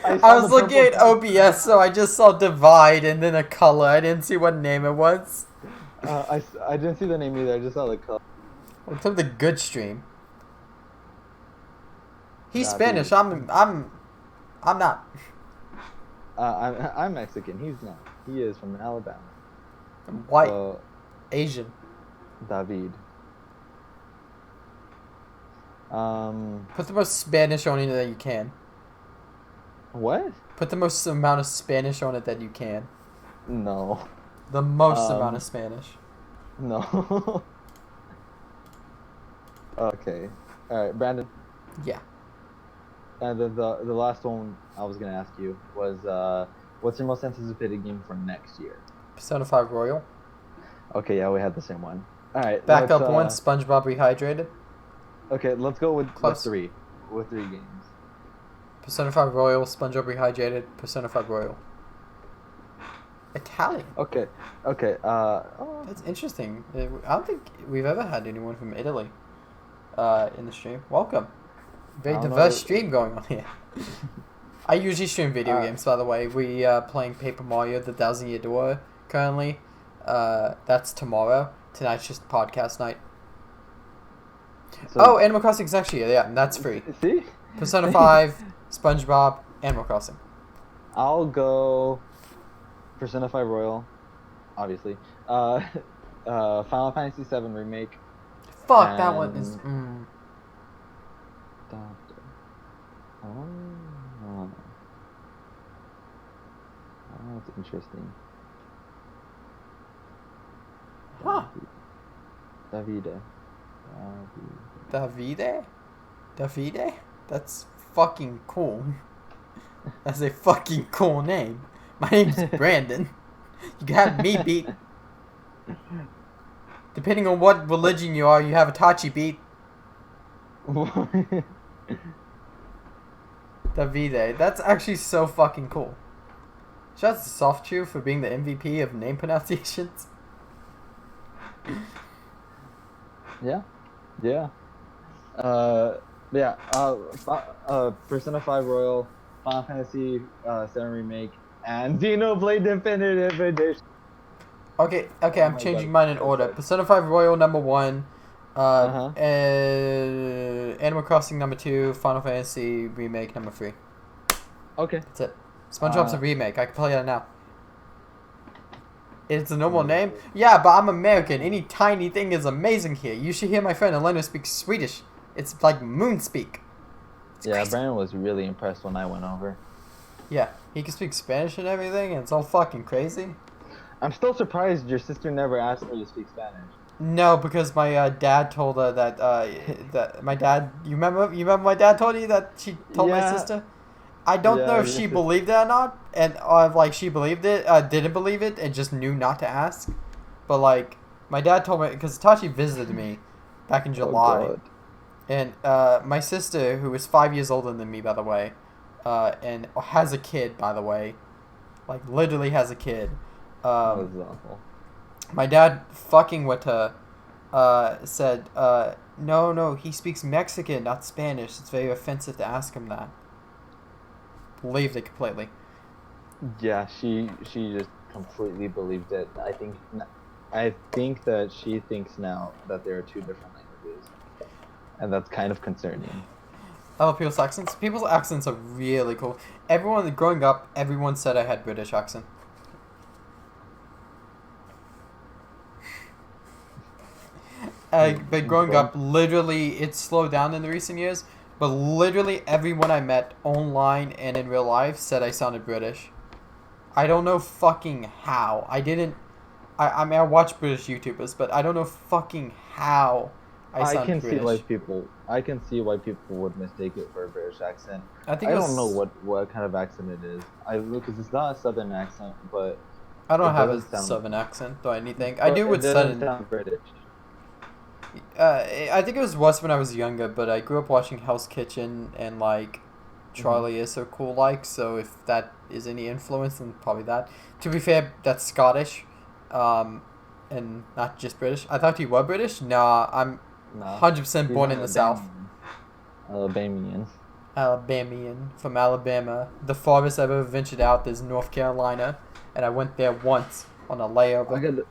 I was looking at OBS, so I just saw divide and then a color. I didn't see what name it was. I didn't see the name either. I just saw the color. It's from the good stream. He's Nah, Spanish. dude. I'm not. I'm Mexican. He's not. He is from Alabama. I'm white. So, Asian. David. Put the most Spanish on it that you can. What? Put the most amount of Spanish on it that you can. No. The most amount of Spanish. No. Okay. All right, Brandon. Yeah. And the last one I was gonna ask you was what's your most anticipated game for next year? Persona 5 Royal. Okay, yeah, we had the same one. All right. Backup let's, one, SpongeBob Rehydrated. Okay, let's go with Close. three. With 3 games. Persona 5 Royal, SpongeBob Rehydrated, Persona 5 Royal. Italian. Okay. That's interesting. I don't think we've ever had anyone from Italy in the stream. Welcome. Very diverse stream going on here. I usually stream video games, by the way. We are playing Paper Mario: The Thousand Year Door currently. That's tomorrow. Tonight's just podcast night. So, Oh, Animal Crossing is actually, yeah, that's free. See? Persona 5, SpongeBob, Animal Crossing. I'll go Persona 5 Royal, obviously. Final Fantasy 7 Remake. Fuck, that one is... Oh, that's interesting. Huh. Davide. Davide? That's fucking cool. That's a fucking cool name. My name's Brandon. You got me beat. Depending on what religion you are, you have a Tachi beat. Davide. That's actually so fucking cool. Shout out to Soft Chew for being the MVP of name pronunciations. Yeah. Persona 5 Royal, Final Fantasy 7 Remake, and Xenoblade Definitive Edition. Okay, I'm changing mine in order. Persona 5 Royal number 1, Animal Crossing number 2, Final Fantasy Remake number 3. Okay. That's it. SpongeBob's a remake. I can tell you that now. It's a normal name? Yeah, but I'm American. Any tiny thing is amazing here. You should hear my friend Elena speak Swedish. It's like moon speak. It's crazy. Brandon was really impressed when I went over. Yeah, he can speak Spanish and everything, and it's all fucking crazy. I'm still surprised your sister never asked her to speak Spanish. No, because my dad told her that that my dad. You remember my dad told you that she told my sister. I don't know if she believed it or not, and like she believed it, didn't believe it, and just knew not to ask. But like my dad told me because Tachi visited me back in July, and my sister, who is 5 years older than me, by the way, and has a kid, by the way, like literally has a kid. That was awful. My dad fucking with her said, no, he speaks Mexican, not Spanish. It's very offensive to ask him that. Believed it completely. Yeah, she just completely believed it. I think that she thinks now that there are two different languages, and that's kind of concerning. I love people's accents. People's accents are really cool. Growing up, everyone said I had British accent. But growing up, literally, it's slowed down in the recent years. But literally everyone I met online and in real life said I sounded British. I don't know fucking how. I mean, I watch British YouTubers, but I don't know fucking how I sound British. I can see why people would mistake it for a British accent. I don't know what kind of accent it is. Because it's not a Southern accent, but I don't have a Southern accent or anything. I do with Southern. Sound British. I think it was worse when I was younger, but I grew up watching Hell's Kitchen and like Charlie is so cool like, so if that is any influence, then probably that. To be fair, that's Scottish, and not just British. I thought you were British. Nah, I'm 100% born in the South. Alabamian From Alabama. The farthest I've ever ventured out is North Carolina, and I went there once on a layover.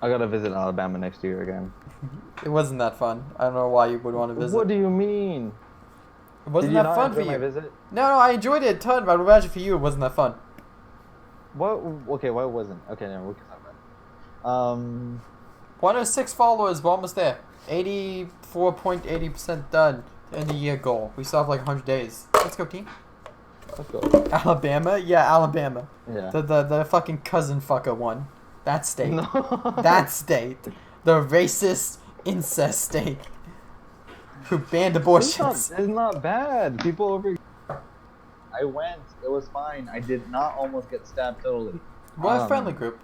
I gotta visit Alabama next year again. It wasn't that fun. I don't know why you would want to visit. What do you mean? It wasn't that fun for you. My visit? No, I enjoyed it a ton, but I imagine for you it wasn't that fun. What? Okay, what wasn't? Okay, no, we can talk about it. 106 followers, we're almost there. 84.80% done. End of year goal. We still have like 100 days. Let's go, team. Let's go. Alabama? Yeah, Alabama. Yeah. The fucking cousin fucker one. That state. No. That state. The racist incest state. Who banned abortions. It's not bad. People over. I went. It was fine. I did not almost get stabbed totally. We're a friendly group.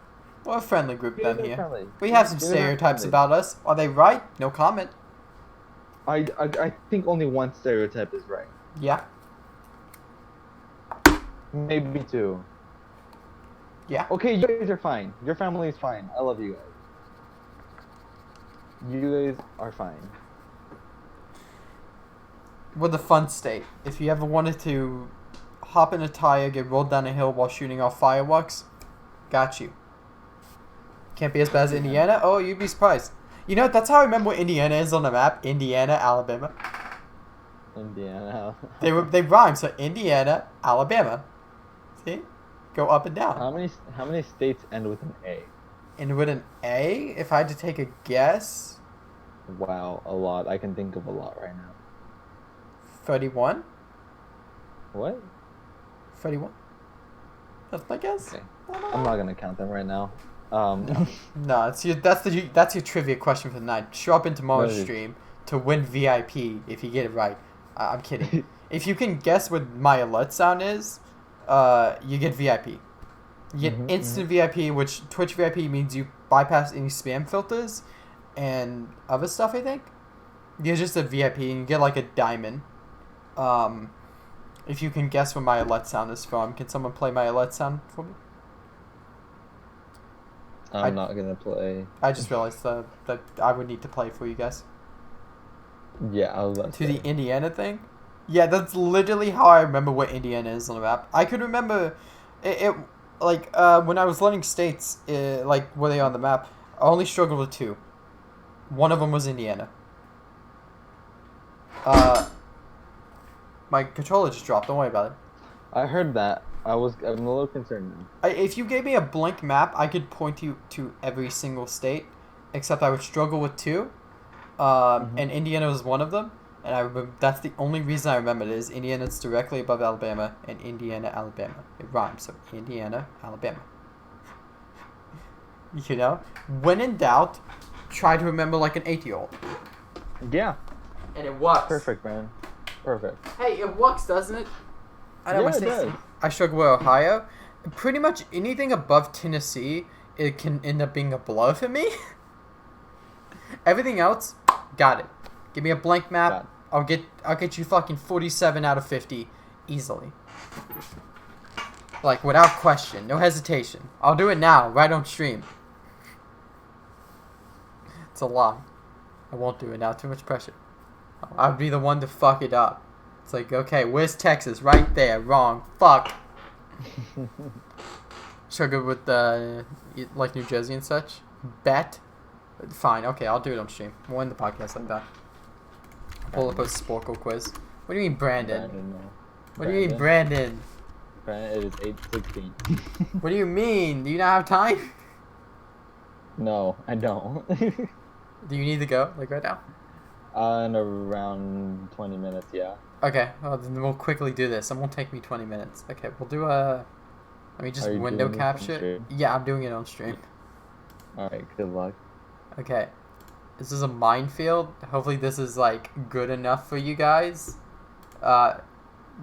We're a friendly group down here. Friendly. We have some stereotypes about us. Are they right? No comment. I think only one stereotype is right. Yeah. Maybe two. Yeah. Okay, you guys are fine. Your family is fine. I love you guys. You guys are fine. We're the fun state. If you ever wanted to hop in a tire, get rolled down a hill while shooting off fireworks, got you. Can't be as bad as Indiana? Oh, you'd be surprised. You know, that's how I remember what Indiana is on the map. Indiana, Alabama. Indiana. They rhyme. So Indiana, Alabama. See, go up and down. How many states end with an A? And with an A, if I had to take a guess, Wow, a lot. I can think of a lot right now. 31. What? 31. That's my guess. Okay. I'm not gonna count them right now. No, that's your trivia question for the night. Show up in tomorrow's No, stream to win VIP if you get it right. I'm kidding. If you can guess what my alert sound is, you get VIP. You get instant VIP, which Twitch VIP means you bypass any spam filters and other stuff, I think. You're just a VIP and you get like a diamond. If you can guess what my alert sound is from, can someone play my alert sound for me? I'm not gonna play. I just realized that I would need to play for you guys. Yeah, I was about To the Indiana thing? Yeah, that's literally how I remember what Indiana is on the map. I could remember it like when I was learning states, like were they on the map, I only struggled with 2. One of them was Indiana. My controller just dropped, don't worry about it. I heard that. I'm a little concerned now. If you gave me a blank map, I could point you to every single state, except I would struggle with 2. And Indiana was one of them. And I remember, that's the only reason I remember it is Indiana's directly above Alabama, and Indiana, Alabama. It rhymes, so Indiana, Alabama. You know? When in doubt, try to remember like an 8-year-old. Yeah. And it works. Perfect, man. Perfect. Hey, it works, doesn't it? I know Yeah, my it states. does. I struggle with Ohio. Pretty much anything above Tennessee, it can end up being a blur for me. Everything else, got it. Give me a blank map. I'll get you fucking 47 out of 50 easily. Like without question, no hesitation. I'll do it now, right on stream. It's a lie. I won't do it now. Too much pressure. I'd be the one to fuck it up. It's like, okay, where's Texas? Right there. Wrong. Fuck. So good with like New Jersey and such. Bet. Fine. Okay, I'll do it on stream. We'll end the podcast like that. Pull up a Sporkle quiz. What do you mean, Brandon? What do you mean, Brandon? Brandon, it is 8:16. What do you mean? Do you not have time? No, I don't. Do you need to go, like right now? In around 20 minutes, yeah. Okay, well, then we'll quickly do this. It won't take me 20 minutes. Okay, we'll do a... Let me just Are you window doing this on capture. stream? Yeah, I'm doing it on stream. Alright, good luck. Okay. This is a minefield. Hopefully this is, like, good enough for you guys. There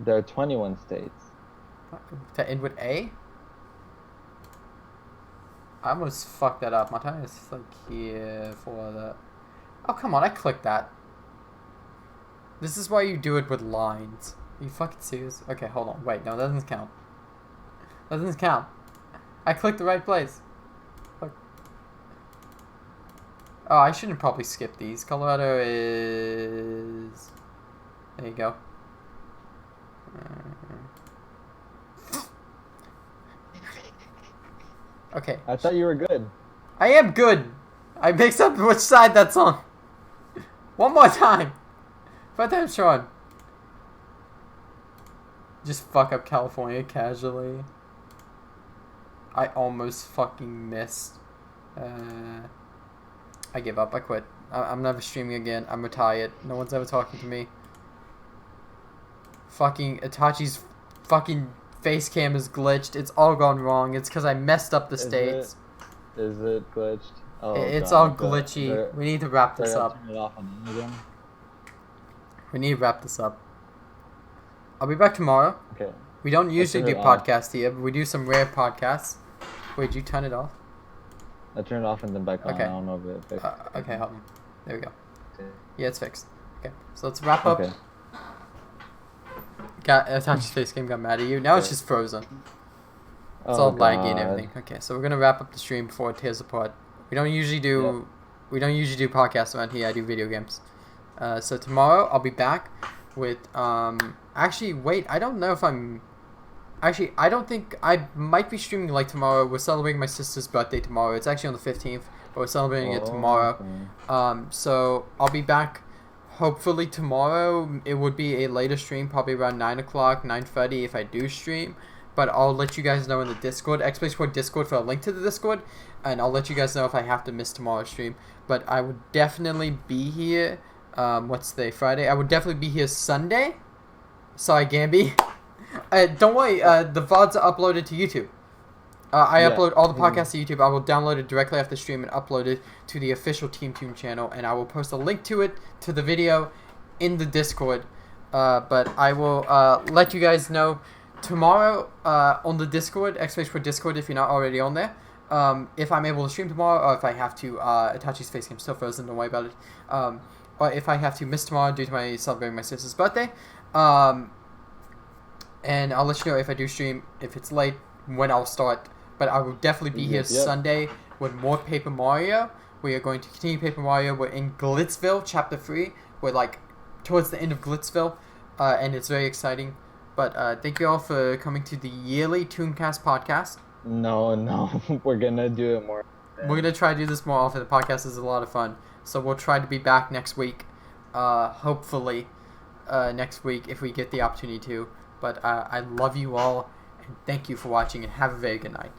are 21 states. To end with A? I almost fucked that up. My time is, like, here for the... Oh, come on. I clicked that. This is why you do it with lines. Are you fucking serious? Okay, hold on. Wait, no, that doesn't count. That doesn't count. I clicked the right place. Fuck. Oh, I shouldn't probably skip these. Colorado is... There you go. Okay. I thought you were good. I am good. I mixed up which side that's on. One more time. For time, Sean. Just fuck up California casually. I almost fucking missed. I give up. I quit. I'm never streaming again. I'm retired. No one's ever talking to me. Fucking Itachi's fucking face cam is glitched. It's all gone wrong. It's because I messed up the states. Is it glitched? Oh, It's God, all but glitchy. We need to wrap this I'll up. turn it off on them again. We need to wrap this up. I'll be back tomorrow. Okay. We don't usually turn do it off. podcasts here, but we do some rare podcasts. Wait, did you turn it off? I turned it off and then back on. Okay. I don't know if it fixed. Okay, hold on. There we go. Okay. Yeah, it's fixed. Okay, so let's wrap up. Okay. Itachi's face game got mad at you. Now it's Okay. just frozen. It's Oh, all laggy and God. everything. Okay, so we're gonna wrap up the stream before it tears apart. We don't usually do podcasts around here. I do video games. So tomorrow I'll be back with actually wait, I don't know if I'm actually I don't think I might be streaming like tomorrow. We're celebrating my sister's birthday tomorrow. It's actually on the 15th, but we're celebrating it tomorrow. Okay. So I'll be back hopefully tomorrow. It would be a later stream, probably around 9 o'clock, 9:30 if I do stream. But I'll let you guys know in the Discord, !Discord for a link to the Discord, and I'll let you guys know if I have to miss tomorrow's stream. But I would definitely be here. What's today? Friday. I would definitely be here Sunday. Sorry, Gamby. Don't worry. The VODs are uploaded to YouTube. I upload all the podcasts to YouTube. I will download it directly after the stream and upload it to the official Team Toon channel, and I will post a link to it, to the video, in the Discord. But I will let you guys know tomorrow on the Discord, !Discord if you're not already on there. If I'm able to stream tomorrow, or if I have to, Itachi's face cam still frozen, don't worry about it. Or if I have to miss tomorrow due to my celebrating my sister's birthday. And I'll let you know if I do stream, if it's late, when I'll start. But I will definitely be here Sunday with more Paper Mario. We are going to continue Paper Mario. We're in Glitzville, Chapter 3. We're like towards the end of Glitzville, and it's very exciting. But thank you all for coming to the yearly Tooncast podcast. No, we're gonna do it more. We're gonna try to do this more often. The podcast is a lot of fun, so we'll try to be back next week. Hopefully, next week if we get the opportunity to. But I love you all, and thank you for watching, and have a very good night.